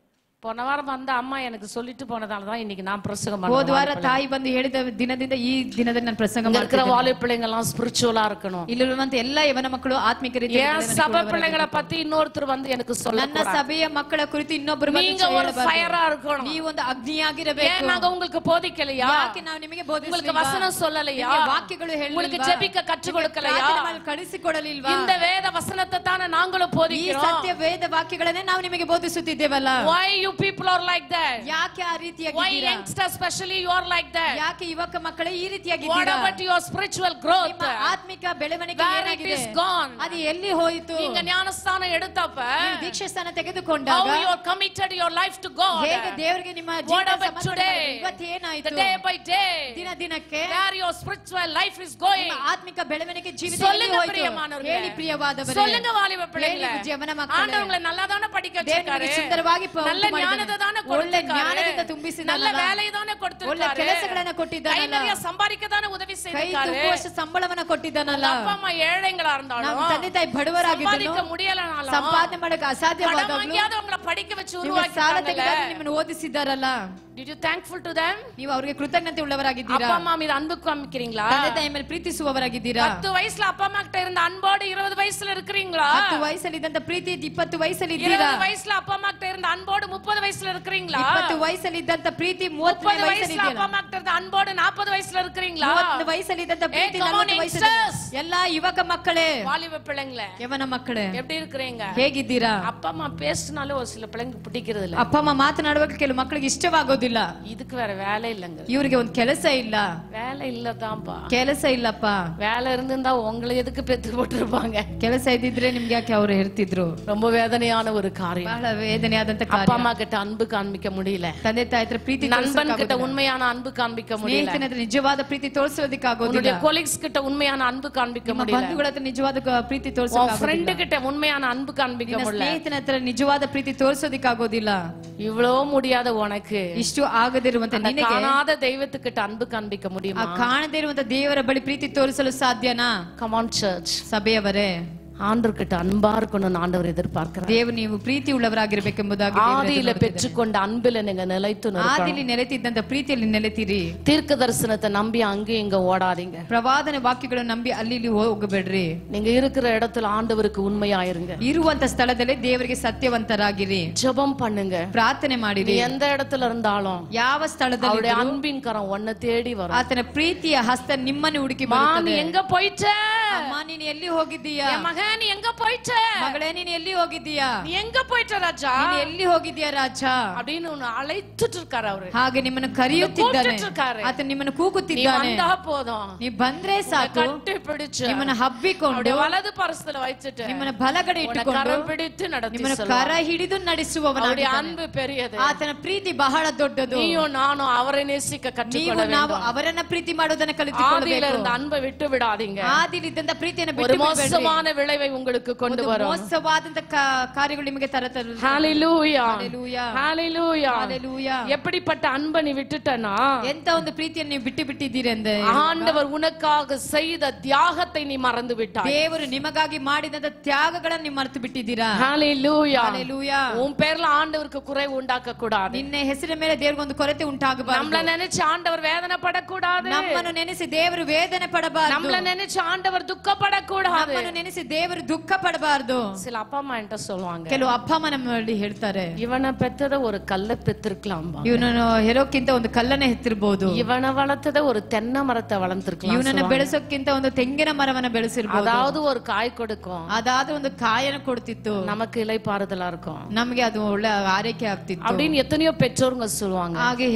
Speaker 8: போன வாரம் வந்த அம்மா எனக்கு சொல்லிட்டு போனதால தான் இன்னைக்கு நான் பிரசங்கம்
Speaker 6: ಹೋದ ವಾರ
Speaker 8: பண்றேன்.
Speaker 6: ತಾಯಿ ಬಂದು ಹೇಳಿದ ದಿನದಿಂದ ಈ ದಿನದಲ್ಲಿ ನಾನು ಪ್ರಸಂಗ
Speaker 8: இருக்கிற
Speaker 6: ಮಾಡ್ತೀನಿ.
Speaker 8: வாலிப பிள்ளைங்க எல்லாம் ஸ்பிரிச்சுவலா இருக்கணும்.
Speaker 6: ಇಲ್ಲಿರುವಂತ ಎಲ್ಲ ಯವನ ಮಕ್ಕಳು ಆತ್ಮಿಕ
Speaker 8: ஏன் சபை பிள்ளைகளை பத்தி இன்னொருத்தர் வந்து எனக்கு சொல்ல
Speaker 6: ನನ್ನ ಸಭೆಯ ಮಕ್ಕಳ ಕುರಿತು ಇನ್ನೊಬ್ಬರು
Speaker 8: நீங்க ஒரு ஃபயரா இருக்கணும்.
Speaker 6: ನೀವು ಒಂದು ಅಗ್ನಿಯಾಗಿರಬೇಕು.
Speaker 8: ஏன் நாங்க உங்களுக்கு போதிக்கலையா?
Speaker 6: ಯಾಕೆ ನಾವು ನಿಮಗೆ ಬೋಧಿಸಲಿಲ್ಲ?
Speaker 8: உங்களுக்கு வசனம் சொல்லலையா?
Speaker 6: ವಾಕ್ಯಗಳು ಹೇಳಿಲ್ವಾ?
Speaker 8: உங்களுக்கு ஜெபிக்க கற்றுக் கொடுக்கலையா?
Speaker 6: ಕಳಿಸಿಕೊಡಲಿಲ್ವಾ?
Speaker 8: இந்த வேத வசனத்தை தான நாங்களும்
Speaker 6: ಈ
Speaker 8: போதிக்கிறோம்.
Speaker 6: ಸತ್ಯ ವೇದ ವಾಕ್ಯಗಳನ್ನೇ ನಾವು ನಿಮಗೆ ಬೋಧಿಸುತ್ತಿದ್ದೇವಲ್ಲ.
Speaker 8: Why you people are like that?
Speaker 6: ಯಾಕೆ ಆ
Speaker 8: Why
Speaker 6: ರೀತಿಯಾಗಿದ್ದೀರಾ?
Speaker 8: youngsters especially you are like that?
Speaker 6: ಯಾಕೆ ಯುವಕ ಮಕ್ಕಳೇ ಈ
Speaker 8: What
Speaker 6: ರೀತಿಯಾಗಿದ್ದೀರಾ?
Speaker 8: about your spiritual growth?
Speaker 6: ನಿಮ್ಮ ಆತ್ಮಿಕ ಬೆಳವಣಿಗೆ
Speaker 8: Where it
Speaker 6: ಏನಾಗಿದೆ?
Speaker 8: is gone?
Speaker 6: ಅದು ಎಲ್ಲಿ ಹೋಯಿತು?
Speaker 8: நீங்க ஞானஸ்தானம் எடுத்தப்ப
Speaker 6: ನೀವು ದೀಕ್ಷಾಸ್ಥಾನ ತೆಗೆದುಕೊಂಡಾಗ
Speaker 8: how you are committed your life to God?
Speaker 6: ಹೇಗೆ ದೇವರಿಗೆ ನಿಮ್ಮ
Speaker 8: What
Speaker 6: ಜೀವನ
Speaker 8: about
Speaker 6: ಸಮರ್ಪಣೆ
Speaker 8: today?
Speaker 6: ಮಾಡಿದ್ರಿ? ಇವತ್ತು ಏನಾಯಿತು?
Speaker 8: The day by day,
Speaker 6: ದಿನ ದಿನಕ್ಕೆ
Speaker 8: where your spiritual life is going?
Speaker 6: ನಿಮ್ಮ ಆತ್ಮಿಕ ಬೆಳವಣಿಗೆ ಜೀವಿತ ಎಲ್ಲಿ
Speaker 8: சொல்லுங்க
Speaker 6: ಹೋಯಿತು?
Speaker 8: பிரியமானவர்களே.
Speaker 6: ಹೇಳಿ ಪ್ರಿಯವಾದವರೇ.
Speaker 8: சொல்லுங்க வாலிப பிள்ளைகளே.
Speaker 6: ಹೇಳಿ ಜೀವನ ಮಕ್ಕಳೇ.
Speaker 8: ஆண்டவர் உங்களை நல்லாதானே படிக்க
Speaker 6: ದೇವರು
Speaker 8: வச்சிருக்காரு.
Speaker 6: ನಿಮಗೆ ಸುಂದರವಾಗಿ
Speaker 8: நல்ல ஞானத்தை தானே
Speaker 6: ಒಳ್ಳೆ ಜ್ಞಾನದಿಂದ
Speaker 8: கொடுத்திருக்காரு.
Speaker 6: ತುಂಬಿಸಿದ
Speaker 8: நல்ல வேலையை தானே
Speaker 6: ಒಳ್ಳೆ
Speaker 8: கொடுத்திருக்காரு.
Speaker 6: ಕೆಲಸಗಳನ್ನ
Speaker 8: கை
Speaker 6: ಕೊಟ್ಟಿದ್ದಾನಲ್ಲ.
Speaker 8: நிறைய சம்பாதிக்க தானே உதவி
Speaker 6: ಕೈ
Speaker 8: செய்திருக்காரு.
Speaker 6: ತುಂಬುವಷ್ಟು ಸಂಬಳವನ್ನ ಕೊಟ್ಟಿದ್ದಾನಲ್ಲ.
Speaker 8: அப்பா அம்மா ஏழைங்களா இருந்தாலும்
Speaker 6: ನಮ್ಮ ತಂದೆ ತಾಯಿ ಬಡವರಾಗಿದ್ದನು
Speaker 8: சம்பாதிக்க முடியலனாலும்
Speaker 6: ಸಂಪಾದನೆ ಮಾಡಕ್ಕೆ
Speaker 8: கடன்
Speaker 6: ಅಸಾಧ್ಯವಾದಾಗಲೂ
Speaker 8: வாங்கியாவது உங்களை படிக்க வச்சு
Speaker 6: ನಿಮಗೆ ಸಾಲ ತೆಗೆದು
Speaker 8: உருவாக்கிட்டாங்கல்ல.
Speaker 6: ನಿಮ್ಮನ್ನು ಓದಿಸಿದ್ದಾರಲ್ಲ.
Speaker 8: Did you thankful to them?
Speaker 6: ನೀವು ಅವರಿಗೆ ಕೃತಜ್ಞತೆ ಉಳ್ಳವರಾಗಿದ್ದೀರಾ?
Speaker 8: அப்பா அம்மா மீது அன்பு காமிக்கிறீங்களா?
Speaker 6: ತಂದೆ ತಾಯಿ ಮೇಲೆ ಪ್ರೀತಿಸುವವರಾಗಿದ್ದೀರಾ?
Speaker 8: 10 வயசுல அப்பா அம்மா கிட்ட இருந்த அன்போடு 20 வயசுல இருக்கிறீங்களா?
Speaker 6: 10 ವಯಸ್ಸಲ್ಲಿ ಇದ್ದಂತ ಪ್ರೀತಿ 20 ವಯಸ್ಸಲ್ಲಿ ಇದ್ದೀರಾ?
Speaker 8: 20 வயசுல அப்பா அம்மா கிட்ட இருந்த அன்போடு 30 வயசுல இருக்கிறீங்களா?
Speaker 6: 20 ವಯಸ್ಸಲ್ಲಿ ಇದ್ದಂತ ಪ್ರೀತಿ 30
Speaker 8: 30
Speaker 6: ವಯಸ್ಸಲ್ಲಿ
Speaker 8: வயசுல அப்பா
Speaker 6: ಇದೆಯಾ?
Speaker 8: அம்மா கிட்ட இருந்த அன்போடு 40 வயசுல இருக்கிறீங்களா?
Speaker 6: 30 ವಯಸ್ಸಲ್ಲಿ ಇದ್ದಂತ ಪ್ರೀತಿ
Speaker 8: come on,
Speaker 6: 40 ವಯಸ್ಸಲ್ಲಿ
Speaker 8: youngsters.
Speaker 6: ಎಲ್ಲ ಯುವಕ ಮಕ್ಕಳೇ,
Speaker 8: வாலிப பிள்ளைங்களே
Speaker 6: ಯವನ ಮಕ್ಕಳೇ
Speaker 8: எப்படி இருக்கிறீங்க?
Speaker 6: ಹೇಗಿದ್ದೀರಾ?
Speaker 8: அப்பா அம்மா பேசினாலே ஒரு சில பிள்ளைங்க பிடிக்கிறது இல்ல.
Speaker 6: ಅಪ್ಪ ಅಮ್ಮ ಮಾತನಾಡುವಾಗ ಕೆಲವು ಮಕ್ಕಳಿಗೆ ಇಷ್ಟವಾಗೋದಿಲ್ಲ.
Speaker 8: இதுக்கு வேற வேலை இல்லங்க.
Speaker 6: ಇವರಿಗೆ ಒಂದು ಕೆಲಸ ಇಲ್ಲ.
Speaker 8: வேலை இல்லதான்ப்பா.
Speaker 6: ಕೆಲಸ ಇಲ್ಲಪ್ಪ.
Speaker 8: வேலை இருந்திருந்தா உங்களை எதுக்கு பெத்து போட்டுருப்பாங்க?
Speaker 6: ಕೆಲಸ ಇದ್ದಿದ್ರೆ ನಿಮ್ಗೆ ಯಾಕೆ ಅವರು ಹೇಳ್ತಿದ್ರು?
Speaker 8: ரொம்ப வேதனையான ஒரு காரியம்.
Speaker 6: ಬಹಳ ವೇದನೆಯಾದಂತ ಕಾರ್ಯ.
Speaker 8: அப்பா அம்மா கிட்ட அன்பு காண்பிக்க முடியல.
Speaker 6: ತಂದೆ ತಾಯಿ ಹತ್ರ ಪ್ರೀತಿ
Speaker 8: நண்பன் கிட்ட உண்மையான அன்பு காண்பிக்க முடியல.
Speaker 6: ಸ್ನೇಹಿತನ ಹತ್ರ ನಿಜವಾದ ಪ್ರೀತಿ ತೋರಿಸೋದಕ್ಕೆ ಆಗೋದಿಲ್ಲ.
Speaker 8: உன்னுடைய கொலீக்ஸ் கிட்ட உண்மையான அன்பு காண்பிக்க முடியல.
Speaker 6: ಬಂಧುಗಳ ಹತ್ರ ನಿಜವಾದ ಪ್ರೀತಿ ತೋರಿಸೋಕೆ ಆಗೋದಿಲ್ಲ.
Speaker 8: ಫ್ರೆಂಡ್ கிட்ட உண்மையான அன்பு காண்பிக்க முடியல.
Speaker 6: ಸ್ನೇಹಿತನ ಹತ್ರ ನಿಜವಾದ ಪ್ರೀತಿ ತೋರಿಸೋದಕ್ಕೆ ಆಗೋದಿಲ್ಲ.
Speaker 8: இவ்வளவு முடியாத உனக்கு
Speaker 6: ಇಷ್ಟು ಆಗದಿರುವಂತ ನಿನಗೆ
Speaker 8: ಕಾಣಾದ ದೈವத்துக்கிட்ட ಅன்பು ಕಾண்பிக்க முடியுமா?
Speaker 6: ಕಾಣದೇ ಇರುವಂತ ದೇವರ ಬಳಿ ಪ್ರೀತಿ ತೋರಿಸಲು ಸಾಧ್ಯನಾ?
Speaker 8: Come on church.
Speaker 6: ಸಭೆಯವರೇ,
Speaker 8: ஆண்டவர்கிட்ட அன்பா இருக்கணும்னு ஆண்டவர் எதிர்பார்க்கிறார்.
Speaker 6: ದೇವರು ನೀವು ಪ್ರೀತಿ ಉಳ್ಳವರಾಗಿರಬೇಕೆಂಬುದಾಗಿ
Speaker 8: ஆதியில பெற்றுக்கொண்ட அன்பில நீங்க நிலைத்து நிற்கணும்.
Speaker 6: ಆದಿಯಲ್ಲಿ ನೆಲೆತಿದ್ದಂತ ಪ್ರೀತಿಯಲ್ಲಿ ನೆಲೆತಿರಿ.
Speaker 8: தீர்க்க தரிசனத்தை நம்பி அங்கே இங்க ஓடாதீங்க.
Speaker 6: ಪ್ರವಾದನೆ ವಾಕ್ಯಗಳನ್ನು ನಂಬಿ ಅಲ್ಲಿ ಇಲ್ಲಿ ಹೋಗಬೇಡ್ರಿ.
Speaker 8: நீங்க இருக்கிற இடத்துல ஆண்டவருக்கு உண்மையாயிருங்க.
Speaker 6: ಇರುವಂತ ಸ್ಥಳದಲ್ಲಿ ದೇವರಿಗೆ ಸತ್ಯವಂತರಾಗಿರಿ.
Speaker 8: ஜெபம் பண்ணுங்க.
Speaker 6: ಪ್ರಾರ್ಥನೆ ಮಾಡಿರಿ.
Speaker 8: எந்த இடத்துல இருந்தாலும்
Speaker 6: ಯಾವ ಸ್ಥಳದಲ್ಲಿ
Speaker 8: அவருடைய அன்பின் கரம் உன்னை தேடி வரும்.
Speaker 6: ಆತನ ಪ್ರೀತಿಯ ಹಸ್ತ ನಿಮ್ಮನ್ನು ಹುಡುಕಿ
Speaker 8: நீ
Speaker 6: ಬರುತ್ತದೆ.
Speaker 8: எங்க போயிட்ட?
Speaker 6: ಅಮ್ಮ ನೀನು ಎಲ್ಲಿ ಹೋಗಿದ್ದೀಯಾ?
Speaker 8: மகன் நீ எங்க போயிட்ட?
Speaker 6: ಮಗಳೇ ನೀನು ಎಲ್ಲಿ ಹೋಗಿದ್ದೀಯಾ?
Speaker 8: நீ எங்க போயிட்ட ராஜா?
Speaker 6: ನೀನು ಎಲ್ಲಿ ಹೋಗಿದ್ದೀಯಾ ರಾಜ?
Speaker 8: அப்படின்னு உன்னை அழைத்துட்டு இருக்காரு அவரு.
Speaker 6: ಹಾಗೆ ನಿಮ್ಮನ್ನು ಕರೆಯುತ್ತಿದ್ದಾನೆ.
Speaker 8: கூப்பிட்டுட்டு
Speaker 6: ಆತ ನಿಮ್ಮನ್ನು
Speaker 8: நீ
Speaker 6: ಕೂಗುತ್ತಿದ್ದಾನೆ.
Speaker 8: வந்தா போதும்.
Speaker 6: ನೀ ಬಂದ್ರೆ ಸಾಕು.
Speaker 8: கட்டி பிடிச்சு
Speaker 6: ನಿಮ್ಮನ್ನು ಹಬ್ಬಿಕೊಂಡು
Speaker 8: அவருடைய வலது பரஸ்தல வச்சிட்டு
Speaker 6: ನಿಮ್ಮನ್ನು ಬಲಗಡೆ ಇಟ್ಟುಕೊಂಡು
Speaker 8: கரம் பிடித்து நடத்தி
Speaker 6: ನಿಮ್ಮನ್ನು
Speaker 8: செல்வார்.
Speaker 6: ಕರ ಹಿಡಿದು ನಡೆಸುವವನಾಗಿದ್ದಾನೆ.
Speaker 8: அவருடைய அன்பு பெரியது.
Speaker 6: ಆತನ ಪ್ರೀತಿ ಬಹಳ ದೊಡ್ಡದು.
Speaker 8: நீயும் நானும் அவரை நேசிக்க கற்றுக்கொள்ள
Speaker 6: ನೀವು ನಾವು
Speaker 8: வேண்டும்.
Speaker 6: ಅವರನ್ನ ಪ್ರೀತಿ ಮಾಡೋದನ್ನ
Speaker 8: ஆதியில
Speaker 6: ಕಲಿತುಕೊಳ್ಳಬೇಕು.
Speaker 8: இருந்த அன்பை விட்டு விடாதீங்க.
Speaker 6: ಆದಿಲಿದ್ದಂತ ಪ್ರೀತಿಯನ್ನು
Speaker 8: ஒரு
Speaker 6: ಬಿಟ್ಟು ಬಿಡಬೇಡಿ.
Speaker 8: மோசமான விளைவை உங்களுக்கு கொண்டு வரும்.
Speaker 6: ಮೋಸವಾದಂತ ಕಾರ್ಯಗಳು ನಿಮಗೆ ತರತರು.
Speaker 8: ஹalleluya
Speaker 6: Hallelujah.
Speaker 8: ஹalleluya
Speaker 6: Hallelujah.
Speaker 8: எப்படிப்பட்ட அன்பை நீ விட்டுட்டனா?
Speaker 6: ಎಂತ ಒಂದು ಪ್ರೀತಿಯನ್ನು ನೀವು ಬಿಟ್ಟು ಬಿಟ್ಟಿದ್ದೀರಿ ಅಂದ್ರೆ
Speaker 8: ஆண்டவர் உனக்காக செய்த தியாகத்தை நீ மறந்து விட்டாய்.
Speaker 6: ದೇವರು ನಿಮಗಾಗಿ ಮಾಡಿದಂತ ತ್ಯಾಗಗಳನ್ನು ನೀವು ಮರೆತು ಬಿಟ್ಟಿದ್ದೀರಾ.
Speaker 8: ஹalleluya
Speaker 6: Hallelujah.
Speaker 8: உன் பேர்ல ஆண்டவருக்கு குறைவு உண்டாக்க கூடாது.
Speaker 6: ನಿನ್ನ ಹೆಸರಿನ ಮೇಲೆ ದೇವರಿಗೆ ಒಂದು ಕೊರತೆ ಉಂಟಾಗಬಾರದು.
Speaker 8: நம்மள நினைச்சு ஆண்டவர் வேதனை படக்கூடாது.
Speaker 6: ನಮ್ಮನ್ನು ನೆನೆಸಿ ದೇವರು ವೇದನೆ ಪಡಬಾರದು.
Speaker 8: நம்மள நினைச்சு ஆண்டவர் துக்கப்படக்கூடாது.
Speaker 6: ನಮ್ಮನ್ನು ನೆನೆಸಿ ದೇವರು ದುಃಖ ಪಡಬಾರದು.
Speaker 8: சில அப்பா அம்மா என்கிட்ட சொல்லுவாங்க,
Speaker 6: ಕೆಲವು ಅಪ್ಪ ಅಮ್ಮ ನಮ್ಮಲ್ಲಿ ಹೇಳ್ತಾರೆ,
Speaker 8: இவனை பெத்தத ஒரு கல்லை பெத்திருக்கலாம்,
Speaker 6: ಇವನನ್ನು ಹೆರೋಕ್ಕಿಂತ ಒಂದು ಕಲ್ಲನ್ನೇ ಹೆತ್ತಿರಬಹುದು,
Speaker 8: இவனை வளர்த்தத ஒரு தென்னை மரத்தை வளர்த்திருக்கலாம்,
Speaker 6: ಇವನನ್ನ ಬೆಳೆಸೋಕ್ಕಿಂತ ಒಂದು ತೆಂಗಿನ ಮರವನ್ನ ಬೆಳೆಸಿರಬಹುದು,
Speaker 8: அதாவது ஒரு காய் கொடுக்கும்,
Speaker 6: ಅದಾದ್ರೂ ಒಂದು ಕಾಯನ್ನು ಕೊಡ್ತಿತ್ತು,
Speaker 8: நமக்கு இலைப்பாறுதலா இருக்கும்,
Speaker 6: ನಮಗೆ ಅದು ಒಳ್ಳೆ ಆರೈಕೆ ಆಗ್ತಿತ್ತು
Speaker 8: அப்படின்னு எத்தனையோ பெற்றோருங்க சொல்லுவாங்க.
Speaker 6: ಹಾಗೆ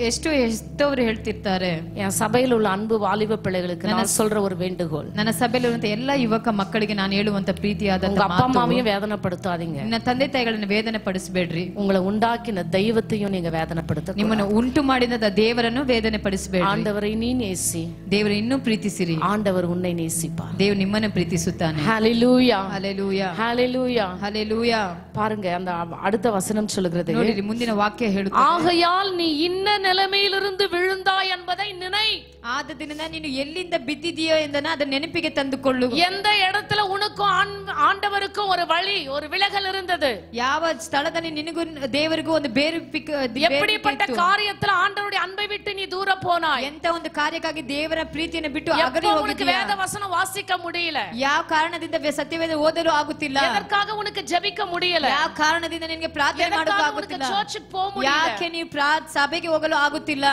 Speaker 6: ಎಷ್ಟು ಹೆತ್ತವರು ಹೇಳ್ತಿರ್ತಾರೆ.
Speaker 8: என் சபையில் உள்ள அன்பு வாலிப பிள்ளைகளுக்கு நான் சொல்ற ஒரு வேண்டுகோள்,
Speaker 6: ನನ್ನ ಸಭೆಯಲ್ಲಿರುವಂತ ಎಲ್ಲ ಯುವಕ ಮಕ್ಕಳಿಗೆ ನಾನು ಹೇಳುವಂತ ಪ್ರೀತಿಯಾದ
Speaker 8: உங்க அப்பா அம்மாவையும் வேதனைப்படுத்தாதீங்க,
Speaker 6: ನಿನ್ನ ತಂದೆ ತಾಯಿಗಳನ್ನ ವೇದನೆ ಪಡಿಸಬೇಡ್ರಿ,
Speaker 8: உங்களை உண்டாக்கின தெய்வத்தையும் நீங்க வேதனைப்படுத்த,
Speaker 6: ನಿಮ್ಮನ್ನು ಉಂಟು ಮಾಡಿದ ದೇವರನ್ನು ವೇದನೆ ಪಡಿಸಬೇಡ್ರಿ.
Speaker 8: ஆண்டவரை நீ நேசி,
Speaker 6: ದೇವರು ಇನ್ನೂ ಪ್ರೀತಿಸಿರಿ,
Speaker 8: ஆண்டவர் உன்னை நேசிப்பார்,
Speaker 6: ದೇವರು ನಿಮ್ಮನ್ನು ಪ್ರೀತಿಸುತ್ತಾನೆ.
Speaker 8: ஹalleluya
Speaker 6: ஹalleluya
Speaker 8: ஹalleluya
Speaker 6: ஹalleluya.
Speaker 8: பாருங்க அந்த அடுத்த வசனம் சொல்லுகிறது,
Speaker 6: ನೋಡಿರಿ ಮುಂದಿನ ವಾಕ್ಯ ಹೇಳುತ್ತದೆ,
Speaker 8: ஆகையால் நீ இன்ன நிலைமையிலிருந்து விழுந்தாய் என்பதை நினை,
Speaker 6: ಆದದಿಂದ ನೀನು ಎಲ್ಲಿಂದ ಬಿದ್ದಿದೆಯೋ ಎಂದನ ಅದನ್ನ ನೆನಪಿಗೆ ತಂದುಕೊಳ್ಳು.
Speaker 8: எந்த இடத்துல உனக்கும் ஆண்டவருக்கும் ஒரு வழி ஒரு விலகல் இருந்தது,
Speaker 6: ಯಾವ ಸ್ಥಳದಲ್ಲಿ ನಿನಗೂ ದೇವರಿಗೂ ಒಂದು ಬೇರು
Speaker 8: எப்படிப்பட்ட காரியத்துல ஆண்டவருடைய அன்பை விட்டு நீ தூர போனாய்,
Speaker 6: ಎಂತ ಒಂದು ಕಾರ್ಯಕ್ಕಾಗಿ ದೇವರ ಪ್ರೀತಿಯನ್ನು ಬಿಟ್ಟು ಅಗಲಿ
Speaker 8: உனக்கு
Speaker 6: ಹೋಗಿದ್ದೀಯಾ,
Speaker 8: வேத வசனம் வாசிக்க முடியல,
Speaker 6: ಯಾವ ಕಾರಣದಿಂದ ಸತ್ಯವೇದ ಓದಲು ಆಗುತ್ತಿಲ್ಲ,
Speaker 8: எதற்காக உனக்கு ஜெபிக்க முடியல,
Speaker 6: ಯಾವ ಕಾರಣದಿಂದ ನಿನಗೆ ಪ್ರಾರ್ಥನೆ ಮಾಡಲು ಆಗುತ್ತಿಲ್ಲ,
Speaker 8: ಚರ್ಚ್ಗೆ போக முடியல,
Speaker 6: ಯಾಕೆ ನೀವು ಸಭೆಗೆ ಹೋಗಲು ಆಗುತ್ತಿಲ್ಲ,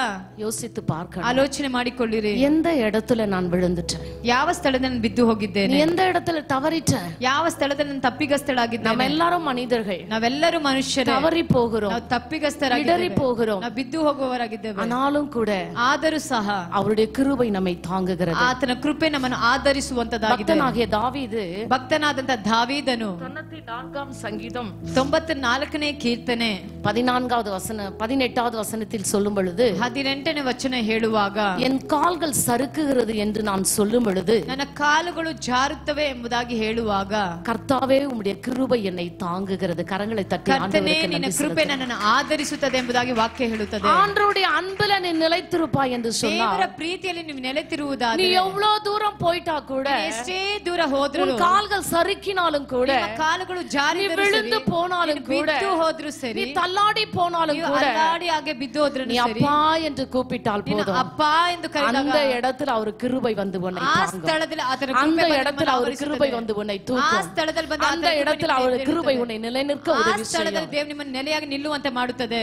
Speaker 8: யோசித்து பார்க்கணும்,
Speaker 6: ಆಲೋಚನೆ ಮಾಡಿಕೊಳ್ಳಿರಿ.
Speaker 8: எந்த இடத்துல நான் விழுந்துட்டேன்,
Speaker 6: ಯಾವ ಸ್ಥಳದಲ್ಲಿ ನಾನು ಬಿದ್ದು ಹೋಗಿದ್ದೇನೆ,
Speaker 8: எந்த இடத்துல தவறிட்டேன்,
Speaker 6: ಯಾವ ಸ್ಥಳದಲ್ಲಿ ನಾನು ತಪ್ಪಿಗಸ್ತಳಾಗಿದ್ದೇನೆ.
Speaker 8: நம்ம எல்லாரும் மனிதர்கள்,
Speaker 6: ನಾವೆಲ್ಲರೂ ಮನುಷ್ಯರೇ,
Speaker 8: தவறி போகிறோம்,
Speaker 6: ನಾವು ತಪ್ಪಿಗಸ್ತರಾಗಿದ್ದೇವೆ,
Speaker 8: இடறி போகிறோம்,
Speaker 6: ನಾವು ಬಿದ್ದು ಹೋಗುವವರಾಗಿದ್ದೇವೆ.
Speaker 8: ஆனாலும் கூட
Speaker 6: ಆದರೂ ಸಹ
Speaker 8: அவருடைய கிருபை நம்மை தாங்குகிறது.
Speaker 6: ಆತನ ಕೃಪೆ ನಮ್ಮನ್ನು ಆಧರಿಸುವಂತದಾಗಿದೆ.
Speaker 8: பக்தனாகிய தாவீது
Speaker 6: ಭಕ್ತನಾದಂತ ದಾವೀದನು
Speaker 8: 94 சங்கீதம்
Speaker 6: 94ನೇ ಕೀರ್ತನೆ
Speaker 8: 18வது வசனத்தில் சொல்லும் பொழுது,
Speaker 6: 18ನೇ ವಚನ ಹೇಳುವಾಗ,
Speaker 8: என் கால்கள் சறுக்குகிறது என்று நான் சொல்லும் பொழுது,
Speaker 6: ನನ್ನ ಕಾಲುಗಳು ಜಾರುತ್ತವೆ ಎಂಬುದಾಗಿ ಹೇಳುವಾಗ,
Speaker 8: கர்த்தாவே உம்முடைய கிருபை என்னை தாங்குகிறது, கரங்களை தட்டி
Speaker 6: ಕರ್ತನೇ
Speaker 8: ஆண்டவருக்கு
Speaker 6: ನಿನ್ನ
Speaker 8: நன்றி
Speaker 6: ಕೃಪೆ
Speaker 8: செலுத்துகிறேன்.
Speaker 6: ನನ್ನನ್ನು ಆಧರಿಸುತ್ತದೆ ಎಂಬುದಾಗಿ ವಾಕ್ಯ ಹೇಳುತ್ತದೆ.
Speaker 8: ஆண்டவருடைய அன்புல நீ நிலைத்திருப்பாய் என்று சொன்னார்.
Speaker 6: ದೇವರ ಪ್ರೀತಿಯಲ್ಲಿ ನೀವು ನೆಲೆತಿರುವುದಾದರೆ,
Speaker 8: நீ எவ்வளவு தூரம் போயிட்டா கூட,
Speaker 6: ಎಷ್ಟೇ ದೂರ ಹೋದ್ರು,
Speaker 8: உன் கால்கள் சறுக்கினாலும் கூட,
Speaker 6: ನಿಮ್ಮ ಕಾಲುಗಳು ಜಾರಿದರೂ
Speaker 8: நீ விழுந்து
Speaker 6: ಸರಿ,
Speaker 8: போனாலும்
Speaker 6: ನೀನು
Speaker 8: கூட,
Speaker 6: ಬಿದ್ದು ಹೋದ್ರು ಸರಿ,
Speaker 8: நீ தள்ளாடி போனாலும்
Speaker 6: ನೀವು
Speaker 8: கூட,
Speaker 6: ಅಲ್ಲಾಡಿ ಹಾಗೆ ಬಿದ್ದು ಹೋದ್ರು
Speaker 8: நீ
Speaker 6: ಸರಿ,
Speaker 8: அப்பா என்று கூப்பிட்டால்
Speaker 6: ನೀನು
Speaker 8: போதும்,
Speaker 6: ಅಪ್ಪ ಎಂದು ಕರೆದಾಗ
Speaker 8: அந்த இடத்துல அவர் கிருபை வந்து உன்னை
Speaker 6: ಆ
Speaker 8: தாங்கும்,
Speaker 6: ಸ್ಥಳದಲ್ಲಿ ಆತನ
Speaker 8: அந்த
Speaker 6: ಕೃಪೆ
Speaker 8: இடத்துல அவர் கிருபை வந்து உன்னை
Speaker 6: ಆ
Speaker 8: தூக்கும்,
Speaker 6: ಸ್ಥಳದಲ್ಲಿ ಬಂದು
Speaker 8: அந்த இடத்துல அவர் கிருபை உன்னை நிலைநிற்க
Speaker 6: ಆ
Speaker 8: உதவி
Speaker 6: ಸ್ಥಳದಲ್ಲಿ
Speaker 8: செய்யும்.
Speaker 6: ದೇವರು ನಿಮ್ಮನ್ನು ನೆಲೆಯಾಗಿ ನಿಲ್ಲುವಂತೆ ಮಾಡುತ್ತದೆ.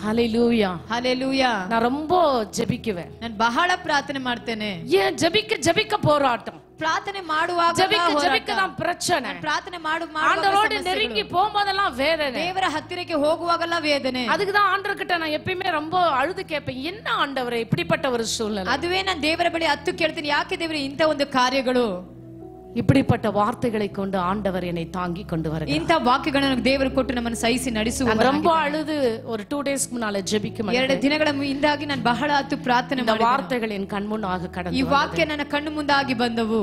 Speaker 8: ஹalleluya
Speaker 6: ಹಲ್ಲೆಲೂಯಾ.
Speaker 8: நான் ரொம்ப ஜெபிக்குவேன்.
Speaker 6: ನಾನು ಬಹಳ ಪ್ರಾರ್ಥನೆ ಮಾಡ್ತೇನೆ.
Speaker 8: ஏன் ஜெபிக்க போராட்டம்,
Speaker 6: ಪ್ರಾರ್ಥನೆ ಮಾಡುವಾಗ
Speaker 8: ஜெபிக்க தான் பிரச்சனை.
Speaker 6: ಪ್ರಾರ್ಥನೆ
Speaker 8: ஆண்டவரோடு நெருங்கி போகும்போதெல்லாம் வேதனை.
Speaker 6: ದೇವರ ಹತ್ತಿರಕ್ಕೆ ಹೋಗುವಾಗಲ್ಲ ವೇದನೆ.
Speaker 8: அதுக்கு தான் ஆண்டவர்கிட்ட நான் எப்பயுமே ரொம்ப அழுது கேட்பேன், என்ன ஆண்டவரே இப்படிப்பட்ட ஒரு சூழ்நிலை.
Speaker 6: ಅದುವೇ ನಾನು ದೇವರ ಬಳಿ ಹತ್ತು ಕೇಳ್ತೀನಿ, ಯಾಕೆ ದೇವರೇ ಇಂಥ ಒಂದು ಕಾರ್ಯಗಳು.
Speaker 8: இப்படிப்பட்ட வார்த்தைகளை கொண்டு ஆண்டவர் என்னை தாங்கி கொண்டு வருகிறார்.
Speaker 6: ಇಂಥ ವಾಕ್ಯಗಳನ್ನು ದೇವರು ಕೊಟ್ಟು ನಮ್ಮನ್ನು ಸಹಿಸಿ ನಡೆಸುವ.
Speaker 8: ரொம்ப அழுது ஒரு 2 days முன்னால ஜெபிக்கும்
Speaker 6: 2 ದಿನಗಳ ಹಿಂದಾಗಿ ನಾನು ಬಹಳ ಹತ್ತು ಪ್ರಾರ್ಥನೆ
Speaker 8: ಮಾಡಿದೆ. இந்த வார்த்தைகள் என் கண் முன்னாக கடந்து
Speaker 6: ಈ ವಾಕ್ಯ ನನ್ನ ಕಣ್ಣು ಮುಂದಾಗಿ ಬಂದವು.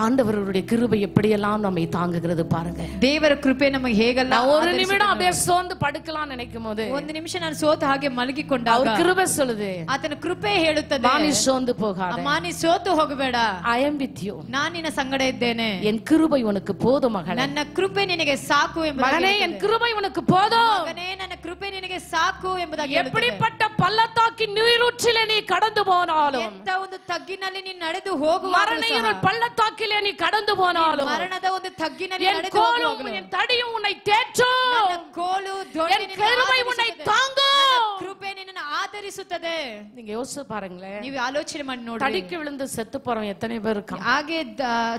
Speaker 8: ஆண்டவருடைய கிருபை எப்படியெல்லாம் நம்மை தாங்குகிறது பாருங்க.
Speaker 6: ದೇವರ ಕೃಪೆ ನಮಗೆ ಹೇಗಲ್ಲ.
Speaker 8: ஒரு நிமிடம் அப்படியே சோர்ந்து படுக்கலாம் நினைக்கும் போது
Speaker 6: ಒಂದು ನಿಮಿಷ ನಾನು ಸೋತು ಹಾಗೆ ಮಲಗಿಕೊಂಡಾಗ
Speaker 8: அவர் கிருபை சொல்லுது,
Speaker 6: ಆತನ ಕೃಪೆ ಹೇಳುತ್ತದೆ,
Speaker 8: நீ சோர்ந்து போகாத,
Speaker 6: ಅಮ್ಮ ನೀ ಸೋತು ಹೋಗಬೇಡ,
Speaker 8: I am with you,
Speaker 6: ನಾನು ನಿನ್ನ ಸಂಗಡ ಇದ್ದೇನೆ,
Speaker 8: என் கிருபை உனக்கு போதும் மகனே,
Speaker 6: ನನ್ನ ಕೃಪೆ ನಿನಗೆ ಸಾಕು ಎಂಬುದಾಗಿ.
Speaker 8: மகனே என் கிருபை உனக்கு போதும்,
Speaker 6: ಮಗನೇ ನನ್ನ ಕೃಪೆ ನಿನಗೆ ಸಾಕು ಎಂಬುದಾಗಿ.
Speaker 8: எப்படிப்பட்ட பள்ளத்தாக்கின் நீரூற்றிலே நீ கடந்து போனாலும்,
Speaker 6: ಎಂತ ಒಂದು ತಗ್ಗಿನಲ್ಲಿ ನೀನು ನಡೆದು ಹೋಗುವಾಗ,
Speaker 8: மரண பள்ளத்தாக்கிலே நீ கடந்து போனாலும்,
Speaker 6: ಮರಣದ ಒಂದು ತಗ್ಗಿನಲ್ಲಿ ನಡೆದು
Speaker 8: ಹೋಗುವಾಗ, என் தடியும் உன்னை தேற்றும்,
Speaker 6: ನನ್ನ ಕೋಲು ದೊಡ್ಡ
Speaker 8: என் கிருபை உன்னை தாங்கும்,
Speaker 6: ಕೃಪೆ ನಿನ್ನನ್ನು ಆಧರಿಸುತ್ತದೆ.
Speaker 8: நீங்க யோசிச்சு பாருங்களேன்,
Speaker 6: ನೀವು ಆಲೋಚನೆ ಮಾಡಿ ನೋಡಿ,
Speaker 8: தடிக்கு விழுந்து செத்து போறவன் எத்தனை பேர் இருக்காங்க.
Speaker 6: ಹಾಗೆ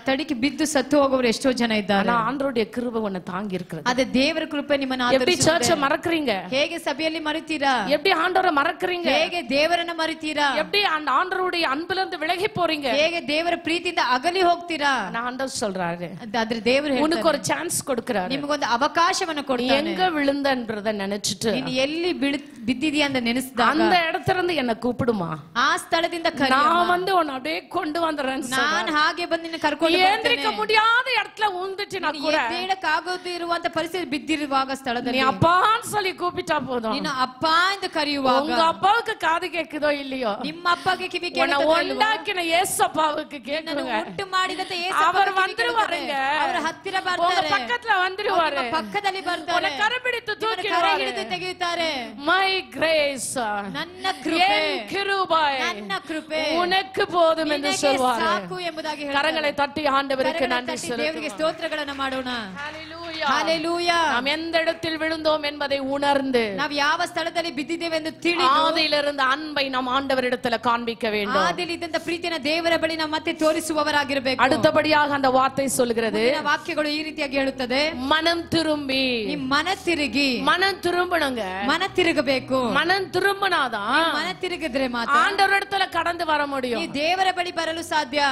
Speaker 6: ತಡಿக்கு ಬಿದ್ದು ಸತ್ತು ಹೋಗುವವರು ಎಷ್ಟೋ ಜನ ಇದ್ದಾರೆ.
Speaker 8: ஆண்டவருடைய கிருபை உன்னை தாங்கி இருக்கிறது.
Speaker 6: ಅದೇ ದೇವರ ಕೃಪೆ ನಿಮ್ಮನ್ನು
Speaker 8: எப்படி
Speaker 6: ಆಧರಿಸುತ್ತದೆ.
Speaker 8: சர்ச்சை மறக்கறீங்க,
Speaker 6: ಹೇಗೆ ಸಭೆಯಲ್ಲಿ ಮರಿತೀರಾ,
Speaker 8: எப்படி ಆண்டவரை மறக்கறீங்க,
Speaker 6: ಹೇಗೆ ದೇವರನ್ನ ಮರಿತೀರಾ,
Speaker 8: எப்படி ஆண்டவருடைய அன்புல இருந்து விலகி போறீங்க,
Speaker 6: ಹೇಗೆ ದೇವರ ಪ್ರೀತಿಯಿಂದ ಅಗಲಿ ಹೋಗ್ತೀರಾ.
Speaker 8: நான் ஆண்டவர் சொல்றாரு,
Speaker 6: ಆದ್ರೆ ದೇವರು
Speaker 8: உனக்கு ஒரு சான்ஸ் கொடுக்கறாரு,
Speaker 6: ನಿಮಗೊಂದು ಅವಕಾಶವನ್ನು ಕೊಡ್ತಾನೆ.
Speaker 8: எங்க விழுந்தன்றத நினைச்சிட்டு
Speaker 6: ನೀನು ಎಲ್ಲಿ ಬಿದ್ದಿದೀಯ ಅಂತ ನೆನೆಸಿದಾಗ
Speaker 8: அந்த இடத்துல இருந்து என்ன கூப்பிடுமா,
Speaker 6: ಆ ಸ್ಥಳದಿಂದ
Speaker 8: நான் வந்து உன்னை அப்படியே கொண்டு வந்துறேன்.
Speaker 6: ನಾನು ಹಾಗೆ ಬಂದು ನಿನ್ನ ಕರ್ಕೊಂಡು
Speaker 8: ஏந்திரிக்க முடியாத இடத்துல உந்துச்சுனா கூட,
Speaker 6: ಎದ್ದೇಳಕ್ಕಾಗದಿರುವಂತ ಪರಿಸ್ಥಿತಿ ಬಿದ್ದಿರುವಾಗ ಸ್ಥಳದಲ್ಲಿ
Speaker 8: நீ அப்பான்னு சொல்லி கூப்பிட்டா போதும்.
Speaker 6: ನೀನು ಅಪ್ಪ ಎಂದು ಕರೆಯುವಾಗ
Speaker 8: உங்க அப்பாவுக்கு காது கேக்குதோ இல்லையோ,
Speaker 6: ನಿಮ್ಮ ಅಪ್ಪಗೆ ಕಿವಿ
Speaker 8: உன்னை உண்டாக்கின இயேசப்பாவுக்கு கேக்குங்க,
Speaker 6: ಉಂಟು ಮಾಡಿದಂತ
Speaker 8: அவர் வந்துருவாருங்க,
Speaker 6: ಅವರ ಹತ್ತಿರ
Speaker 8: உங்க
Speaker 6: ಬರ್ತಾರೆ,
Speaker 8: பக்கத்துல வந்துருவாரு,
Speaker 6: ಪಕ್ಕದಲ್ಲಿ ಬರ್ತಾರೆ,
Speaker 8: உன்னை கரபிடித்து தூக்கி
Speaker 6: ಹಿಡಿದು ತೆಗೆಯುತ್ತಾರೆ.
Speaker 8: மை கிரேஸ்,
Speaker 6: ನನ್ನ ಕೃಪೆ,
Speaker 8: கிருபை
Speaker 6: ನನ್ನ ಕೃಪೆ
Speaker 8: உனக்கு போதும் என்று சொல்வார்.
Speaker 6: ಸಾಕು ಎಂಬುದಾಗಿ
Speaker 8: கரங்களை தட்டி ஆண்டவருக்கு நன்றி
Speaker 6: ದೇವರಿಗೆ
Speaker 8: சொல்லுவோம்.
Speaker 6: ಸ್ತೋತ್ರಗಳನ್ನು ಮಾಡೋಣ.
Speaker 8: ஹalleluya,
Speaker 6: ஹalleluya.
Speaker 8: நாம் எந்த இடத்தில் விழுந்தோம் என்பதை உணர்ந்து,
Speaker 6: ನಾವು ಯಾವ ಸ್ಥಳದಲ್ಲಿ ಬಿದ್ದಿದ್ದೇವೆ ಎಂದು ತಿಳಿದು,
Speaker 8: ஆதியிலிருந்து அன்பை நாம் ஆண்டவரிடத்தில் காண்பிக்க வேண்டும்.
Speaker 6: ಆದಿಲಿದ್ದಂತ ಪ್ರೀತಿನ ದೇವರ ಬಳಿ ನಾವು ಮತ್ತೆ ತೋರಿಸುವವರಾಗಿರಬೇಕು.
Speaker 8: அடுத்தபடியாக அந்த வார்த்தை சொல்கிறது,
Speaker 6: ವಾಕ್ಯಗಳು ಈ ರೀತಿಯಾಗಿ ಹೇಳುತ್ತದೆ,
Speaker 8: மனம் திரும்பி,
Speaker 6: ನೀ ಮನ ತಿರುಗಿ,
Speaker 8: மனம் திரும்பணுங்க,
Speaker 6: ಮನ ತಿರುಗಬೇಕು.
Speaker 8: மனம் திரும்பினாதான்
Speaker 6: ಮನ ತಿರುಗಿದ್ರೆ ಮಾತ್ರ
Speaker 8: ஆண்டவரிடத்துல கடந்து வர முடியும்.
Speaker 6: ಈ ದೇವರ ಬಳಿ ಬರಲು ಸಾಧ್ಯ.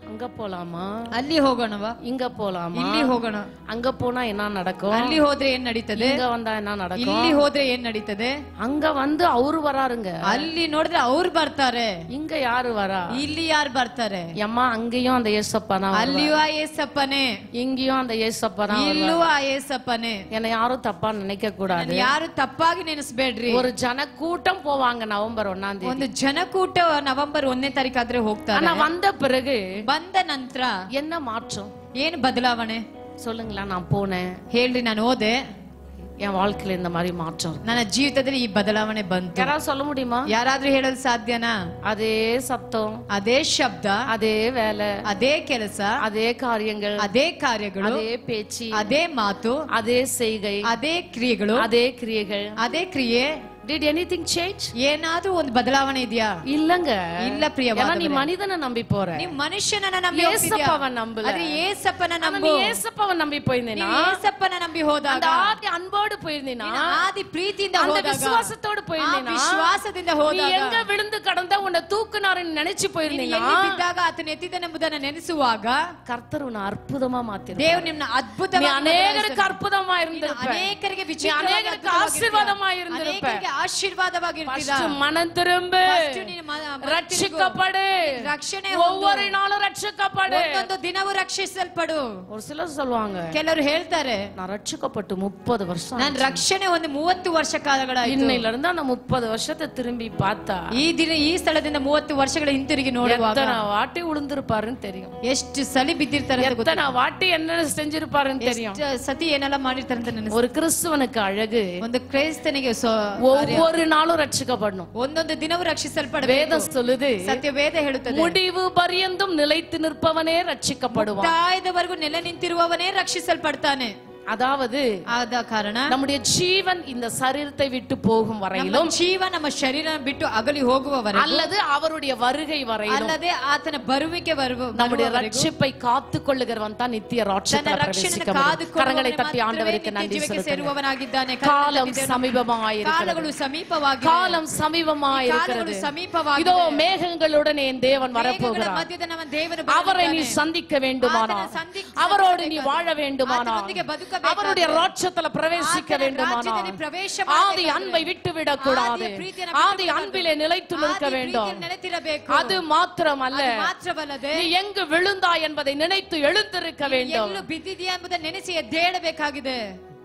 Speaker 8: அங்க போலாமா,
Speaker 6: ಅಲ್ಲಿ ಹೋಗೋಣವಾ,
Speaker 8: இங்க போலாமா,
Speaker 6: ಇಲ್ಲಿ ಹೋಗೋಣ,
Speaker 8: அங்க போனா என்ன நடக்கும்,
Speaker 6: ಅಲ್ಲಿ ಹೋದ್ರೆ ಏನ್ ನಡೀತದೆ,
Speaker 8: இங்க வந்தா என்ன நடக்கும்,
Speaker 6: ಇಲ್ಲಿ ಹೋದ್ರೆ ಏನ್ ನಡೀತದೆ,
Speaker 8: அங்க வந்து அவரு வராருங்க,
Speaker 6: ಅಲ್ಲಿ ನೋಡಿದ್ರೆ ಅವ್ರು ಬರ್ತಾರೆ,
Speaker 8: இங்க யாரு வரா,
Speaker 6: ಇಲ್ಲಿ ಯಾರು ಬರ್ತಾರೆ,
Speaker 8: அம்மா அங்கேயும் அந்த ஏசப்பா தான்,
Speaker 6: ಅಲ್ಲಿಯೂ ಆ ಏಸಪ್ಪನೇ,
Speaker 8: இங்கேயும் அந்த ஏசப்பா தான்,
Speaker 6: ಇಲ್ಲೂ ಆ ಏಸಪ್ಪನೇ.
Speaker 8: என்னை யாரும் தப்பா நினைக்க கூடாது,
Speaker 6: ಯಾರು ತಪ್ಪಾಗಿ ನೆನೆಸ್ಬೇಡ್ರಿ.
Speaker 8: ஒரு ஜன கூட்டம் போவாங்க நவம்பர் 1ஆம் தேதி,
Speaker 6: ಒಂದು ಜನಕೂಟ ನವೆಂಬರ್ 1ನೇ ತಾರೀಕಾದ್ರೆ ಹೋಗ್ತಾರೆ.
Speaker 8: ஆனா வந்த பிறகு
Speaker 6: ಬಂದ ನಂತರ
Speaker 8: என்ன மாற்றம்
Speaker 6: ಏನು ಬದಲಾವಣೆ
Speaker 8: சொல்லுங்களா. நான் போனேன்,
Speaker 6: ಹೇಳ್ರಿ, ನಾನು ಹೋದೆ,
Speaker 8: என் வாழ்க்கையில இந்த மாதிரி மாற்றம்,
Speaker 6: ನನ್ನ ಜೀವಿತದಲ್ಲಿ ಈ ಬದಲಾವಣೆ ಬಂತು.
Speaker 8: யாராவது சொல்ல முடியுமா?
Speaker 6: ಯಾರಾದ್ರೂ ಹೇಳಲು ಸಾಧ್ಯನಾ?
Speaker 8: அதே சத்தம்,
Speaker 6: ಅದೇ ಶಬ್ದ,
Speaker 8: அதே வேலை,
Speaker 6: ಅದೇ ಕೆಲಸ,
Speaker 8: அதே காரியங்கள்,
Speaker 6: ಅದೇ ಕಾರ್ಯಗಳು,
Speaker 8: அதே பேச்சு,
Speaker 6: ಅದೇ ಮಾತು,
Speaker 8: அதே செய்கை,
Speaker 6: ಅದೇ ಕ್ರಿಯೆಗಳು,
Speaker 8: அதே கிரியைகள்.
Speaker 6: ಅದೇ ಕ್ರಿಯೆ.
Speaker 8: Did anything change?
Speaker 6: ಏನಾದ್ರೂ ಒಂದು ಬದಲಾವಣೆ ಇದೆಯಾ?
Speaker 8: இல்லங்க.
Speaker 6: ಇಲ್ಲ ಪ್ರಿಯವಾದವರೇ.
Speaker 8: நீ மனிதனை நம்பி போற,
Speaker 6: நீ ಮನುಷ್ಯನನ್ನ ನಂಬಿ
Speaker 8: ஏசப்பாவை நம்பல.
Speaker 6: ಆದ್ರೆ ಏಸಪ್ಪನ ನಂಬು.
Speaker 8: நீ ஏசப்பாவை நம்பி போயிருந்தீனா,
Speaker 6: ನೀ ಏಸಪ್ಪನ ನಂಬಿ ಹೋದಾಗ,
Speaker 8: அந்த ஆதி அன்போடு போயிருந்தீனா,
Speaker 6: ಆದಿ ಪ್ರೀತಿಯಿಂದ
Speaker 8: அந்த
Speaker 6: ಹೋದಾಗ,
Speaker 8: விசுவாசத்தோடு போயிருந்தீனா,
Speaker 6: ವಿಶ್ವಾಸದಿಂದ
Speaker 8: நீ
Speaker 6: ಹೋದಾಗ,
Speaker 8: எங்க விழுந்து கடந்த உன்னை தூக்குனாருன்னு நினைச்சு போயிருந்தீனா,
Speaker 6: ಎಲ್ಲಿ ಬಿದ್ದಾಗ ಆತನ ಎತ್ತಿದನೆಂಬುದನ್ನು ನೆನೆಸುವಾಗ
Speaker 8: கர்த்தர் உன்னை அற்புதமா மாத்தினார்.
Speaker 6: ದೇವರು ನಿಮ್ಮನ್ನ ಅದ್ಭುತವಾಗಿ,
Speaker 8: நீ அநேகருக்கு அற்புதமா இருந்திருப்ப,
Speaker 6: ಅನೇಕರಿಗೆ
Speaker 8: நீ
Speaker 6: ವಿಚಿತ್ರವಾಗಿ,
Speaker 8: அநேகருக்கு ஆசீர்வாதமா இருந்திருப்ப.
Speaker 6: ಅನೇಕರಿಗೆ ಆಶೀರ್ವಾದವಾಗಿರ್ತೀರ.
Speaker 8: மனம் திரும்பு,
Speaker 6: First ನೀನು
Speaker 8: ரட்சிக்கப்படு,
Speaker 6: ರಕ್ಷಣೆ
Speaker 8: ஒவ்வொரு நாளும் ரட்சிக்கப்படு.
Speaker 6: ಒಂದೊಂದು ದಿನವೂ ರಕ್ಷಿಸಲ್ಪಡು.
Speaker 8: ஒரு சிலர் சொல்லுவாங்க,
Speaker 6: ಕೆಲವರು ಹೇಳ್ತಾರೆ,
Speaker 8: நான் ரட்சிக்கப்பட்டு 30 வருஷம்,
Speaker 6: ನಾನು ರಕ್ಷಣೆ ಒಂದು 30 ವರ್ಷ ಕಾಲಗಳಾಯ್ತು.
Speaker 8: இன்னையில இருந்து அந்த 30 வருஷத்தை திரும்பி பார்த்தா,
Speaker 6: ಈ ಸ್ಥಳದಿಂದ 30 ವರ್ಷಗಳ ಹಿಂತಿರುಗಿ ನೋಡುವಾಗ
Speaker 8: எத்தனை வாட்டி விழுந்திருப்பாருன்னு தெரியும்,
Speaker 6: ಎಷ್ಟು ಸಲಿ ಬಿದ್ದಿರ್ತಾರೆ ಅಂತ ಗೊತ್ತಿಲ್ಲ.
Speaker 8: எத்தனை வாட்டி என்ன செஞ்சிருப்பாருன்னு தெரியும்.
Speaker 6: ಎಷ್ಟು ಸತಿ ಏನೆಲ್ಲ ಮಾಡಿರ್ತಾರೆ ಅಂತ ನೆನೆಸ್ತಾರೆ.
Speaker 8: ஒரு கிறிஸ்துவனுக்கு அழகு,
Speaker 6: ಒಂದು ಕ್ರೈಸ್ತನಿಗೆ
Speaker 8: ஒவ்வொரு நாளும் ரட்சிக்கப்படணும்.
Speaker 6: ಒಂದೊಂದು ದಿನವೂ ರಕ್ಷಿಸಲ್ಪಡಬೇಕು.
Speaker 8: வேதம் சொல்லுது,
Speaker 6: ಸತ್ಯ ವೇದ ಹೇಳುತ್ತದೆ,
Speaker 8: முடிவு பரியந்தம் நிலைத்து நிற்பவனே ரட்சிக்கப்படுவான்.
Speaker 6: ತಾಯ್ದವರೆಗೂ ನೆಲೆ ನಿಂತಿರುವವನೇ ರಕ್ಷಿಸಲ್ಪಡ್ತಾನೆ.
Speaker 8: அதாவது
Speaker 6: ಆದ ಕಾರಣ
Speaker 8: நம்முடைய ஜீவன் இந்த சரீரத்தை விட்டு போகும் வரையிலும்
Speaker 6: ಜೀವ ನಮ್ಮ ಶರೀರ ಬಿಟ್ಟು ಅಗಲಿ ಹೋಗುವವರೆಗೂ
Speaker 8: அல்லது அவருடைய வருகை வரையிலும்
Speaker 6: ಅಲ್ಲದೆ ಆತನ ಬರುವಿಕೆ
Speaker 8: நம்முடைய ரட்சிப்பை காத்துக்கொள்ளுகிறவன் தான் நித்திய ராட்சத்தில் பிரவேசிக்க முடியும். கரங்களை தட்டி ஆண்டவருக்கு நன்றி
Speaker 6: ಸೇರುವವನಾಗಿದ್ದಾನೆ.
Speaker 8: காலம் சமீபமாயிருக்கிறது. காலம் சமீபமாயிருக்கிறது. இதோ மேகங்களுடனே என் தேவன் வரப்போகிறார். அவரை நீ சந்திக்க வேண்டுமானால், அவரோடு நீ வாழ வேண்டுமானால், அவருடைய ராட்சத்துல பிரவேசிக்க வேண்டுமானால் ஆதி அன்பை விட்டுவிடக் கூடாது. ஆதி அன்பிலே நிலைத்து நிற்க வேண்டும். அது மாத்திரமல்ல, நீ எங்கு விழுந்தாய் என்பதை நினைத்து எழுந்திருக்க வேண்டும்.
Speaker 6: ನೆನೆಸಿ ಎದ್ದೇಳಬೇಕಾಗಿದೆ.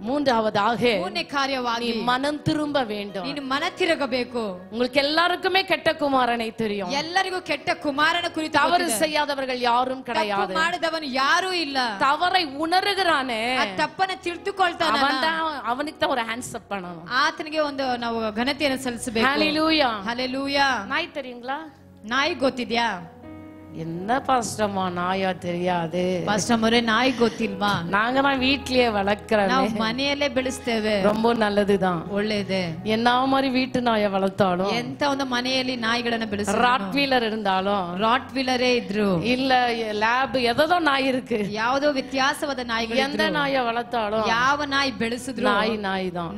Speaker 8: மூன்றாவதாக
Speaker 6: ಕಾರ್ಯವಾಗಿ
Speaker 8: நீ மனம் திரும்ப வேண்டும்.
Speaker 6: ನೀನು ಮನ ತಿರುಗಬೇಕು.
Speaker 8: உங்களுக்கு எல்லாருக்குமே கெட்ட குமாரனை தெரியும்.
Speaker 6: ಎಲ್ಲರಿಗೂ ಕೆಟ್ಟ ಕುಮಾರನ ಕುರಿತು
Speaker 8: தவறு செய்யாதவர்கள் யாரும் கிடையாது.
Speaker 6: ಮಾಡಿದವನು ಯಾರೂ ಇಲ್ಲ.
Speaker 8: தவறை உணர்கிறானே,
Speaker 6: ತಪ್ಪನ್ನ ತಿಳ್ದುಕೊಳ್ತಾನೆ,
Speaker 8: அவனுக்கு தான் ஒரு ஹேண்ட்ஸ் அப் பண்ணணும்.
Speaker 6: ಆತನಿಗೆ ಒಂದು ನಾವು ಘನತೆಯನ್ನು ಸಲ್ಲಿಸಬೇಕು.
Speaker 8: ஹalleluya,
Speaker 6: ஹalleluya.
Speaker 8: நாய் தெரியுங்களா?
Speaker 6: ನಾಯಿ ಗೊತ್ತಿದ್ಯಾ?
Speaker 8: என்ன பாஸ்டர்மா நாயா தெரியாது?
Speaker 6: ಪಾಸ್ಟರ್ ಅವರೇ, ನಾಯಿ ಗೊತ್ತಿಲ್ವಾ?
Speaker 8: நாங்க தான் வீட்லயே வளர்க்கிறோம்.
Speaker 6: ನಾವು ಮನೆಯಲ್ಲೇ ಬೆಳೆಸ್ತೇವೆ.
Speaker 8: ரொம்ப நல்லதுதான்,
Speaker 6: ಒಳ್ಳೆಯದೇ.
Speaker 8: என்ன மாதிரி வீட்டு நாயை வளர்த்தாலும்,
Speaker 6: ಎಂತ ಒಂದು ಮನೆಯಲ್ಲಿ ನಾಯಿಗಳನ್ನ ಬೆಳೆಸ್ತಾರೆ.
Speaker 8: ராட் வீலர் இருந்தாலும்,
Speaker 6: ರಾಟ್ ವೀಲರೇ ಇದ್ರು,
Speaker 8: இல்ல ಲ್ಯಾಬ್ ಎದೋ ನಾಯಿ இருக்கு,
Speaker 6: ಯಾವುದೋ ವ್ಯತ್ಯಾಸವಾದ ನಾಯಿಗಳು,
Speaker 8: எந்த நாயை வளர்த்தாலும்,
Speaker 6: ಯಾವ ನಾಯಿ ಬೆಳೆಸಿದ್ರು
Speaker 8: ನಾಯಿ தான்.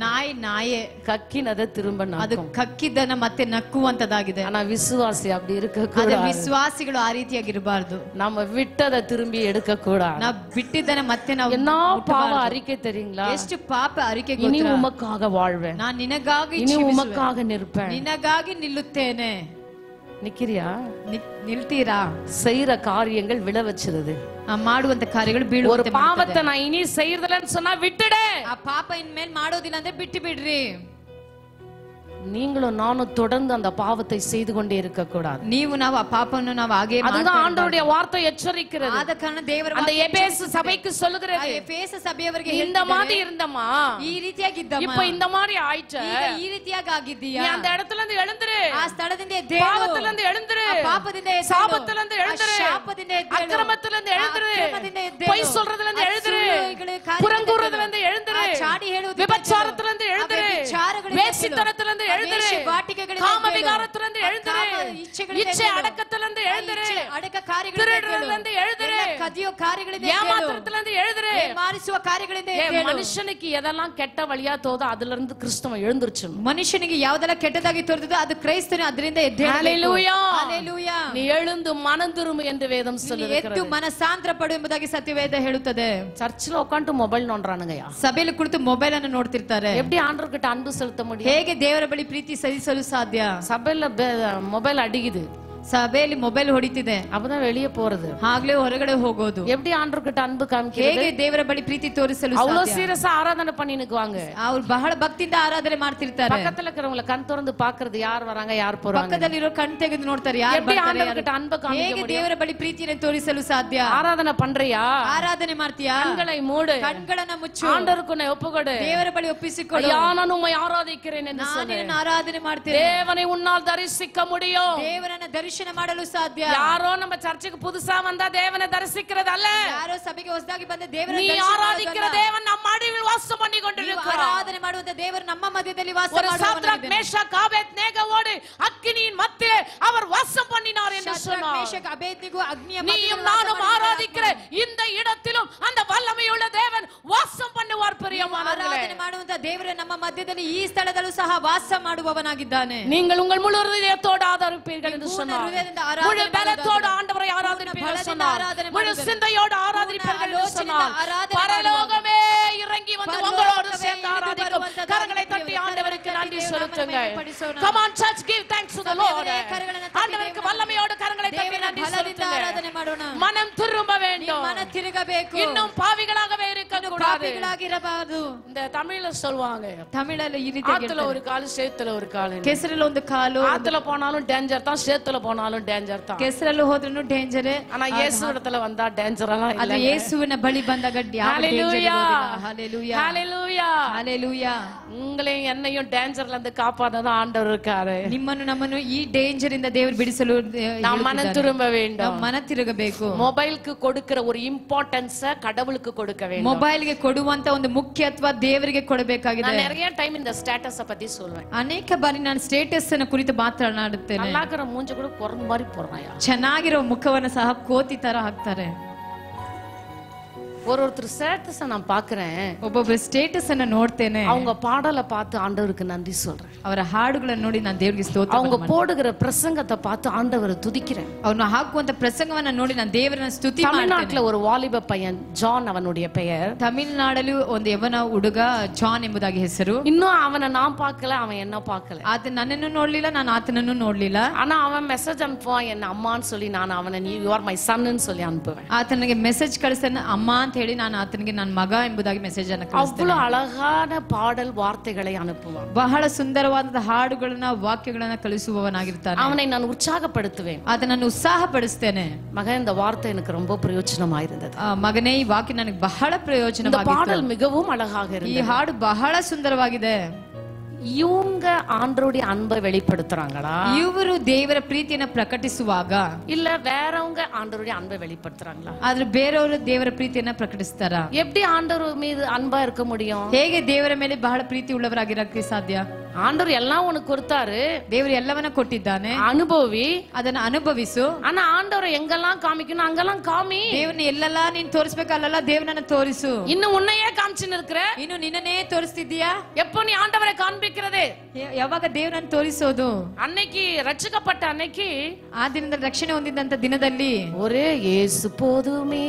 Speaker 6: ನಾಯೇ
Speaker 8: கக்கினதை திரும்ப
Speaker 6: ಅದು ಕಕ್ಕಿದ್ದನ್ನ ಮತ್ತೆ ನಕ್ಕುವಂತದಾಗಿದೆ.
Speaker 8: ஆனா விசுவாசி அப்படி இருக்க
Speaker 6: ಆದ್ರೆ
Speaker 8: கூடாது.
Speaker 6: ವಿಶ್ವಾಸಿಗಳು ಆ ರೀತಿಯಾಗಿರಬಾರದು.
Speaker 8: நம்ம விட்டதை திரும்பி எடுக்க கூடாது.
Speaker 6: ನಾವು ಬಿಟ್ಟಿದ್ದನ್ನ ಮತ್ತೆ ನಾವು
Speaker 8: என்ன பாவ அறிக்கை தெரியுங்களா?
Speaker 6: ಎಷ್ಟು ಪಾಪ ಅರಿಕೆ
Speaker 8: இனி
Speaker 6: ಗೊತ್ತಾ?
Speaker 8: உமக்காக வாழ்வேன்,
Speaker 6: ನಾನು ನಿನಗಾಗಿ
Speaker 8: இனி உமக்காக நிற்பேன்.
Speaker 6: ನಿನಗಾಗಿ ನಿಲ್ಲುತ್ತೇನೆ.
Speaker 8: நிக்கிறியா?
Speaker 6: ನಿಲ್ತೀರಾ?
Speaker 8: செய்யற காரியங்கள் விழ வச்சிருது.
Speaker 6: ಮಾಡುವಂತ ಕಾರ್ಯಗಳು
Speaker 8: ஒரு
Speaker 6: ಬೀಳುವಂತೆ
Speaker 8: பாவத்தை நான் இனி செய்யறதில்லன்னு சொன்னா விட்டுடு.
Speaker 6: ಆ ಪಾಪ ಇನ್ಮೇಲೆ ಮಾಡೋದಿಲ್ಲ ಅಂದ್ರೆ ಬಿಟ್ಟು ಬಿಡ್ರಿ.
Speaker 8: நீங்களும் நானும் தொடர்ந்து அந்த பாவத்தை செய்து கொண்டே இருக்க கூடாது.
Speaker 6: ನೀವು ನಾವು ಆ ಪಾಪವನ್ನು ನಾವು ಹಾಗೆ
Speaker 8: அதுதான் ஆண்டவருடைய வார்த்தை எச்சரிக்கிறது.
Speaker 6: ಆದ ಕಾರಣ ದೇವರ
Speaker 8: அந்த எபேசு சபைக்கு சொல்லுகிறது,
Speaker 6: ಎಫೆಸ ಸಭೆಯವರಿಗೆ
Speaker 8: இந்த மாதிரி இருந்தமா,
Speaker 6: ಈ ರೀತಿಯಾಗಿದ್ದಮ್ಮ,
Speaker 8: இப்போ இந்த மாதிரி ஆயிட்ட,
Speaker 6: ಈಗ ಈ ರೀತಿಯಾಗಿ ಆಗಿದ್ದೀಯಾ?
Speaker 8: நீ அந்த இடத்துல இருந்து எழுந்திரு,
Speaker 6: ಆ ಸ್ಥಳದಿಂದ ಎದ್ದೇಳು,
Speaker 8: பாவத்துல இருந்து எழுந்திரு,
Speaker 6: ಪಾಪದಿಂದ ಎದ್ದೇಳು,
Speaker 8: சாபத்துல இருந்து எழுந்திரு,
Speaker 6: ಶಾಪದಿಂದ ಎದ್ದೇಳು,
Speaker 8: அக்கிரமத்துல இருந்து எழுந்திரு,
Speaker 6: ಅಕ್ರಮದಿಂದ ಎದ್ದೇಳು,
Speaker 8: பொய் சொல்றதுல இருந்து எழுந்திரு, புறங்கூறுறதுல இருந்து எழுந்திரு,
Speaker 6: ಚಾಡಿ ಹೇಳುವುದರಿಂದ
Speaker 8: விபச்சாரத்துல இருந்து எழுந்திரு, வேசித்தனத்துல இருந்து எழுந்திரு, காம விகாரத்துல இருந்து எழுந்திரு, இச்சை அடக்கத்துல இருந்து எழுந்திரு,
Speaker 6: ಅಡಕ ಕಾರ್ಯಗಳಿಂದ
Speaker 8: திருடுறதுல இருந்து எழுந்திரு,
Speaker 6: ಕದಿಯೋ ಕಾರ್ಯಗಳಿಂದ
Speaker 8: ஏமாத்துறதுல இருந்து எழுந்திரு,
Speaker 6: ಮಾರಿಸುವ ಕಾರ್ಯಗಳಿಂದ ಎದ್ದೇಳು.
Speaker 8: மனுஷனுக்கு எதெல்லாம் கெட்ட வழியா தோதோ அதுல இருந்து கிறிஸ்தவ எழுந்திருச்சு.
Speaker 6: ಮನುಷ್ಯನಿಗೆ ಯಾವುದೆಲ್ಲ ಕೆಟ್ಟದಾಗಿ ತೋರುತ್ತದೋ ಅದು ಕ್ರೈಸ್ತನು ಅದರಿಂದ ಎದ್ದೇಳಬೇಕು.
Speaker 8: ஹalleluya,
Speaker 6: ಹalleluya.
Speaker 8: நீ எழுந்து மனம் திரும்பு என்று வேதம் சொல்லுகிறது.
Speaker 6: ಎದ್ದು ಮನಸಾಂತರ ಪಡು ಎಂಬುದಾಗಿ ಸತ್ಯವೇದ ಹೇಳುತ್ತದೆ.
Speaker 8: சர்ச்சில் உட்கார்ந்து மொபைல் நோண்டறானுங்கயா.
Speaker 6: ಸಭೆಯಲ್ಲಿ ಕುಳಿತು ಮೊಬೈಲ್ ಅನ್ನು ನೋಡ್ತಿರ್ತಾರೆ.
Speaker 8: எப்படி ஆண்டவர்கிட்ட அன்பு செலுத்த முடியும்?
Speaker 6: ಹೇಗೆ ದೇವರ ಬಳಿ ಪ್ರೀತಿ ಸಲ್ಲಿಸಲು ಸಾಧ್ಯ?
Speaker 8: சபையில மொபைல் அடிக்குது,
Speaker 6: ಸಭೆಯಲ್ಲಿ ಮೊಬೈಲ್ ಹೊಡಿತಿದೆ,
Speaker 8: அப்பதான் வெளியே போறது,
Speaker 6: ಆಗ್ಲೇ ಹೊರಗಡೆ ಹೋಗೋದು.
Speaker 8: எப்படி ஆண்டவர்கிட்ட அன்பு காமிக்கிறது?
Speaker 6: ಹೇಗೆ ದೇವರ ಬಳಿ ಪ್ರೀತಿ ತೋರಿಸಲು
Speaker 8: அவ்வளவு
Speaker 6: ಸಾಧ್ಯ?
Speaker 8: சீரியஸா ஆராதனை பண்ணி நிக்குவாங்க.
Speaker 6: ಅವರು ಬಹಳ ಭಕ್ತಿಯಿಂದ ಆರಾಧನೆ ಮಾಡ್ತಿರ್ತಾರೆ.
Speaker 8: பக்கத்துல இருக்கிறவங்கள கண் திறந்து பாக்குறது, யார் வராங்க யார் போறாங்க.
Speaker 6: ಪಕ್ಕದಲ್ಲಿರೋ ಕಣ್ ತೆಗೆದು ನೋಡ್ತಾರೆ, ಯಾರು
Speaker 8: எப்படி
Speaker 6: ಬರ್ತಾರೆ,
Speaker 8: ஆண்டவர்கிட்ட அன்பு காமிக்க
Speaker 6: ಹೇಗೆ
Speaker 8: முடியும்?
Speaker 6: ದೇವರ ಬಳಿ ಪ್ರೀತಿಯನ್ನು ತೋರಿಸಲು ಸಾಧ್ಯ?
Speaker 8: ஆராதனை பண்றியா?
Speaker 6: ಆರಾಧನೆ ಮಾಡ್ತೀಯಾ?
Speaker 8: கண்களை மூடு,
Speaker 6: ಕಣ್ಗಳನ್ನ ಮುಚ್ಚು,
Speaker 8: ஆண்டவருக்கு உன்னை ஒப்புக்கொடு,
Speaker 6: ದೇವರ ಬಳಿ ಒಪ್ಪಿಸಿಕೊಡು.
Speaker 8: ஐயா நான் உம்மை ஆராதிக்கிறேன் என்று
Speaker 6: ನಾನು
Speaker 8: சொல்லு.
Speaker 6: ನಿನ್ನನ್ನು ಆರಾಧನೆ ಮಾಡ್ತೇನೆ.
Speaker 8: தேவனை உன்னால் தரிசிக்க முடியும்.
Speaker 6: ದೇವರನ್ನ ದರ್ಶನ ಮಾಡಲು ಸಾಧ್ಯ.
Speaker 8: யாரோ நம்ம சர்ச்சுக்கு புதுசா வந்தா தேவனை தரிசிக்கிறது அல்ல.
Speaker 6: ಯಾರೋ ಸಭೆಗೆ ಹೊಸದಾಗಿ ಬಂದ ದೇವರನ್ನ
Speaker 8: நீ ஆராதிக்கிற தேவன் நம்ம நடுவில் வாசம் பண்ணி கொண்டிருக்கிறார்.
Speaker 6: ಆರಾಧನೆ ಮಾಡುವಂತ ದೇವರು ನಮ್ಮ ಮಧ್ಯದಲ್ಲಿ ವಾಸ
Speaker 8: ஒரு சாத்ராக் மேஷாக் ஆபேத்நேகோடு அக்கினியின் மத்தியிலே அவர் வாசம் பண்ணினார் என்று சொன்னார்.
Speaker 6: ಮೇಷಕ್ ಅಬೇದ್ನೆಗೋ ಅಗ್ನಿಯ
Speaker 8: நீயும் நானும் ஆராதிக்கிற இந்த இடத்திலும் அந்த வல்லமையுள்ள தேவன் வாசம் பண்ணுவார். பிரியமானவர்களே,
Speaker 6: ಆರಾಧನೆ ಮಾಡುವಂತ ದೇವರು ನಮ್ಮ ಮಧ್ಯದಲ್ಲಿ ಈ ಸ್ಥಳದಲ್ಲೂ ಸಹ ವಾಸ ಮಾಡುವವನಾಗಿದ್ದಾನೆ.
Speaker 8: நீங்கள் உங்கள் முழு இதயத்தோடு ஆராதிப்பீர்கள் என்று சொன்னார். முழு பலத்தோடு ஆண்டவரை ஆராதிப்பீர்கள் என்று சொன்னார். முழு சிந்தையோடு ஆராதிப்பீர்கள் என்று சொன்னார். பரலோகமே இறங்கி வந்து உங்களோடு சேர்ந்து ஆராதிக்கும். கரங்களை தட்டி ஆண்டவருக்கு நன்றி செலுத்துங்கள். Come on church, give thanks to the Lord. ஆண்டவருக்கு வல்லமையோடு கரங்களை தட்டி நன்றி செலுத்துங்கள்.
Speaker 6: ಆರಾಧನೆ ಮಾಡೋಣ.
Speaker 8: மனம் திரும்ப வேண்டும்.
Speaker 6: ಮನ ತಿರುಗಬೇಕು.
Speaker 8: இன்னும் பாவிகளாகவே இருக்க கூடாது.
Speaker 6: ಪಾಪಿಗಳಾಗಿರಬಾರದು.
Speaker 8: இந்த தமிழ்ல சொல்வாங்க,
Speaker 6: ತಮಿಳಲ್ಲಿ ಈ ರೀತಿ
Speaker 8: ஆத்துல ஒரு கால் சேத்துல ஒரு கால்.
Speaker 6: ಕೆಸರಲ್ಲಿ ಒಂದು ಕಾಲು.
Speaker 8: ஆத்துல போனாலும் டேஞ்சர் தான், சேத்துல போனாலும் டேஞ்சர் தான்.
Speaker 6: ಕೆಸರಲ್ಲಿ ಹೋದ್ರೂ ಡೇಂಜರ್.
Speaker 8: ஆனா இயேசு இடத்துல வந்தா டேஞ்சர் எல்லாம் இல்ல.
Speaker 6: ಅದು ಯೇಸುವಿನ ಬಳಿ ಬಂದಾಗ
Speaker 8: ஹalleluya,
Speaker 6: ஹalleluya,
Speaker 8: ஹalleluya,
Speaker 6: ஹalleluya.
Speaker 8: உங்களையும் என்னையும் டேஞ்சர்ல இருந்து காப்பாத்த ஆண்டவர் இருக்காரு.
Speaker 6: ನಿಮ್ಮನ್ನು ನಮ್ಮನ್ನು ಈ ಡೇಂಜರ್ ಇಂದ ದೇವರು ಬಿಡಿಸಲು
Speaker 8: நாம் மனம் திரும்ப வேண்டும்.
Speaker 6: ಮನ ತಿರುಗಬೇಕು.
Speaker 8: மொபைலுக்கு கொடுக்கிற ஒரு இம்பார்ட்டன்ஸ் கடவுளுக்கு கொடுக்க வேண்டும்.
Speaker 6: ಮೊಬೈಲ್ ಇಸ್ರಾಯೇಲ್ಗೆ ಕೊಡುವಂತ ಒಂದು ಮುಖ್ಯತ್ವ ದೇವರಿಗೆ ಕೊಡಬೇಕಾಗಿದೆ.
Speaker 8: நான் நிறைய டைம் இந்த ஸ்டேட்டஸ பத்தி சொல்வேன்.
Speaker 6: ಅನೇಕ ಬಾರಿ ನಾನು ಸ್ಟೇಟಸ್ ಅನ್ನು ಕುರಿತು ಮಾತನಾಡುತ್ತೇನೆ.
Speaker 8: நல்லாக்கிற மூஞ்சி கூட குரங்கு மாதிரி போறாயா.
Speaker 6: ಚೆನ್ನಾಗಿರೋ ಮುಖವನ್ನ ಸಹ ಕೋತಿ ತರ ಹಾಕ್ತಾರೆ.
Speaker 8: ஒருத்தர் ஸ்டேட்டஸ நான் பாக்குறேன்.
Speaker 6: ಒಬ್ಬೊಬ್ಬರ ಸ್ಟೇಟಸ್ ಅನ್ನು ನೋಡ್ತೇನೆ.
Speaker 8: அவங்க பாடலை பார்த்து ஆண்டவருக்கு நன்றி சொல்றேன்.
Speaker 6: ಅವರ ಹಾಡುಗಳನ್ನು ನೋಡಿ ನಾನು ದೇವರಿಗೆ ಸ್ತೋತ್ರ
Speaker 8: அவங்க போடுகிற பிரசங்கத்தை பார்த்து ஆண்டவரை துதிக்கிறேன்.
Speaker 6: ಅವನು ಹಾಕುವಂತ ಪ್ರಸಂಗವನ್ನ ನೋಡಿ ನಾನು ದೇವರನ್ನ ಸ್ತುತಿ ಮಾಡ್ತೇನೆ.
Speaker 8: தமிழ்நாட்டுல ஒரு வாலிப பையன் ஜான் அவனுடைய பெயர்.
Speaker 6: ತಮಿಳುನಾಡಲ್ಲಿ ಒಂದು ಯವನ ಹುಡುಗ ಜಾನ್ ಎಂಬುದಾಗಿ ಹೆಸರು.
Speaker 8: இன்னும் அவனை நான் பார்க்கல, அவன் என்ன பார்க்கல.
Speaker 6: ಆತ ನನ್ನನ್ನು ನೋಡ್ಲಿಲ್ಲ, ನಾನು ಆತನನ್ನು ನೋಡ್ಲಿಲ್ಲ.
Speaker 8: ஆனா அவன் மெசேஜ் அனுப்புவான், என்ன அம்மான்னு சொல்லி நான் அவனை யூ ஆர் மை சன்னு சொல்லி அனுப்புவேன்.
Speaker 6: ಆತನಿಗೆ ಮೆಸೇಜ್ ಕಳಿಸ್ತಾನೆ, ಅಮ್ಮ ಅಂತ ಹೇಳಿ ನಾನು ಆತನಿಗೆ ನನ್ನ ಮಗ ಎಂಬುದಾಗಿ ಮೆಸೇಜ್ ಅನ್ನು ಕಳಿಸ್ತೇನೆ.
Speaker 8: அவ்வளவு அழகான பாடல் வார்த்தைகளை அனுப்புவான்.
Speaker 6: ಬಹಳ ಸುಂದರವಾದ ಹಾಡುಗಳನ್ನ ವಾಕ್ಯಗಳನ್ನ ಕಳಿಸುವವನಾಗಿರ್ತಾನೆ.
Speaker 8: அவனை நான் உற்சாகப்படுத்துவேன்.
Speaker 6: ಅದನ್ನು ಉತ್ಸಾಹಪಡಿಸ್ತೇನೆ.
Speaker 8: மகன், இந்த வார்த்தை எனக்கு ரொம்ப பிரயோஜனமா இருந்தது.
Speaker 6: ಮಗನೇ, ಈ ವಾಕ್ಯ ನನಗೆ ಬಹಳ ಪ್ರಯೋಜನವಾಗಿತ್ತು.
Speaker 8: இந்த பாடல் மிகவும் அழகாக இருந்தது.
Speaker 6: ಈ ಹಾಡು ಬಹಳ ಸುಂದರವಾಗಿದೆ.
Speaker 8: இவங்க ஆண்டவருடைய அன்பை வெளிப்படுத்துறாங்களா,
Speaker 6: ಇವರು ದೇವರ ಪ್ರೀತಿಯನ್ನು ಪ್ರಕಟಿಸುವಾಗ,
Speaker 8: இல்ல வேறவங்க ஆண்டவருடைய அன்பை வெளிப்படுத்துறாங்களா?
Speaker 6: ಆದ್ರೆ ಬೇರೆಯವರು ದೇವರ ಪ್ರೀತಿಯನ್ನ ಪ್ರಕಟಿಸ್ತಾರ?
Speaker 8: எப்படி ஆண்டவர் மீது அன்பா இருக்க முடியும்?
Speaker 6: ಹೇಗೆ ದೇವರ ಮೇಲೆ ಬಹಳ ಪ್ರೀತಿ ಉಳ್ಳವರಾಗಿರಕ್ಕೆ ಸಾಧ್ಯ?
Speaker 8: ஆண்டவர் எல்லாம் உனக்கு கொடுத்தாரு,
Speaker 6: ದೇವರು ಎಲ್ಲವನ್ನ ಕೊಟ್ಟಿದ್ದಾನೆ,
Speaker 8: ಅನುಭವಿ,
Speaker 6: ಅದನ್ನ ಅನುಭವಿಸು.
Speaker 8: ஆனா ஆண்டவரை எங்கெல்லாம் காமிக்கணும் அங்கெல்லாம் காமி.
Speaker 6: ದೇವರನ್ನ ಎಲ್ಲೆಲ್ಲ ನೀನ್ ತೋರಿಸ್ಬೇಕು, ಅಲ್ಲೆಲ್ಲ ದೇವರನ್ನ ತೋರಿಸು.
Speaker 8: இன்னும் உன்னையே காமிச்சுன்னு இருக்கிற,
Speaker 6: ಇನ್ನು ನಿನ್ನನ್ನೇ ತೋರಿಸ್ತಿದ್ಯಾ?
Speaker 8: எப்போ நீ ஆண்டவரை காண்பிக்கிறது?
Speaker 6: ಯಾವಾಗ ದೇವರನ್ನ ತೋರಿಸೋದು?
Speaker 8: அன்னைக்கு ரட்சிக்கப்பட்ட அன்னைக்கு,
Speaker 6: ಆ ದಿನದಲ್ಲಿ ರಕ್ಷಣೆ ಹೊಂದಿದಂತ ದಿನದಲ್ಲಿ
Speaker 8: ஒரே இயேசு போதுமே,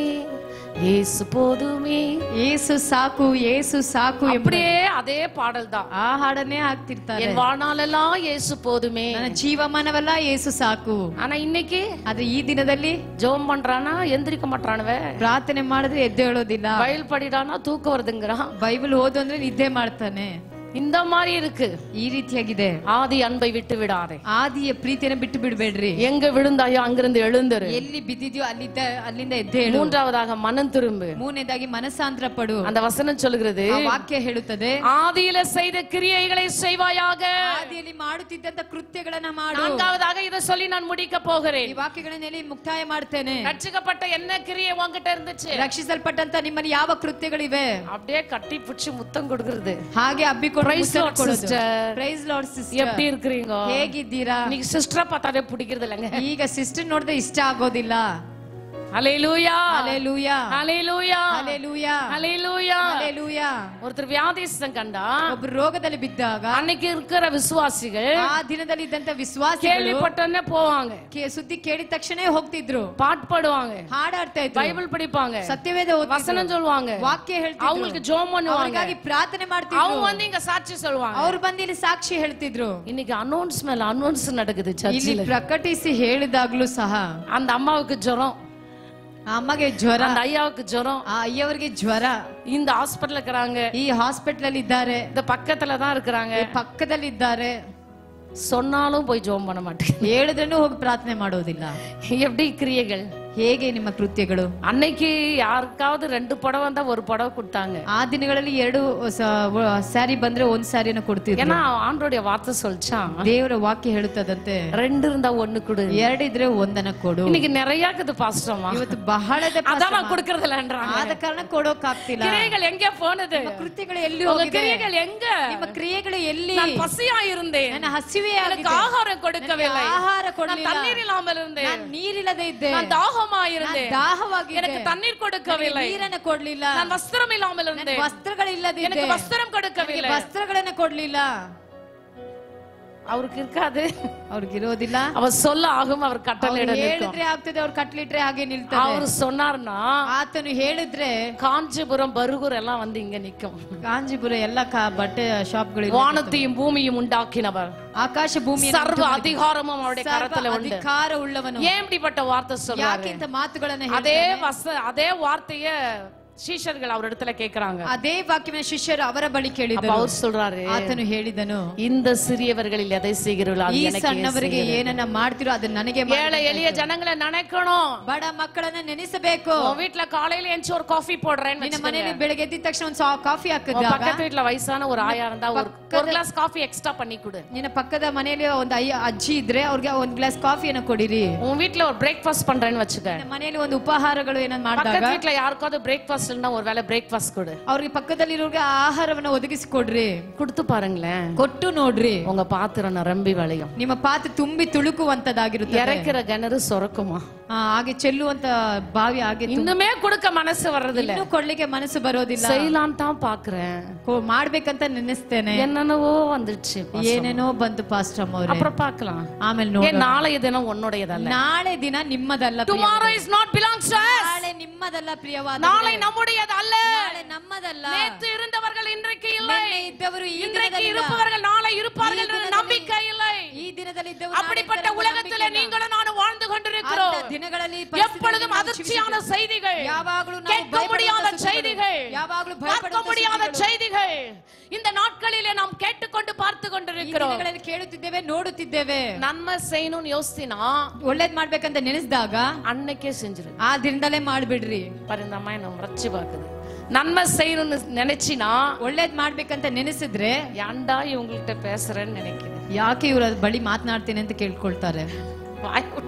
Speaker 8: இயேசு போதுமே,
Speaker 6: ಯೇಸು ಸಾಕು, ಯೇಸು ಸಾಕು
Speaker 8: அப்படியே அதே பாடல் தான்.
Speaker 6: ಆ ಹಾಡನ್ನೇ ಹಾಕ್ತಿರ್ತಾರೆ.
Speaker 8: என் வாழ்நாளெல்லாம் இயேசு போதுமே,
Speaker 6: ನನ್ನ ಜೀವಮಾನವೆಲ್ಲ ಯೇಸು ಸಾಕು.
Speaker 8: ஆனா இன்னைக்கு
Speaker 6: ಆದ್ರೆ ಈ ದಿನದಲ್ಲಿ
Speaker 8: ஜெபம் பண்றானா எந்திரிக்க மாட்டானவ,
Speaker 6: ಪ್ರಾರ್ಥನೆ ಮಾಡಿದ್ರೆ ಎದ್ದು ಹೇಳೋದಿಲ್ಲ,
Speaker 8: பைபிள் படிடானா தூக்கம் வருதுங்கறான்,
Speaker 6: ಬೈಬಲ್ ಓದು ಅಂದ್ರೆ ನಿದ್ದೆ ಮಾಡ್ತಾನೆ.
Speaker 8: இந்த மாதிரி இருக்கு.
Speaker 6: ಈ ರೀತಿಯಾಗಿದೆ.
Speaker 8: ஆதி அன்பை விட்டு விடாதே.
Speaker 6: ಆದಿಯ ಪ್ರೀತಿಯನ್ನು ಬಿಟ್ಟು ಬಿಡಬೇಡ್ರಿ.
Speaker 8: எங்க விழுந்தாயோ அங்கிருந்து எழுந்துரு.
Speaker 6: ಎಲ್ಲಿ ಬಿದ್ದಿದ್ಯೋ ಅಲ್ಲಿಂದ ಎದ್ದೇಳು.
Speaker 8: மூன்றாவதாக மனம் திரும்பு.
Speaker 6: ಮೂರನೇದಾಗಿ ಮನಸ್ಸಾಂತರ ಪಡು.
Speaker 8: அந்த வசனம் சொல்கிறது,
Speaker 6: ಆ ವಾಕ್ಯ ಹೇಳುತ್ತದೆ,
Speaker 8: ஆதியில செய்த கிரியைகளை செய்வாயாக.
Speaker 6: ಆದಿಯಲ್ಲಿ ಮಾಡುತ್ತಿದ್ದಂತ ಕೃತ್ಯಗಳನ್ನ ಮಾಡು.
Speaker 8: நான்காவதாக இதை சொல்லி நான் முடிக்க போகிறேன்.
Speaker 6: ಈ ವಾಕ್ಯಗಳನ್ನ ಹೇಳಿ ಮುಕ್ತಾಯ ಮಾಡ್ತೇನೆ.
Speaker 8: ரட்சிக்கப்பட்ட என்ன கிரியை உன்கிட்ட இருந்துச்சு?
Speaker 6: ರಕ್ಷಿಸಲ್ಪಟ್ಟಂತ ನಿಮ್ಮಲ್ಲಿ ಯಾವ ಕೃತ್ಯಗಳಿವೆ?
Speaker 8: அப்படியே கட்டி பிடிச்சு முத்தம் கொடுக்கிறது.
Speaker 6: ಹಾಗೆ ಅಬ್ಬಿಕೊಂಡು
Speaker 8: Praise Lord sister.
Speaker 6: Praise Lord sister.
Speaker 8: எப்படி இருக்கீங்க?
Speaker 6: ಹೇಗಿದ್ದೀರಾ?
Speaker 8: நீங்க சிஸ்டரை பார்த்தாலே பிடிக்கிறது இல்லங்க.
Speaker 6: ಈಗ ಸಿಸ್ಟರ್ ನೋಡಿದ್ರೆ ಇಷ್ಟ ಆಗೋದಿಲ್ಲ.
Speaker 8: ஹalleluya,
Speaker 6: ஹalleluya,
Speaker 8: ஹalleluya,
Speaker 6: ஹalleluya,
Speaker 8: ஹalleluya,
Speaker 6: ஹalleluya.
Speaker 8: ஒருத்தர் வியாதிஸ்தன் கண்டா,
Speaker 6: ಒಬ್ಬರು ರೋಗದಲ್ಲಿ ಬಿದ್ದಾಗ
Speaker 8: அன்னைக்கு இருக்கிற விசுவாசிகள்
Speaker 6: ಆ ದಿನದಲ್ಲಿ ಇದ್ದಂತ ವಿಶ್ವಾಸಿಗಳು
Speaker 8: கேள்விப்பட்டனே போவாங்க,
Speaker 6: ಸುದ್ದಿ ಕೇಳಿದ ತಕ್ಷಣ ಹೋಗ್ತಿದ್ರು,
Speaker 8: பாட்டு பாடுவாங்க,
Speaker 6: ಹಾಡಾಡ್ತಾ ಇದ್ರು,
Speaker 8: பைபிள் படிப்பாங்க,
Speaker 6: ಸತ್ಯವೇದ ಓದ್ತಿದ್ರು,
Speaker 8: வசனம் சொல்வாங்க,
Speaker 6: ವಾಕ್ಯ ಹೇಳ್ತಿದ್ರು,
Speaker 8: அவங்களுக்கு ஜெபம் பண்ணுவாங்க,
Speaker 6: ಅವರಿಗಾಗಿ ಪ್ರಾರ್ಥನೆ ಮಾಡ್ತಿದ್ರು,
Speaker 8: அவங்க வந்து இங்க சாட்சி சொல்வாங்க,
Speaker 6: ಅವರು ಬಂದು ಇಲ್ಲಿ ಸಾಕ್ಷಿ ಹೇಳ್ತಿದ್ರು.
Speaker 8: இன்னைக்கு ಅನೌನ್ಸ್ மேல ಅನೌನ್ಸ್ நடக்குது
Speaker 6: ಇಲ್ಲಿ
Speaker 8: சர்ச்சில.
Speaker 6: ಪ್ರಕಟಿಸಿ ಹೇಳಿದಾಗ್ಲೂ ಸಹ
Speaker 8: அந்த அம்மாவுக்கு ஜுரம்,
Speaker 6: ಅಮ್ಮಗೆ ಜ್ವರ,
Speaker 8: அந்த ஐயாவுக்கு ஜுரம்,
Speaker 6: ಆ ಅಯ್ಯವರಿಗೆ ಜ್ವರ,
Speaker 8: இந்த ஹாஸ்பிடல்ல இருக்கிறாங்க,
Speaker 6: ಈ ಹಾಸ್ಪಿಟಲ್ ಅಲ್ಲಿ ಇದ್ದಾರೆ,
Speaker 8: இந்த பக்கத்துல தான் இருக்கிறாங்க,
Speaker 6: ಪಕ್ಕದಲ್ಲಿ ಇದ್ದಾರೆ,
Speaker 8: சொன்னாலும் போய் ஜெபம் பண்ண மாட்டேங்க.
Speaker 6: ಹೇಳಿದ್ರೂ ಹೋಗಿ ಪ್ರಾರ್ಥನೆ ಮಾಡೋದಿಲ್ಲ.
Speaker 8: எப்படி கிரியைகள்?
Speaker 6: ಹೇಗೆ ನಿಮ್ಮ ಕೃತ್ಯಗಳು?
Speaker 8: அன்னைக்கு யாருக்காவது 2 புடவை வந்தா 1 புடவை கொடுத்தாங்க.
Speaker 6: ಆ ದಿನಗಳಲ್ಲಿ 2 ಸ್ಯಾರಿ ಬಂದ್ರೆ 1 ಸ್ಯಾರಿನ ಕೊಡ್ತಿದ್ರು.
Speaker 8: ஏன்னா ஆண்டவருடைய வார்த்தை சொல்லிச்சான்,
Speaker 6: ದೇವರ ವಾಕ್ಯ ಹೇಳುತ್ತದಂತೆ
Speaker 8: 2 இருந்தா 1 கொடு,
Speaker 6: 2 ಇದ್ರೆ 1ಅನ್ನ ಕೊಡು.
Speaker 8: இன்னைக்கு நிறைய இருக்குது பாஸ்டர்மா,
Speaker 6: ಇವತ್ತು ಬಹಳದ
Speaker 8: அதான் நான் கொடுக்கறது இல்லன்றாங்க.
Speaker 6: ಆದ ಕಾರಣ ಕೊಡೋಕ್ ಆಗ್ತಿಲ್ಲ.
Speaker 8: கிரியைகள் எங்க போனது?
Speaker 6: ಕೃತ್ಯಗಳು ಎಲ್ಲಿ
Speaker 8: உங்க
Speaker 6: ಹೋಗಿದೆ?
Speaker 8: கிரியைகள் எங்க?
Speaker 6: ನಿಮ್ಮ ಕ್ರಿಯೆಗಳು ಎಲ್ಲಿ?
Speaker 8: நான் பசியா இருந்தேன்,
Speaker 6: ನನ್ನ ಹಸಿವೆ
Speaker 8: எனக்கு ஆகாரம் கொடுக்கவில்லை,
Speaker 6: ಆಹಾರ
Speaker 8: நான்
Speaker 6: ಕೊಡಲಿಲ್ಲ,
Speaker 8: தண்ணீர் இல்லாமல் இருந்தேன்,
Speaker 6: ನಾನು ನೀರಿಲ್ಲದೆ ಇದ್ದೆ,
Speaker 8: நான் தாகமா இருந்தேன்,
Speaker 6: ದಾಹವಾಗಿದ್ದೆ,
Speaker 8: எனக்கு தண்ணீர் கொடுக்கவில்லை,
Speaker 6: ನೀರನ್ನು ಕೊಡ್ಲಿಲ್ಲ,
Speaker 8: நான் வஸ்திரம் இல்லாமல் இருந்தேன்,
Speaker 6: ವಸ್ತ್ರಗಳಿಲ್ಲದೆ
Speaker 8: எனக்கு வஸ்திரம் கொடுக்கவில்லை,
Speaker 6: ವಸ್ತ್ರಗಳನ್ನ ಕೊಡ್ಲಿಲ್ಲ.
Speaker 8: அவருக்கு இருக்காது,
Speaker 6: ಅವ್ರಿಗೆ ಇರೋದಿಲ್ಲ.
Speaker 8: அவர் சொல்ல ஆகும், அவர் கட்டளை
Speaker 6: ಹೇಳಿದ್ರೆ ಆಗ್ತದೆ, ಅವ್ರು ಕಟ್ಲಿಟ್ರೆ ಹಾಗೆ ನಿಲ್ತಾರೆ.
Speaker 8: அவர் சொன்னார்னா
Speaker 6: ಆತನು ಹೇಳಿದ್ರೆ
Speaker 8: காஞ்சிபுரம் பருகூர் எல்லாம் வந்து இங்க நிக்கும்.
Speaker 6: ಕಾಂಜಿಪುರ ಎಲ್ಲ ಬಟ್ಟೆ ಶಾಪ್ಗಳು,
Speaker 8: வானத்தையும் பூமியும் உண்டாக்கினவர்,
Speaker 6: ಆಕಾಶ ಭೂಮಿ
Speaker 8: சர்வ அதிகாரமும் அவருடைய கரத்துல உண்டு.
Speaker 6: ಅಧಿಕಾರ ಉಳ್ಳವನು.
Speaker 8: ஏன் இப்படிப்பட்ட வார்த்தை சொல்றாரு?
Speaker 6: ಯಾಕೆ ಇಂತ ಮಾತುಗಳನ್ನ
Speaker 8: அதே வார்த்தைய சீஷர்கள் அவர் இடத்துல கேக்குறாங்க.
Speaker 6: ಅದೇ ವಾಕ್ಯವನ್ನು ಶಿಷ್ಯರು ಅವರ ಬಳಿ ಕೇಳಿದರು.
Speaker 8: அவர் சொல்றாரு,
Speaker 6: ಆತನು ಹೇಳಿದನು,
Speaker 8: இந்த சிறியவர்களில் எதை செய்கிறீர்களோ அது
Speaker 6: ಈ
Speaker 8: எனக்கு
Speaker 6: ಸಣ್ಣವರಿಗೆ ಏನನ್ನ ಮಾಡ್ತಿರೋ ಅದು ನನಗೆ ಮಾಡಿ.
Speaker 8: ஏழை எளிய ஜனங்களை நினைக்கணும்,
Speaker 6: ಬಡ ಮಕ್ಕಳನ್ನ ನೆನೆಸಬೇಕು.
Speaker 8: உன் வீட்ல காலையில எஞ்சி ஒரு காஃபி போடுறேன்னு
Speaker 6: ನಿನ್ನ ಮನೆಯಲ್ಲಿ ಬೆಳಗ್ಗೆ ಎದ್ದ ತಕ್ಷಣ ಒಂದು ಕಾಫಿ ಹಾಕಿದಾಗ
Speaker 8: பக்கத்து வீட்ல வயசான ஒரு ஆயா இருந்தா ஒரு ಗ್ಲಾಸ್ ಕಾಫಿ எக்ஸ்ட்ரா பண்ணி கொடு.
Speaker 6: ನಿನ್ನ ಪಕ್ಕದ ಮನೆಯಲ್ಲಿ ಒಂದು ಅಜ್ಜಿ ಇದ್ರೆ ಅವ್ರಿಗೆ ಒಂದು ಗ್ಲಾಸ್ ಕಾಫಿಯನ್ನು ಕೊಡಿರಿ.
Speaker 8: உன் வீட்ல ஒரு பிரேக்ஃபாஸ்ட் பண்றேன்னு வச்சுக்க,
Speaker 6: ನಿನ್ನ ಮನೆಯಲ್ಲಿ ಒಂದು ಉಪಹಾರಗಳು ಏನನ್ನ ಮಾಡಿದಾಗ
Speaker 8: பக்கத்து வீட்ல யாருக்காவது பிரேக்ஃபாஸ்ட் இல்லைன்னா ஒரு வேளை பிரேக்ஃபாஸ்ட் கொடு.
Speaker 6: ಅವ್ರಿಗೆ ಪಕ್ಕದಲ್ಲಿರೋರಿಗೆ ಆಹಾರವನ್ನು ಒದಗಿಸಿಕೊಡ್ರಿ.
Speaker 8: கொடுத்து பாருங்களேன்,
Speaker 6: ಕೊಟ್ಟು ನೋಡ್ರಿ,
Speaker 8: உங்க பாத்திரம் நிரம்பಿ வழியும்.
Speaker 6: ನಿಮ್ಮ ಪಾತ್ರೆ ತುಂಬಿ ತುಳುಕುವಂತದಾಗಿರುತ್ತೆ.
Speaker 8: இறக்கிற கிணறு சொரக்குமா,
Speaker 6: ಹಾಗೆ ಚೆಲ್ಲುವಂತ ಬಾವಿ ಆಗಿ
Speaker 8: இன்னுமே கொடுக்க மனசு வர்றதில்ல.
Speaker 6: ಇನ್ನೂ ಕೊಡ್ಲಿಕ್ಕೆ ಮನಸ್ಸು ಬರೋದಿಲ್ಲ.
Speaker 8: செய்யலாம் தான் பாக்குறேன்,
Speaker 6: ಮಾಡ್ಬೇಕಂತ ನೆನೆಸ್ತೇನೆ.
Speaker 8: என்னென்னவோ வந்துச்சு,
Speaker 6: ಏನೇನೋ ಬಂತು ಪಾಸ್ಟರ್ ಅಮ್ಮ ಅವರೇ.
Speaker 8: அப்புறம் பார்க்கலாம்,
Speaker 6: ಆಮೇಲೆ ನೋಡೋಣ.
Speaker 8: நாளைய தினம் உன்னுடையதல்ல.
Speaker 6: ನಾಳೆ ದಿನ ನಿಮ್ಮದಲ್ಲ.
Speaker 8: tomorrow is not belongs to us.
Speaker 6: ನಾಳೆ ನಿಮ್ಮದಲ್ಲ ಪ್ರಿಯವಾದ.
Speaker 8: நாளை நம்முடையதல்ல.
Speaker 6: ನಾಳೆ ನಮ್ಮದಲ್ಲ.
Speaker 8: நேத்து இருந்தவர்கள் இன்றைக்கு இல்லை,
Speaker 6: ಇದ್ದವರು
Speaker 8: இன்றைக்கு இருப்பவர்கள் நாளை இருப்பார்கள் என்ற நம்பிக்கை இல்லை.
Speaker 6: ಈ ದಿನದಲ್ಲಿ ಇದ್ದವರು
Speaker 8: அப்படிப்பட்ட உலகத்திலே நீங்களும் நானும் வாழ்ந்து கொண்டிருக்கிறோம்.
Speaker 6: ದಿನಗಳಲ್ಲಿ
Speaker 8: எப்பொழுதும் அதிர்ச்சியான செய்திகள்,
Speaker 6: ಯಾವಾಗಲೂ
Speaker 8: கேட்க முடியாத செய்திகள்,
Speaker 6: ಯಾವಾಗಲೂ
Speaker 8: பார்க்க முடியாத செய்திகள் இந்த நாட்களிலே நாம் கேட்டுக்கொண்டு பார்த்து கொண்டிருக்கிறோம்.
Speaker 6: ಕೇಳುತ್ತಿದ್ದೇವೆ, ನೋಡುತ್ತಿದ್ದೇವೆ.
Speaker 8: நன்மை செய்யணும்னு யோசினா
Speaker 6: ಒಳ್ಳೇದ್ ಮಾಡ್ಬೇಕಂತ ನೆನೆಸಿದಾಗ
Speaker 8: அன்னைக்கே செஞ்சிரு.
Speaker 6: ಆ ದಿನದಲ್ಲೇ ಮಾಡ್ಬಿಡ್ರಿ.
Speaker 8: பரிந்தமா நம்ம ரட்சி பாக்குது. நன்மை செய்யணும்னு நினைச்சினா,
Speaker 6: ಒಳ್ಳೇದ್ ಮಾಡ್ಬೇಕಂತ ನೆನೆಸಿದ್ರೆ
Speaker 8: ஏன்டா இவங்கள்ட்ட பேசுறேன்னு நினைக்கிறேன்,
Speaker 6: ಯಾಕೆ ಇವ್ರ ಬಳಿ ಮಾತನಾಡ್ತೀನಿ ಅಂತ ಕೇಳ್ಕೊಳ್ತಾರೆ.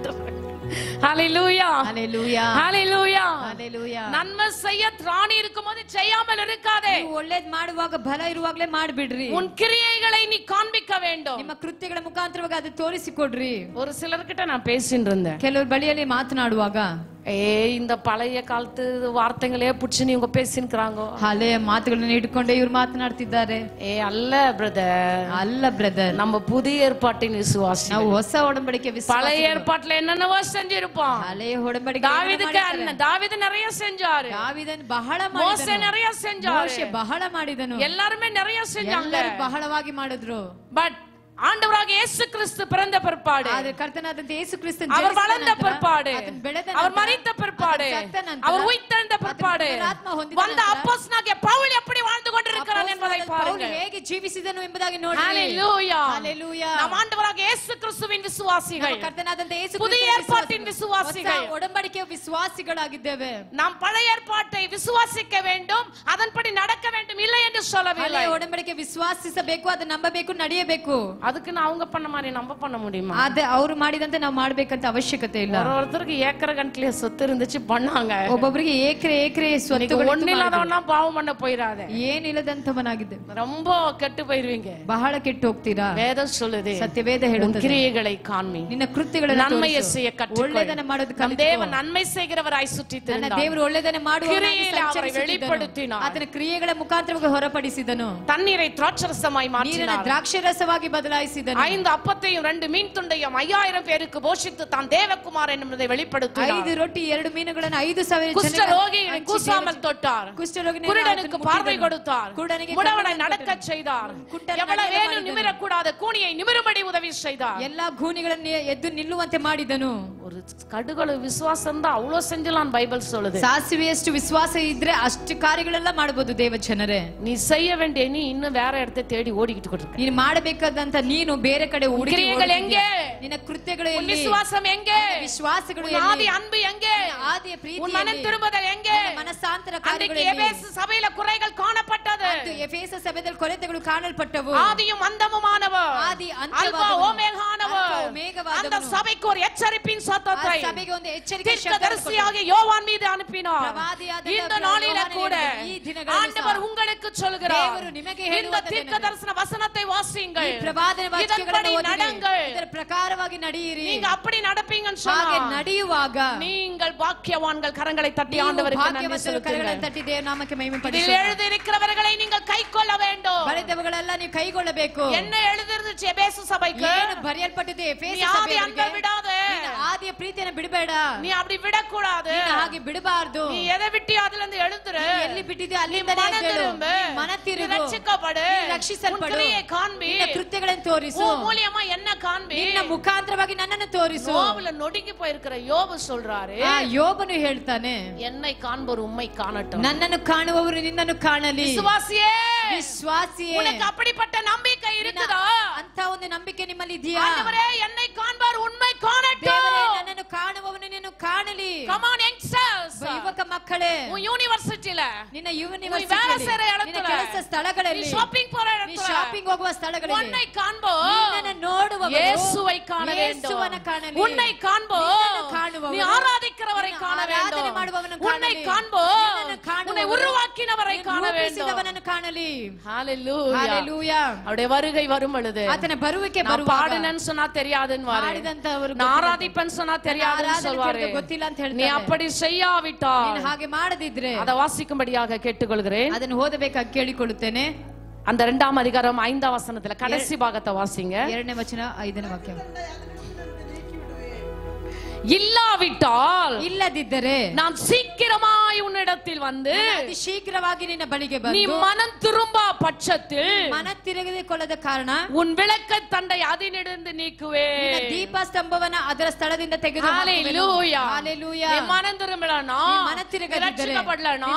Speaker 8: ஹalleluya,
Speaker 6: ஹalleluya,
Speaker 8: ஹalleluya,
Speaker 6: ஹalleluya.
Speaker 8: நன்மை செய்ய திராணி இருக்கும்போது செய்யாமல் இருக்காதே.
Speaker 6: ಒಳ್ಳೇದ್ ಮಾಡುವಾಗ ಬಲ ಇರುವಾಗಲೇ ಮಾಡ್ಬಿಡ್ರಿ.
Speaker 8: உன் கிரியைகளை நீ காண்பிக்க வேண்டும்.
Speaker 6: ನಿಮ್ಮ ಕೃತ್ಯಗಳ ಮುಖಾಂತರವಾಗಿ ಅದು ತೋರಿಸಿಕೊಡ್ರಿ.
Speaker 8: ஒரு சிலர்கிட்ட நான் பேசிட்டு இருந்தேன்.
Speaker 6: ಕೆಲವರು ಬಳಿಯಲ್ಲಿ ಮಾತನಾಡುವಾಗ
Speaker 8: இந்த பழைய காலத்து வார்த்தைகளே புடிச்சு நீங்க பேசின்றாங்க,
Speaker 6: ಹಳೆಯ ಮಾತುಗಳನ್ನು ಇಟ್ಕೊಂಡೆ ಇವ್ರು ಮಾತನಾಡ್ತಿದ್ದಾರೆ.
Speaker 8: அல்ல பிரதர்,
Speaker 6: ಅಲ್ಲ ಬ್ರದರ್,
Speaker 8: நம்ம புதிய ஏற்பாட்டின் விசுவாசி.
Speaker 6: ನಾವು ಹೊಸ ಒಡಂಬಡಿಕೆ
Speaker 8: பழைய ஏற்பாட்டுல என்னென்னவோ செஞ்சிருப்போம்.
Speaker 6: ಹಳೆಯ ಒಡಂಬಡಿಕೆ
Speaker 8: தாவீது நிறைய செஞ்சாரு,
Speaker 6: ದಾವೀದನ್ ಬಹಳ
Speaker 8: மோசே நிறைய செஞ்சாரு,
Speaker 6: ಮೋಶೆ ಬಹಳ ಮಾಡಿದನು,
Speaker 8: எல்லாருமே நிறைய செஞ்சாங்க,
Speaker 6: ಎಲ್ಲರೂ ಬಹಳವಾಗಿ ಮಾಡಿದ್ರು.
Speaker 8: பட் ஆண்டவராக இயேசு கிறிஸ்து பிறந்த பிற்பாடு,
Speaker 6: ಆದರೆ ಕರ್ತನಾದಂತ ಯೇಸು ಕ್ರಿಸ್ತನ
Speaker 8: அவர் வளர்ந்த பிற்பாடு, அவர் மரித்த பிற்பாடு, அவர் உயிர்த்தெழுந்த பிற்பாடு வந்த அப்போஸ்தலனாகிய பவுல் எப்படி வாழ்ந்து கொண்டிருக்கிறார் என்பதை பாருங்கள்.
Speaker 6: ಹೇಗೆ ಜೀವಿಸಿದನು ಎಂಬುದಾಗಿ ನೋಡಿ.
Speaker 8: ஹalleluya,
Speaker 6: ஹalleluya.
Speaker 8: நாம் ஆண்டவராக இயேசு கிறிஸ்துவின் விசுவாசிகள்,
Speaker 6: ಕರ್ತನಾದಂತ ಯೇಸು
Speaker 8: புதிய ஏற்பாட்டின் விசுவாசிகள்,
Speaker 6: ಒಡಂಬಡಿಕೆಯ ವಿಶ್ವಾಸಿಗಳಾಗಿದ್ದೇವೆ.
Speaker 8: நாம் பழைய ஏற்பாட்டை விசுவாசிக்க வேண்டும், அதன்படி நடக்க வேண்டும், இல்லை என்று சொல்லவில்லை.
Speaker 6: ಹಳೆಯ ಒಡಂಬಡಿಕೆ ವಿಶ್ವಾಸಿಸಬೇಕು, ಅದನ್ನ ನಂಬಬೇಕು, ನಡೆಯಬೇಕು.
Speaker 8: அதுக்கு அவங்க பண்ண மாதிரி நம்ம பண்ண முடியுமா?
Speaker 6: ಅದೇ ಅವರು ಮಾಡಿದಂತೆ ನಾವು ಮಾಡ್ಬೇಕಂತ ಅವಶ್ಯಕತೆ ಇಲ್ಲ.
Speaker 8: ஒருத்தருக்கு ஏக்கர கணக்கிலே சொத்து இருந்துச்சு பண்ணாங்க,
Speaker 6: ಒಬ್ಬೊಬ್ಬರಿಗೆ ಏಕರೆ ಸ್ವತ್ತು
Speaker 8: ஒண்ணில்லாதவனா பாவம் பண்ண போயிடாத.
Speaker 6: ಏನಿಲ್ಲದಂತವನಾಗಿದೆ,
Speaker 8: ரொம்ப கெட்டு போயிருவீங்க,
Speaker 6: ಬಹಳ ಕೆಟ್ಟು ಹೋಗ್ತೀರಾ.
Speaker 8: வேதம் சொல்லுது,
Speaker 6: ಸತ್ಯವೇದ ಹೇಳುತ್ತದೆ,
Speaker 8: கிரியைகளை காண்பி,
Speaker 6: ನಿನ್ನ ಕೃತ್ಯಗಳನ್ನು
Speaker 8: நன்மையை செய்ய கற்றுக்கொள்.
Speaker 6: ಒಳ್ಳೆಯದನ್ನ ಮಾಡೋದು
Speaker 8: நம் தேவன் நன்மை செய்கிறவராய் சுற்றி
Speaker 6: ನನ್ನ
Speaker 8: திரிந்தார்.
Speaker 6: ದೇವರು ಒಳ್ಳೆಯದನ್ನ ಮಾಡುವವನಾಗಿ
Speaker 8: அவரை வெளிப்படுத்தினார்,
Speaker 6: ಆತನ ಕ್ರಿಯೆಗಳ ಮುಖಾಂತರವಾಗಿ ಹೊರಪಡಿಸಿದನು,
Speaker 8: தண்ணீரை திராட்சரசமாய்
Speaker 6: ನೀರನ್ನು
Speaker 8: மாற்றினார்,
Speaker 6: ದ್ರಾಕ್ಷಾರಸವಾಗಿ ಬದಲಾಯಿಸಿದನು,
Speaker 8: 5 அப்பத்தையும் 2 மீன் துண்டையும் 5000 பேருக்கு போஷித்து தான் தேவகுமாரன் என்பதை வெளிப்படுத்தினார்.
Speaker 6: 5 ರೊಟ್ಟಿ 2 ಮೀನುಗಳನ್ನು 5,000
Speaker 8: குஷ்டரோகியை கூசாமல் தொட்டார்,
Speaker 6: ಕುಷ್ಠರೋಗಿಯನ್ನು
Speaker 8: குருடனுக்கு பார்வை கொடுத்தார்,
Speaker 6: ಕುರುಡನಿಗೆ
Speaker 8: முடவனை நடக்கச் செய்தார், எவ்வளவு வேணும் நிமிரக்கூடாத கூனியை நிமிரும்படி உதவி செய்தார்,
Speaker 6: ಎಲ್ಲಾ ಗೂಣಿಗಳನ್ನು ಎದ್ದು ನಿಲ್ಲುವಂತೆ ಮಾಡಿದನು.
Speaker 8: ஒரு கடுகள விசுவாசம் தான் அவ்வளவு செஞ்சலாம் பைபிள் சொல்லுது.
Speaker 6: ಸಾಸಿವೆಯಷ್ಟು ವಿಶ್ವಾಸ ಇದ್ರೆ ಅಷ್ಟು ಕಾರ್ಯಗಳೆಲ್ಲ ಮಾಡಬಹುದು ದೇವ ಜನರೇ.
Speaker 8: நீ செய்ய வேண்டிய நீ இன்னும் வேற இடத்தை தேடி ஓடிக்கிட்டு கொண்டிருக்க.
Speaker 6: ನೀನು ಮಾಡಬೇಕಾದಂತ ನೀನು ಬೇರೆ ಕಡೆ
Speaker 8: ಕ್ರಿಯೆಗಳು ಹೆಂಗೆ,
Speaker 6: ನಿನ್ನ ಕೃತ್ಯಗಳು ಎಲ್ಲಿ,
Speaker 8: ವಿಶ್ವಾಸಂ ಹೆಂಗೆ,
Speaker 6: ವಿಶ್ವಾಸಗಳು
Speaker 8: ಎಲ್ಲಿ, ಆದಿ ಅன்பு ಹೆಂಗೆ,
Speaker 6: ಆದಿಯ ಪ್ರೀತಿ
Speaker 8: உன் மனம் திரும்புதல் ಹೆಂಗೆ,
Speaker 6: ಮನಸ್ಸಾಂತರ
Speaker 8: ಕಾರ್ಯಗಳು ಎಲ್ಲಿ, ಎಫೆಸ ಸಭೆயில குறைகள் காணப்பட்டது,
Speaker 6: ಎಫೆಸ ಸಭೆಯಲ್ಲಿ ಕೊರತೆಗಳು ಕಾಣಲ್ಪಟ್ಟವು,
Speaker 8: ஆதியும் அந்தமுமானவர்,
Speaker 6: ಆದಿ
Speaker 8: அல்பா ஓமேகானவர், அந்த சபைக்கு ஒரு எச்சரிப்பின் சத்தத்தை
Speaker 6: ಸಭೆಗೆ ಒಂದು ಎಚ್ಚರಿಕೆ
Speaker 8: தீர்க்கதரிசியாகிய யோவான் மீது அனுப்பினார். இந்த நாளிலே கூட ஆண்டவர் உங்களுக்கு சொல்கிறார், இந்த தீர்க்கதரிசன வசனத்தை வாசியுங்கள், இதன்படி நடங்கள்,
Speaker 6: ಇದರ ಪ್ರಕಾರವಾಗಿ ನಡೆಯಿರಿ.
Speaker 8: நீங்க அப்படி நடப்பீங்கன்னு
Speaker 6: ಹಾಗೆ
Speaker 8: சொன்னா
Speaker 6: ನಡೆಯುವಾಗ
Speaker 8: நீங்கள் பாக்கியவான்கள். கரங்களை தட்டி ஆண்டவருக்கு நன்றி செலுத்துங்கள்.
Speaker 6: ತಟ್ಟಿ ದೇವರ ನಾಮಕ್ಕೆ ಮಹಿಮೆ
Speaker 8: இதில்
Speaker 6: ಪಡಿಸಿ.
Speaker 8: எழுதியிருக்கிறவர்களை நீங்கள் கைக்கொள்ள வேண்டும்.
Speaker 6: ಬರೆದವುಗಳೆಲ್ಲ ನೀವು ಕೈಗೊಳ್ಳಬೇಕು.
Speaker 8: என்ன எழுதிருந்துச்சு எபேசு சபைக்கு?
Speaker 6: ಏನು ಬರೆಯಲ್ಪಟ್ಟಿದೆ ಎಫೆಸ
Speaker 8: ஆதி அன்பை விடாதே,
Speaker 6: ಆದಿಯ ಪ್ರೀತಿಯನ್ನು ಬಿಡಬೇಡ,
Speaker 8: நீ அப்படி விடக்கூடாது,
Speaker 6: ಹಾಗೆ ಬಿಡಬಾರದು.
Speaker 8: நீ எதை விட்டியோ அதுல இருந்து எழுந்துரு,
Speaker 6: ಎಲ್ಲಿ ಬಿಟ್ಟಿದೆ ಅಲ್ಲಿಂದ ಮನ ತಿರುಗು,
Speaker 8: ரட்சிக்கப்படு,
Speaker 6: ರಕ್ಷಿಸಲ್ಪಡು,
Speaker 8: கிரியை காண்பி,
Speaker 6: ಕೃತ್ಯಗಳನ್ನು ತೋರಿಸು,
Speaker 8: உன் மூலியமா என்ன காண்பி,
Speaker 6: ನಿನ್ನ ಮುಖಾಂತರವಾಗಿ ನನ್ನನ್ನು ತೋರಿಸು.
Speaker 8: யோபுல நொடுங்கி போயிருக்கிற யோபு சொல்றாரு,
Speaker 6: ಯೋಬನು ಹೇಳ್ತಾನೆ,
Speaker 8: என்னை காண்போர் உம்மை காணட்டும்,
Speaker 6: ನನ್ನನ್ನು ಕಾಣುವವರು ನಿನ್ನನ್ನು ಕಾಣಲಿ.
Speaker 8: விசுவாசியே,
Speaker 6: ವಿಶ್ವಾಸಿಯೇ,
Speaker 8: உனக்கு அப்படிப்பட்ட நம்பிக்கை இருக்குதா?
Speaker 6: ಅಂತ ಒಂದು ನಂಬಿಕೆ ನಿಮ್ಮಲ್ಲಿ ಇದೆಯಾ?
Speaker 8: ஆண்டவரே என்னை காண்பார் உண்மை காணட்டும்,
Speaker 6: ದೇವರೇ ನನ್ನನ್ನು ಕಾಣುವವನು ನಿನ್ನನ್ನು ಕಾಣಲಿ.
Speaker 8: come on youngsters,
Speaker 6: ಯುವಕ ಮಕ್ಕಳೇ,
Speaker 8: உன் யூனிவர்சிட்டில,
Speaker 6: ನಿನ್ನ
Speaker 8: வேலை
Speaker 6: ಯೂನಿವರ್ಸಿಟಿ,
Speaker 8: செய்ற
Speaker 6: ನಿನ್ನ
Speaker 8: இடத்துல,
Speaker 6: ಕೆಲಸ ಸ್ಥಳಗಳಲ್ಲಿ,
Speaker 8: ஷாப்பிங் போற
Speaker 6: ನೀ
Speaker 8: இடத்துல,
Speaker 6: ಶಾಪಿಂಗ್ ಹೋಗುವ ಸ್ಥಳಗಳಲ್ಲಿ
Speaker 8: உன்னை காண்போர்
Speaker 6: ನಿನ್ನನ್ನು ನೋಡುವವರು
Speaker 8: இயேசுவை காண வேண்டும்,
Speaker 6: ಯೇಸುವನ್ನು ಕಾಣಲಿ.
Speaker 8: உன்னை காண்போர்
Speaker 6: ನಿನ್ನನ್ನು ಕಾಣುವವರು
Speaker 8: நீ ஆராதிக்கிறவரை காண வேண்டும்,
Speaker 6: ಆರಾಧನೆ ಮಾಡುವವನನ್ನು
Speaker 8: உன்னை
Speaker 6: ಕಾಣಲಿ.
Speaker 8: காண்போர்
Speaker 6: ನಿನ್ನನ್ನು ಕಾಣುವವರು
Speaker 8: உன்னை உருவாக்கினவரை காண வேண்டும். ஹalleluya. அவருடைய வருகை வரும் பொழுது நான் பாடுனேன்னு சொன்னா தெரியாதுன்னு வாரு, நான் ஆராதிப்பேன்னு சொன்னா தெரியாதுன்னு சொல்வாரு. நீ அப்படி செய்யாவிட்டால் அதை வாசிக்கும்படியாக கேட்டுக்கொள்கிறேன்.
Speaker 6: ಅದನ್ನು ಓದಬೇಕಾಗಿ ಕೇಳಿಕೊಳ್ಳುತ್ತೇನೆ.
Speaker 8: அந்த 2ஆம் அதிகாரம் 5ஆம் வசனத்துல கடைசி பாகத்தை வாசிங்க.
Speaker 6: 2ನೇ ವಚನ 5ನೇ ವಾಕ್ಯ.
Speaker 8: இல்லாவிட்டால்
Speaker 6: இல்லதிದ್ದರೆ
Speaker 8: நான் சீக்கிரமாய் உன்னிடத்தில் வந்து
Speaker 6: ಶೀಘ್ರವಾಗಿ ನಿನ್ನ ಬಳಿಗೆ ಬಂದು
Speaker 8: நீ மனம் திரும்ப பட்சத்தில்
Speaker 6: ಮನ ತಿರುಗಿಕೊಳ್ಳದ ಕಾರಣ
Speaker 8: உன் விளக்கை தண்டை அதினிடந்து நீக்குவேன்.
Speaker 6: ನಿನ್ನ ದೀಪಸ್ತಂಭವನ್ನ ಅದರ ಸ್ಥಳದಿಂದ ತೆಗೆದು
Speaker 8: ஹalleluya.
Speaker 6: ஹalleluya.
Speaker 8: நீ மனம் திரும்பலனா,
Speaker 6: ಮನ ತಿರುಗದಿದ್ದರೆ,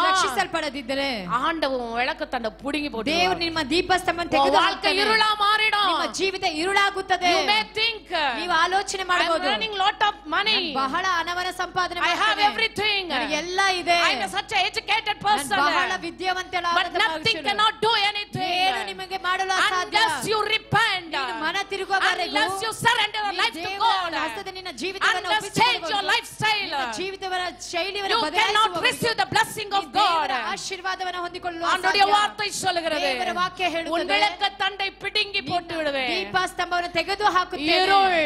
Speaker 6: ರಕ್ಷಿಸಲ್ಪಡದಿದ್ದರೆ
Speaker 8: ஆண்டவர் விளக்க தண்டை புடுங்கி போட்டு
Speaker 6: ದೇವರು ನಿಮ್ಮ ದೀಪಸ್ತಂಭವನ್ನು ತೆಗೆದು
Speaker 8: வாழ்க்கை இருளா மாறிடும்.
Speaker 6: ನಿಮ್ಮ ಜೀವಿತ ಇರುಳಾಗುತ್ತದೆ.
Speaker 8: You may think
Speaker 6: ನೀವು ಆಲೋಚನೆ ಮಾಡಬಹುದು,
Speaker 8: I'm earning lot of money,
Speaker 6: ಬಹಳ ಹಣವನ್ನ ಸಂಪಾದನೆ
Speaker 8: I have
Speaker 6: ಮಾಡ್ತೇನೆ,
Speaker 8: everything,
Speaker 6: ಎಲ್ಲ ಇದೆ,
Speaker 8: I'm such an educated person,
Speaker 6: ಬಹಳ ವಿದ್ಯಾವಂತಳಾದ
Speaker 8: but nothing cannot do anything,
Speaker 6: ಏನು ನಿಮಗೆ ಮಾಡಲು ಅಸಾಧ್ಯ.
Speaker 8: unless you repent,
Speaker 6: ನೀನು ಮನ ತಿರುಗುವವರೆಗೂ,
Speaker 8: unless you surrender your life to God,
Speaker 6: ಹಸ್ತದ ನಿನ್ನ ಜೀವಿತವನ್ನು
Speaker 8: unless change your lifestyle,
Speaker 6: ಜೀವಿತವರ ಶೈಲಿಯನ್ನು
Speaker 8: you cannot receive the blessing of God.
Speaker 6: ಆಶೀರ್ವಾದವನ್ನು ಹೊಂದಿಕೊಳ್ಳಲು
Speaker 8: ஆண்டவருடைய வார்த்தை சொல்கிறது,
Speaker 6: ದೇವರ ವಾಕ್ಯ ಹೇಳುತ್ತದೆ,
Speaker 8: உன் விளக்க தண்டை பிடுங்கி போட்டு விடுவேன்.
Speaker 6: ದೀಪಸ್ತಂಭವನ್ನು ತೆಗೆದು ಹಾಕುತ್ತೇನೆ.
Speaker 8: இருள்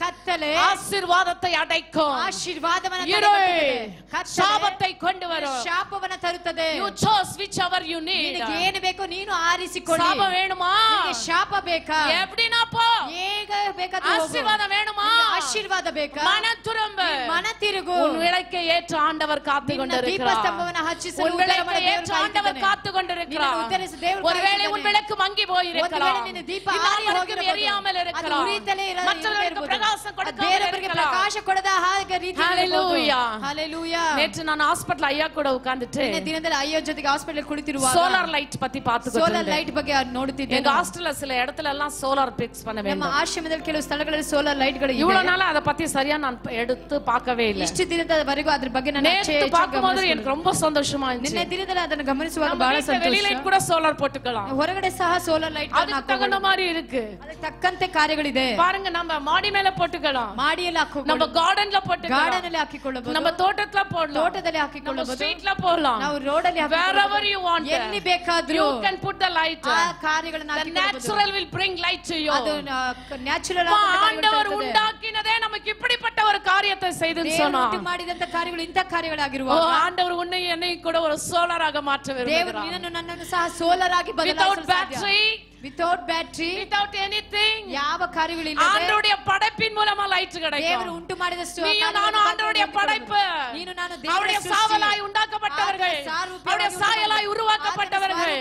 Speaker 6: ಕತ್ತಲೆ
Speaker 8: ஆசீர்வாதத்தை அடைக்கும்,
Speaker 6: ಆಶೀರ್ವಾದವನ್ನು
Speaker 8: இருள்
Speaker 6: ಕತ್ತಲೆ
Speaker 8: ಶಾಪத்தை கொண்டு வரும்.
Speaker 6: ಶಾಪವನ್ನು ತರುತ್ತದೆ.
Speaker 8: You chose whichever you need.
Speaker 6: ನಿನಗೆ ಏನು ಬೇಕೋ ನೀನು ಆರಿಸಿಕೊಳ್ಳಿ.
Speaker 8: ಶಾಪ வேணுமா,
Speaker 6: ನಿನಗೆ ಶಾಪ ಬೇಕಾ,
Speaker 8: எப்படினா போ,
Speaker 6: ಹೇಗ ಬೇಕಾದರೂ ಹೋಗು.
Speaker 8: ஆசீர்வாதம் வேணுமா,
Speaker 6: ಆಶೀರ್ವಾದ ಬೇಕಾ,
Speaker 8: மனம் திரும்பு,
Speaker 6: ಮನ ತಿರುಗು.
Speaker 8: உன் விளக்கை ஏற்ற ஆண்டவர் காத்து கொண்டிருக்கிறார்.
Speaker 6: ದೀಪಸ್ತಂಭವನ್ನು ಹಚ್ಚಿಸಲು
Speaker 8: உன் விளக்கை ஏற்ற ஆண்டவர் காத்து கொண்டிருக்கிறார். ஒருவேளை உன் விளக்கு மங்கி போயிருக்கலாம், இன்னொருவருக்கு எரியாமல் இருக்கலாம், மற்றவர்களுக்கு பிரகாசம் கொடுக்காமல் இருக்கலாம்.
Speaker 6: ಪ್ರಕಾಶ ಕೊಡದ ಹಾಗೆ ರೀತಿ.
Speaker 8: ஹalleluya.
Speaker 6: ஹalleluya.
Speaker 8: நேற்று நான் ஹாஸ்பிடல் ஐயா கூட உட்கார்ந்துட்டு
Speaker 6: இந்த ದಿನದಲ್ಲಿ ಅಯ್ಯೋ ಜೊತೆಗೆ ಹಾಸ್ಪಿಟಲ್ ಕುಳಿತಿರುವಾಗ
Speaker 8: ಸೋಲಾರ್ ಲೈಟ್ பத்தி பாத்துக்கிட்டு
Speaker 6: ಸೋಲಾರ್ ಲೈಟ್ ಬಗ್ಗೆ ನೋಡುತ್ತಿದ್ದೆ.
Speaker 8: எங்க ஹாஸ்டல்ல சில இடத்துல எல்லாம் சோலார் பிக்ஸ் பண்ண வேண்டும்.
Speaker 6: ನಮ್ಮ ಆಶ್ರಮದಲ್ಲಿ ಕೆಲವು ಸ್ಥಳಗಳಲ್ಲಿ ಸೋಲಾರ್ ಲೈಟ್ ಗಳು ಇದೆ.
Speaker 8: இவ்வளவு நாளா ಅದ ಪத்தி சரியா நான் எடுத்து பார்க்கவே ಇಲ್ಲ.
Speaker 6: ಇಷ್ಟು ದಿನದವರೆಗೂ ಅದರ ಬಗ್ಗೆ ನಾನು
Speaker 8: பார்க்கும்போது எனக்கு ரொம்ப சந்தோஷமா இருந்துச்சு.
Speaker 6: ನಿನ್ನೆ ದಿನದಲ್ಲಿ ಅದನ್ನು ಗಮನಿಸುವಾಗ ಬಹಳ ಸಂತೋಷ.
Speaker 8: வெளி ಲೈಟ್ ಕೂಡ ಸೋಲಾರ್ போட்டுக்கலாம்,
Speaker 6: ಹೊರಗಡೆ ಸಹ ಸೋಲಾರ್ ಲೈಟ್
Speaker 8: அதுக்கு தகுந்த மாதிரி இருக்கு,
Speaker 6: ಅದಕ್ಕೆ ತಕ್ಕಂತೆ ಕಾರ್ಯಗಳಿದೆ.
Speaker 8: பாருங்க, நம்ம மாடி மேல போட்டுக்கலாம்,
Speaker 6: மாடிಯಲ್ಲಿ ಹಾಕಿಕೊಳ್ಳಬಹುದು,
Speaker 8: நம்ம கார்டன்ல போட்டுக்கலாம்,
Speaker 6: ಗಾರ್ಡನ್ ಹಾಕಿಕೊಳ್ಳಬಹುದು,
Speaker 8: நம்ம தோட்டத்துல போடலாம்,
Speaker 6: ತೋಟದಲ್ಲಿ ಹಾಕಿಕೊಳ್ಳಬಹುದು,
Speaker 8: ಸ್ಟ್ರೀಟ್ல போடலாம்,
Speaker 6: ನಾವು ರೋಡ್ ಅಲ್ಲಿ
Speaker 8: wherever you want,
Speaker 6: ಎಲ್ಲಿ ಬೇಕಾದರೂ
Speaker 8: you can put the light.
Speaker 6: ಆ ಕಾರ್ಯಗಳನ್ನು ಹಾಕಿಕೊಳ್ಳಬಹುದು.
Speaker 8: Natural will bring light to you.
Speaker 6: ಅದು ನ್ಯಾಚುರಲ್ ಆಗಿ
Speaker 8: ஆண்டவர் உண்டாக்கினதே நமக்கு இப்படிப்பட்ட ஒரு காரியத்தை செய்துன்னு சொன்னா,
Speaker 6: ದೇವರು ಮಾಡಿದಂತ ಕಾರ್ಯಗಳು ಇಂತ ಕಾರ್ಯಗಳಾಗಿರುವಾಗ
Speaker 8: ஆண்டவர் உன்னை என்னை கூட ஒரு சோலாராக மாற்ற விரும்புகிறார்.
Speaker 6: ದೇವರು ನಿನ್ನನ್ನು ನನ್ನನ್ನು ಸಹ ಸೋಲಾರ್ ಆಗಿ ಬದಲಾಯಿಸಲು ಸಾಧ್ಯ. ವಿತೌಟ್ ಬ್ಯಾಟರಿ,
Speaker 8: ವಿತೌಟ್ ಎನಿಥಿಂಗ್,
Speaker 6: ಯಾವ ಕಾರ್ಯಗಳಿಲ್ಲ.
Speaker 8: ஆண்டவருடைய படைப்பின் மூலமா லைட் கிடைக்கும்.
Speaker 6: ದೇವರು ಉಂಟು ಮಾಡಿದಷ್ಟು
Speaker 8: நீயும் நானும் ஆண்டவருடைய படைப்பு,
Speaker 6: ನೀನು ನಾನು
Speaker 8: அவருடைய சாவலாய் உண்டாக்கப்பட்டவர்கள், அவருடைய சாயலாய் உருவாக்கப்பட்டவர்கள்.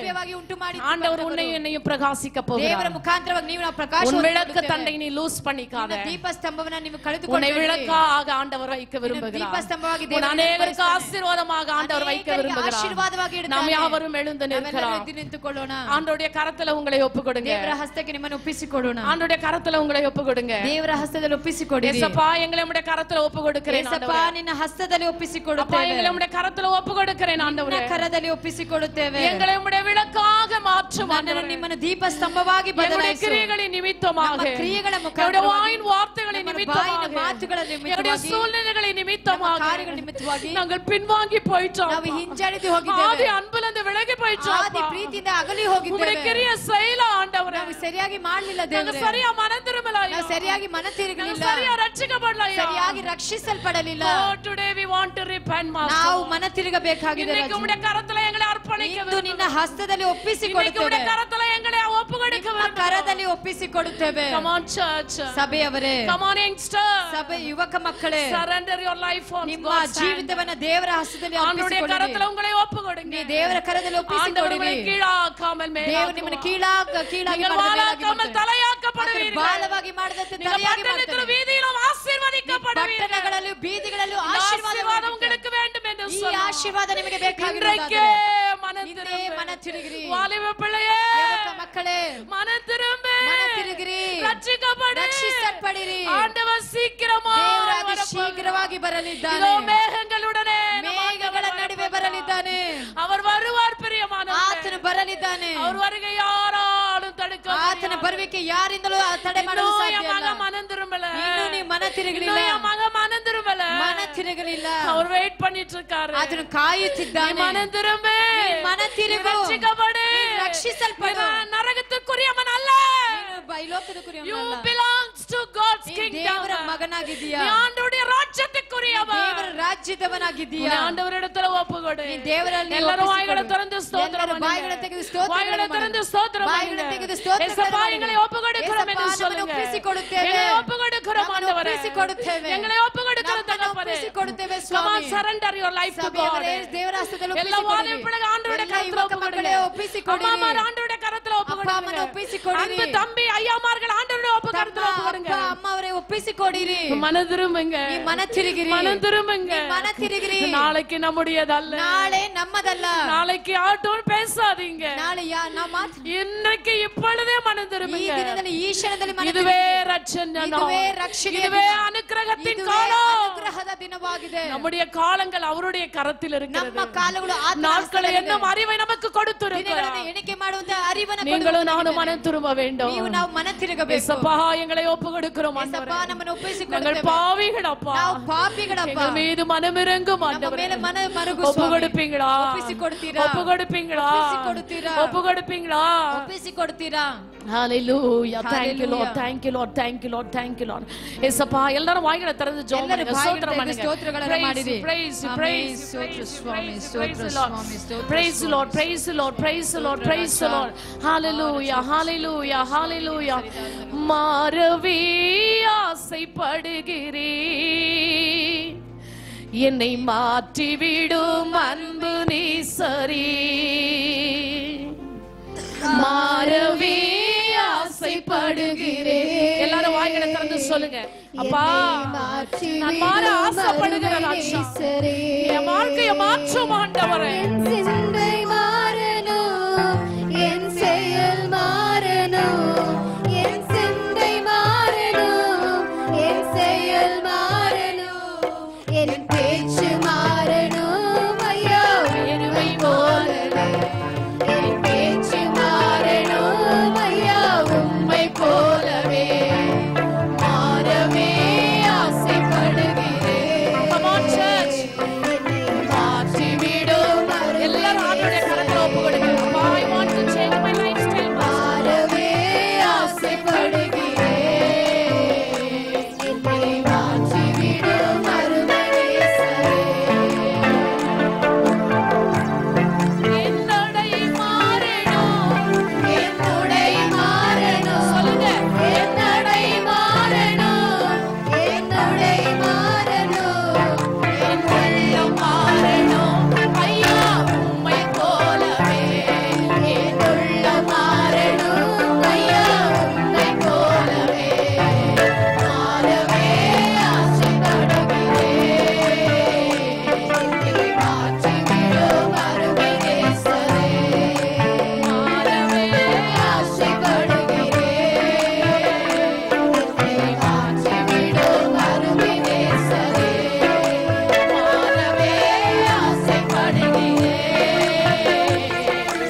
Speaker 8: ஆண்டவர் உன்னையும் என்னையும் பிரகாசிக்க போகிறார்.
Speaker 6: ದೇವರ ಮುಖಾಂತರವಾಗಿ ನೀವು ನಾವು ಪ್ರಕಾಶ
Speaker 8: உன் விளக்கு தண்டை நீ லூஸ் பண்ணிக்காத.
Speaker 6: ದೀಪಸ್ತಂಭವನ್ನ ನೀವು
Speaker 8: உன்னை
Speaker 6: ಕಳೆದುಕೊಳ್ಳಬೇಡಿ.
Speaker 8: விளக்காக ஆண்டவர் வைக்க விரும்புகிறார்.
Speaker 6: ದೀಪಸ್ತಂಭವಾಗಿ ದೇವರು
Speaker 8: அநேகருக்கு ஆசீர்வாதமாக ஆண்டவர் வைக்க விரும்புகிறார்.
Speaker 6: ಆಶೀರ್ವಾದವಾಗಿ ಇಡುತ್ತಾನೆ.
Speaker 8: நாம் யாவரும் எழுந்து நிற்கலாம்.
Speaker 6: ಎದ್ದು ನಿಂತುಕೊಳ್ಳೋಣ.
Speaker 8: ஆண்டவருடைய கரத்துல உங்களை ஒப்புக்கொடுங்க.
Speaker 6: ದೇವರ ಹಸ್ತಕ್ಕೆ ನಿಮ್ಮನ್ನು ಒಪ್ಪಿಸಿಕೊಡೋಣ.
Speaker 8: ஆண்டவருடைய கரத்துல உங்களை ஒப்புக்கொடுங்க.
Speaker 6: ದೇವರ ಹಸ್ತದಲ್ಲಿ ಒಪ್ಪಿಸಿಕೊಡಿರಿ.
Speaker 8: ஏசப்பா, எங்களை உம்முடைய கரத்துல ஒப்புக்கொடுக்கிறேன்
Speaker 6: ಏಸಪ್ಪ, ನಿನ್ನ ಹಸ್ತದಲ್ಲಿ ಒಪ್ಪಿಸಿಕೊಡುತ್ತೇವೆ.
Speaker 8: அப்பா, எங்களை உம்முடைய கரத்துல ஒப்புக்கொடுக்கிறேன் ஆண்டவரே.
Speaker 6: ನಿನ್ನ ಕರದಲ್ಲಿ ಒಪ್ಪಿಸಿಕೊಡುತ್ತೇವೆ.
Speaker 8: எங்களை உம்முடைய விளக்காக மாற்றும்
Speaker 6: ನನ್ನನ್ನು ನಿಮ್ಮನ್ನು ದೀಪಸ್ತಂಭವಾಗಿ ಬದಲಾಯಿಸು.
Speaker 8: கிரியைகளின் நிமித்தமாக,
Speaker 6: ನಮ್ಮ ಕ್ರಿಯೆಗಳ
Speaker 8: எங்களுடைய
Speaker 6: ಮುಖಾಂತರವಾಗಿ,
Speaker 8: வாயின் வார்த்தைகளின் நிமித்தமாக,
Speaker 6: ಮಾತುಗಳ
Speaker 8: எங்களுடைய
Speaker 6: ನಿಮಿತ್ತವಾಗಿ,
Speaker 8: சூழ்நிலைகளின் நிமித்தமாக
Speaker 6: ಕಾರ್ಯಗಳ ನಿಮಿತ್ತವಾಗಿ
Speaker 8: நாங்கள் பின்வாங்கி போயிட்டோம்.
Speaker 6: ನಾವು ಹಿಂಜರಿದು
Speaker 8: ஆதி
Speaker 6: ಹೋಗಿದ್ದೇವೆ.
Speaker 8: அன்பிலிருந்து விலகி போயிட்டோம்.
Speaker 6: ಆದಿ ಪ್ರೀತಿಯಿಂದ ಅಗಲಿ
Speaker 8: உம்முடைய
Speaker 6: ಹೋಗಿದ್ದೇವೆ.
Speaker 8: கிரியை செய்யல ஆண்டவரே.
Speaker 6: ನಾವು ಸರಿಯಾಗಿ ಮಾಡಲಿಲ್ಲ
Speaker 8: நாங்க
Speaker 6: ದೇವರೇ.
Speaker 8: சரியா மனம் திரும்பல.
Speaker 6: ನಾವು ಸರಿಯಾಗಿ ಮನ ತಿರುಗಲಿಲ್ಲ.
Speaker 8: சரியா ரட்சிக்கப்படல.
Speaker 6: ಸರಿಯಾಗಿ ರಕ್ಷಿಸಲ್ಪಡಲಿಲ್ಲ.
Speaker 8: Oh, today we want to repent, Master.
Speaker 6: ನಾವು ಮನ ತಿರುಗಬೇಕಾಗಿದೆ.
Speaker 8: இன்னைக்கு உம்முடைய கரத்துல எங்களை அர்ப்பணிக்க
Speaker 6: ಇಂದು ನಿನ್ನ ಹಸ್ತದಲ್ಲಿ
Speaker 8: இன்னைக்கு
Speaker 6: ಒಪ್ಪಿಸಿಕೊಡುತ್ತೇವೆ.
Speaker 8: உம்முடைய கரத்துல எங்களை ஒப்புக்கொடுக்க
Speaker 6: ನಿಮ್ಮ ಕರದಲ್ಲಿ ಒಪ್ಪಿಸಿಕೊಡುತ್ತೇವೆ.
Speaker 8: Come on, church.
Speaker 6: ಸಭೆಯವರೇ,
Speaker 8: Come on, youngster.
Speaker 6: ಸಭೆ ಯುವಕ ಮಕ್ಕಳೇ,
Speaker 8: Surrender your life on
Speaker 6: ನಿಮ್ಮ
Speaker 8: God's hand.
Speaker 6: ಜೀವಿತವನ್ನ ದೇವರ ಹಸ್ತದಲ್ಲಿ
Speaker 8: ஆண்டவருடைய
Speaker 6: ಒಪ್ಪಿಸಿಕೊಡಿರಿ.
Speaker 8: கரத்துல உங்களை ஒப்புக்கொடுங்க.
Speaker 6: ನೀ ದೇವರ ಕರದಲ್ಲಿ
Speaker 8: ஆண்டவர் உங்களை
Speaker 6: ಒಪ್ಪಿಸಿಕೊಡಿರಿ.
Speaker 8: கீழாக்காமல்
Speaker 6: ದೇವರು ನಿಮ್ಮನ್ನು
Speaker 8: மேலாக்குவார்.
Speaker 6: ಕೀಳಾಗಿ
Speaker 8: நீங்கள் வாழாக்காமல் தலையாக்கப்படுவீர்கள்.
Speaker 6: ಬಾಲವಾಗಿ ಮಾಡದಂತೆ
Speaker 8: நீங்கள்
Speaker 6: ತಲೆಯಾಗಿ
Speaker 8: பட்டணத்திலும்
Speaker 6: ಮಾಡ್ತಾರೆ.
Speaker 8: வீதியிலும் ஆசீர்வதிக்கப்படுவீர்கள்.
Speaker 6: ಪಟ್ಟಣಗಳಲ್ಲೂ ಬೀದಿಗಳಲ್ಲೂ
Speaker 8: ஆசீர்வாதம் உங்களுக்கு வேண்டும் என்று
Speaker 6: ಈ
Speaker 8: சொன்னார்.
Speaker 6: ಆಶೀರ್ವಾದ ನಿಮಗೆ
Speaker 8: இன்றைக்கே மனம்
Speaker 6: ಇಂದೇ ಮನ
Speaker 8: திரும்பு.
Speaker 6: ತಿರುಗಿರಿ.
Speaker 8: வாலிப பிள்ளையே,
Speaker 6: ಯುವಕ ಮಕ್ಕಳೇ,
Speaker 8: மனம் திரும்பு.
Speaker 6: ಮನ ತಿರುಗಿರಿ.
Speaker 8: ரட்சிக்கப்படு.
Speaker 6: ರಕ್ಷಿಸಲ್ಪಡಿರಿ.
Speaker 8: ஆண்டவர் சீக்கிரமா
Speaker 6: ದೇವರು ಅತಿ
Speaker 8: வரப்போகிறார்.
Speaker 6: ಶೀಘ್ರವಾಗಿ ಬರಲಿದ್ದಾನೆ.
Speaker 8: இதோ மேகங்களுடனே
Speaker 6: ಮೇಘಗಳ ನಡುವೆ ಬರಲಿದ್ದಾನೆ.
Speaker 8: அவர் வருவார் பிரியமானவர்களே.
Speaker 6: ಆತನು ಬರಲಿದ್ದಾನೆ.
Speaker 8: அவர் வருகை யாராலும் தடுக்க
Speaker 6: ಆತನ ಬರುವಿಕೆ ಯಾರಿಂದಲೂ ತಡೆ ಮಾಡಲು ಸಾಧ್ಯ ಇಲ್ಲ.
Speaker 8: மனம் திரும்பல.
Speaker 6: ಇನ್ನೂ ನೀ ಮನ ತಿರುಗಲಿಲ್ಲ.
Speaker 8: மனம் திரும்பல.
Speaker 6: ಮನ ತಿರುಗಲಿಲ್ಲ. ತೊಂದರೆಗಳಿಲ್ಲ.
Speaker 8: அவர் வெயிட் பண்ணிட்டு இருக்காரு.
Speaker 6: ಅದನ್ನು ಕಾಯುತ್ತಿದ್ದಾನೆ.
Speaker 8: மனம் திரும்பு,
Speaker 6: ಮನ ತಿರುಗು,
Speaker 8: ரட்சிக்கப்படு,
Speaker 6: ರಕ್ಷಿಸಲ್ಪಡು.
Speaker 8: நரகத்துக்குரியவன் அல்ல.
Speaker 6: ಬೈಲೋಕದ ಕುರಿಯವನಲ್ಲ.
Speaker 8: You belongs to God's kingdom.
Speaker 6: ದೇವರ ಮಗನಾಗಿದ್ದೀಯಾ.
Speaker 8: நீ ஆண்டவருடைய ராஜ்யத்துக்குரியவன்.
Speaker 6: ದೇವರ ರಾಜ್ಯದವನಾಗಿದ್ದೀಯಾ.
Speaker 8: ஆண்டவரிடத்துல ஒப்புக்கொடு.
Speaker 6: ನೀ ದೇವರಲ್ಲಿ
Speaker 8: ಎಲ್ಲರೂ ಬಾಯಿகளை திறந்து ஸ்தோத்திரம் பண்ணுங்க.
Speaker 6: ಬಾಯಿகளை ತೆಗೆದು ಸ್ತೋತ್ರ
Speaker 8: ಬಾಯಿகளை திறந்து ஸ்தோத்திரம்
Speaker 6: ಬಾಯಿகளை
Speaker 8: பண்ணுங்க.
Speaker 6: ತೆಗೆದು ಸ್ತೋತ್ರ
Speaker 8: இயேசுப்பா எங்களை ஒப்புக்கொடுக்கிறோம் என்று சொல்லுங்க.
Speaker 6: ಒಪ್ಪಿಸಿಕೊಡುತ್ತೇವೆ.
Speaker 8: எங்களை ஒப்புக்கொடுக்கிறோம் ஆண்டவரே.
Speaker 6: ಒಪ್ಪಿಸಿಕೊಡುತ್ತೇವೆ.
Speaker 8: எங்களை ஒப்புக்கொடுக்கிறோம் தகப்பனே.
Speaker 6: ಒಪ್ಪಿಸಿಕೊಡುತ್ತೇವೆ
Speaker 8: Come
Speaker 6: Swami.
Speaker 8: on, surrender your life to God.
Speaker 6: ದೇವರ ಹಸ್ತದಲ್ಲಿ
Speaker 8: ಎಲ್ಲ
Speaker 6: ಒಪ್ಪಿಸಿಕೊಡಿ.
Speaker 8: வாலிப ஆண்டவருடைய கரத்துல
Speaker 6: ಮಕ್ಕಳೇ ಒಪ್ಪಿಸಿಕೊಡಿ.
Speaker 8: அம்மா ஆண்டவருடைய கரத்துல ஒப்புக்கொடுங்க.
Speaker 6: ಅಮ್ಮನ ಒಪ್ಪಿಸಿಕೊಡಿ.
Speaker 8: அன்பு தம்பி ஐயாமார்கள் ஆண்டவருடைய கரத்துல ஒப்புக்கொடுங்க.
Speaker 6: ಅಮ್ಮ ಅವರೇ ಒಪ್ಪಿಸಿಕೊಡಿರಿ.
Speaker 8: மனம் திரும்புங்க.
Speaker 6: ಈ ಮನ ತಿರುಗಿರಿ.
Speaker 8: மனம் திரும்புங்க.
Speaker 6: ಮನ ತಿರುಗಿರಿ.
Speaker 8: நாளைக்கு நம்முடையதல்ல.
Speaker 6: ನಾಳೆ ನಮ್ಮದಲ್ಲ.
Speaker 8: நாளைக்கு ஆட்டோன்னு பேசாதீங்க.
Speaker 6: ನಾಳೆ
Speaker 8: இன்னைக்கு இப்பொழுதே மனம் திரும்புங்க.
Speaker 6: ಈ ದಿನದಲ್ಲಿ ಈ ಕ್ಷಣದಲ್ಲಿ ಮನ
Speaker 8: இதுவே ரட்சணை.
Speaker 6: இதுவே ரட்சணை.
Speaker 8: இதுவே அனுக்கிரகத்தின் காலம்.
Speaker 6: ಅನುಗ್ರಹದ ದಿನವಾಗಿದೆ.
Speaker 8: நம்முடைய காலங்கள் அவருடைய கரத்தில் இருக்கிறது.
Speaker 6: ನಮ್ಮ ಕಾಲಗಳು
Speaker 8: நாட்களை என்னும் அறிவை நமக்கு கொடுத்திருக்கிறார்.
Speaker 6: ಎಣಿಕೆ ಮಾಡುವಂತ ಅರಿವನ್ನು
Speaker 8: நீங்களும் நானும் மனம் திரும்ப வேண்டும்.
Speaker 6: ನೀವು ನಾವು ಮನ ತಿರುಗಬೇಕು.
Speaker 8: இயேசுப்பா எங்களை ஒப்புக்கொடுக்கிறோம் ஆண்டவரே.
Speaker 6: இயேசுப்பா ನಮ್ಮನ್ನು ಒಪ್ಪಿಸಿಕೊಡುತ್ತೇವೆ.
Speaker 8: நாங்கள் பாவிகளப்பா.
Speaker 6: ನಾವು ಪಾಪಿಗಳಪ್ಪ.
Speaker 8: எங்கள் மீது மனமிரங்கும் ஆண்டவரே.
Speaker 6: ನಮ್ಮ ಮೇಲೆ ಮನ ಮರುಗು
Speaker 8: ஒப்புக்கொடுப்பீங்களா?
Speaker 6: ಒಪ್ಪಿಸಿಕೊಡ್ತೀರಾ?
Speaker 8: ஒப்புக்கொடுப்பீங்களா?
Speaker 6: ಒಪ್ಪಿಸಿಕೊಡ್ತೀರಾ?
Speaker 8: ஒப்புக்கொடுப்பீங்களா?
Speaker 6: ಒಪ್ಪಿಸಿಕೊಡ್ತೀರಾ?
Speaker 8: Hallelujah. Thank you Lord. Thank you Lord. Thank you Lord. Thank you Lord. இயேசுப்பா எல்லாரும் வாய்களை திறந்து ஜெபம் பண்ணுங்க. ஸ்தோத்திரம் பண்ணுங்க.
Speaker 6: ಸ್ತೋತ್ರಗಳನ್ನು ಮಾಡಿರಿ.
Speaker 8: Praise
Speaker 6: praise ಸ್ತೋತ್ರ ಸ್ವಾಮಿ ಸ್ತೋತ್ರ ಸ್ವಾಮಿ ಸ್ತೋತ್ರ.
Speaker 8: Praise the Lord. Praise the Lord. Praise the Lord. Praise the Lord. Hallelujah. Hallelujah. Hallelujah. மாறவே ஆசைப்படுகிறேன், என்னை மாற்றிவிடும் அன்பு நேசரே. மாறவே ஆசைப்படுகிறேன். எல்லாரும் வாய்களை திறந்து சொல்லுங்க. அப்பா நான் மாற ஆசைப்படுகிறேன். என் வாழ்க்கையை மாற்றும் ஆண்டவரே.
Speaker 2: என் சிந்தை மாறணும், என் செயல் மாறணும், என் சிந்தை மாறணும், என் செயல் மாறணும், என் பேச்சு மாறணும். ஐயா உண்மை போலவே என் பேச்சு மாறணும். ஐயா உண்மை போலவே மாறவே ஆசைப்படுகிறேன்.
Speaker 8: Come on church.
Speaker 2: மாற்றிவிடும்
Speaker 8: எல்லாரும் ஆண்டவருடைய கரத்துல ஒப்புக்கொடுங்க. அப்பா I want to change my lifestyle.
Speaker 2: மாறவே ஆசைப்படுகிறேன், என்னை மாற்றிவிடும் அருமை நேசரே.
Speaker 8: என்னடை மாறணும்,
Speaker 2: என்னுடை மாறணும்.
Speaker 8: சொல்லுங்க.
Speaker 2: என்னடை மாறணும், என்னுடை மாறணும், என் உள்ளம் மாறணும். ஐயா உம்மை போலவே என் உள்ளம் மாறணும். ஐயா உம்மை போலவே மாறவே ஆசைப்படுகிறேன், என்னை மாற்றிவிடும் அருமை நேசரே. மாறவே ஆசைப்படுகிறேன், என்னை மாற்றிவிடும் அருமை நேசரே. மாறவே ஆசைப்படுகிறேன்,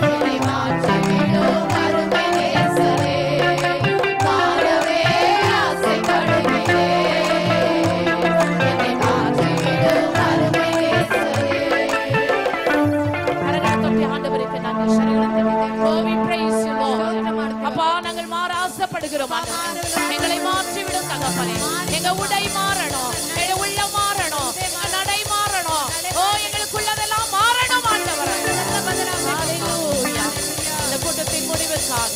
Speaker 2: என்னை மாற்றிவிடும் அருமை நேசரே. மாறவே ஆசைப்படுகிறேன், என்னை மாற்றிவிடும் அருமை நேசரே.
Speaker 8: கரங்களை தட்டி ஆண்டவருக்கு நன்றி சொல்லுங்கள். Oh, we praise you Lord. அப்பா நாங்கள் மாற ஆசைப்படுகிறோம் ஆண்டவரே. எங்களை மாற்றிவிடும் தகப்பனே. எங்க உடை மாறணும், எங்க உள்ளம் மாறணும், நடை மாறணும். ஓ எங்களுக்குள்ளதெல்லாம் மாறணும் ஆண்டவரே. Hallelujah. இந்த கூட்டத்தின் முடிவுக்காக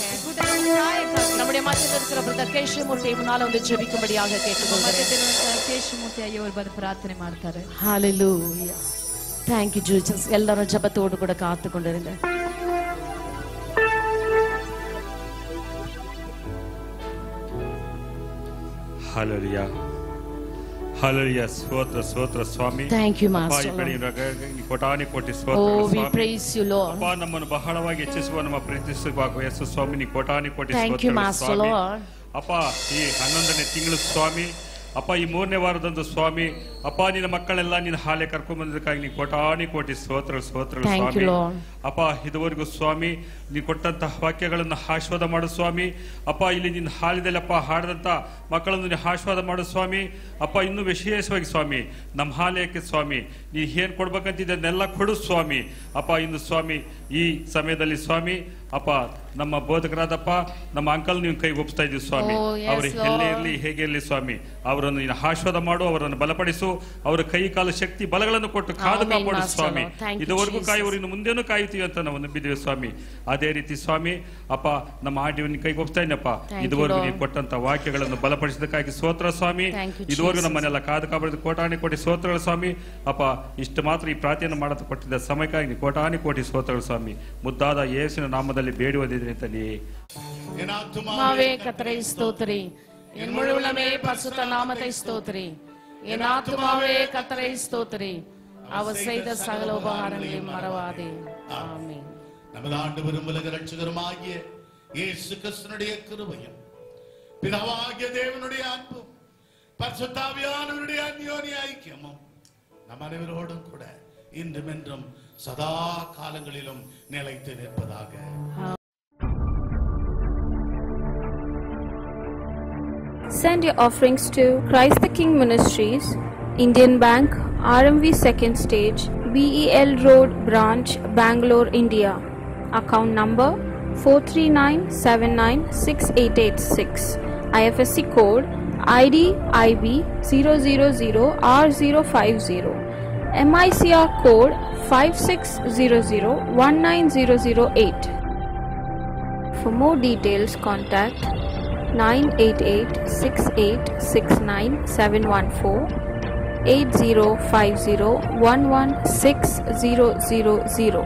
Speaker 8: நம்முடைய மத்தியில் இருக்கிற பிரதர் கேஷமூர்த்தி முன்னால வந்து ஜெபிக்கும்படியாக கேட்டுக்கொள்கிறேன்.
Speaker 6: ಕೇಶಮೂರ್ತಿ ಅಯ್ಯವರು ಬಂದು ಪ್ರಾರ್ಥನೆ ಮಾಡ್ತಾರೆ.
Speaker 8: Hallelujah. Thank you Jesus. எல்லாரும் ஜெபத்தோடு கூட காத்து கொண்டிருங்க.
Speaker 9: Hallelujah. Hallelujah. ಸ್ತೋತ್ರ ಸ್ತೋತ್ರ ಸ್ವಾಮಿ.
Speaker 8: Thank you
Speaker 9: ಅಪ್ಪ,
Speaker 8: Master.
Speaker 9: ಈ ಬೆಳಗಿನ ಕೋಟಾನಿ ಕೋಟಿ
Speaker 8: Oh,
Speaker 9: ಸ್ತೋತ್ರಗಳು
Speaker 8: we
Speaker 9: Swami.
Speaker 8: praise you Lord.
Speaker 9: ಅಪ್ಪ ನಮ್ಮನ್ನು ಬಹಳವಾಗಿ ಹೆಚ್ಚಿಸುವ ನಮ್ಮ ಪ್ರೀತಿಸುವ ಯೇಸು ಸ್ವಾಮಿ, ನೀ ಕೋಟಾನಿ ಕೋಟಿ
Speaker 8: Thank you
Speaker 9: ಸ್ತೋತ್ರಗಳು
Speaker 8: Master
Speaker 9: Swami.
Speaker 8: Lord.
Speaker 9: ಅಪ್ಪ ಈ 11ನೇ ತಿಂಗಳು ಸ್ವಾಮಿ ಅಪ್ಪ ಈ 3ನೇ ವಾರದಂದು ಸ್ವಾಮಿ ಅಪ್ಪ ನಿನ್ನ ಮಕ್ಕಳೆಲ್ಲ ನಿನ್ನ ಹಾಲೆ ಕರ್ಕೊಂಡ್ ಬಂದಕ್ಕಾಗಿ ನೀ ಕೋಟಾನಿ ಕೋಟಿ ಸ್ತೋತ್ರ ಸ್ವಾಮಿ. ಅಪ್ಪ ಇದುವರೆಗೂ ಸ್ವಾಮಿ ನೀ ಕೊಟ್ಟಂತಹ ವಾಕ್ಯಗಳನ್ನು ಆಶೀರ್ವಾದ ಮಾಡು ಸ್ವಾಮಿ. ಅಪ್ಪ ಇಲ್ಲಿ ನಿನ್ನ ಹಾಲಿದಲ್ಲಿ ಅಪ್ಪ ಹಾಡದಂತ ಮಕ್ಕಳನ್ನು ನೀನು ಆಶೀರ್ವಾದ ಮಾಡು ಸ್ವಾಮಿ. ಅಪ್ಪ ಇನ್ನೂ ವಿಶೇಷವಾಗಿ ಸ್ವಾಮಿ ನಮ್ಮ ಹಾಲಯಕ್ಕೆ ಸ್ವಾಮಿ ನೀ ಏನ್ ಕೊಡ್ಬೇಕಂತಿದ್ದನ್ನೆಲ್ಲ ಕೊಡು ಸ್ವಾಮಿ. ಅಪ್ಪ ಇನ್ನು ಸ್ವಾಮಿ ಈ ಸಮಯದಲ್ಲಿ ಸ್ವಾಮಿ ಅಪ್ಪ ನಮ್ಮ ಬೋಧಕರಾದಪ್ಪ ನಮ್ಮ ಅಂಕಲ್ ನೀವು ಕೈ ಒಪ್ಪಿಸ್ತಾ ಇದ್ದೀವಿ ಸ್ವಾಮಿ. ಅವರು ಎಲ್ಲೇ ಇರಲಿ ಹೇಗೆ ಇರಲಿ ಸ್ವಾಮಿ ಅವರನ್ನು ನೀನು ಆಶೀರ್ವಾದ ಮಾಡು, ಅವರನ್ನು ಬಲಪಡಿಸು, ಅವರ ಕೈ ಕಾಲು ಶಕ್ತಿ ಬಲಗಳನ್ನು ಕೊಟ್ಟು ಕಾದು ಕಾಪಾಡು ಸ್ವಾಮಿ. ಇದುವರೆಗೂ ಕಾಯುವರು ಇನ್ನು ಮುಂದೇನು ಕಾಯುತ್ತೀವಿ ಅಂತ ನಾವು ನಂಬಿದ್ದೇವೆ ಸ್ವಾಮಿ. ಅದೇ ರೀತಿ ಸ್ವಾಮಿ ಅಪ್ಪ ನಮ್ಮ ಆಡಿಯೋని ಕೈ ಒಪ್ಪಿಸ್ತಾ ಇದ್ದೀನಪ್ಪ. ಇದುವರೆಗೂ ನೀವು ಕೊಟ್ಟಂತ ವಾಕ್ಯಗಳನ್ನು ಬಲಪಡಿಸಿದಕ್ಕಾಗಿ ಸ್ತೋತ್ರ ಸ್ವಾಮಿ. ಇದುವರೆಗೂ ನಮ್ಮನ್ನೆಲ್ಲ ಕಾದು ಕಾಪಾಡಿದ ಕೋಟಾನಿ ಕೋಟಿ ಸ್ತೋತ್ರಗಳು ಸ್ವಾಮಿ. ಅಪ್ಪ ಇಷ್ಟು ಮಾತ್ರ ಈ ಪ್ರಾರ್ಥನೆ ಮಾಡತ ಕೊಟ್ಟಿದ್ದ ಸಮಯಕ್ಕಾಗಿ ನೀವು ಕೋಟಾನಿ ಕೋಟಿ ಸ್ತೋತ್ರಗಳು ಸ್ವಾಮಿ. ಮುದ್ದಾದ ಯೇಸುವಿನ ನಾಮದಲ್ಲಿ ಬೇಡುವುದಿದೆ ಅಂತಲೇ
Speaker 8: ஆத்மாவே கர்த்தரை ஸ்தோத்திரி, என் முழு உள்ளமே பரிசுத்த நாமத்தை ஸ்தோத்திரி. என் ஆத்மாவே கர்த்தரை ஸ்தோத்திரி, அவர் செய்த சகல உபகாரங்களையும் மறவாதே. ஆமென்.
Speaker 10: நமது ஆண்டவரும் உலக இரட்சகருமாகிய இயேசு கிறிஸ்துவினுடைய கிருபையும் பிதாவாகிய தேவனுடைய அன்பும் பரிசுத்த ஆவியானவருடைய அந்யோன்ய ஐக்கியமும் நம் அனைவரோடும் கூட இன்றும் என்றும் சதா காலங்களிலும் நிலைத்து நிற்பதாக.
Speaker 11: Send your offerings to Christ the King Ministries, Indian Bank, RMV 2nd Stage, BEL Road Branch, Bangalore, India. Account number 439796886. IFSC code ID IB 000R050. MICR code 5600190008. For more details, contact 988-6869-714, 8050-11600.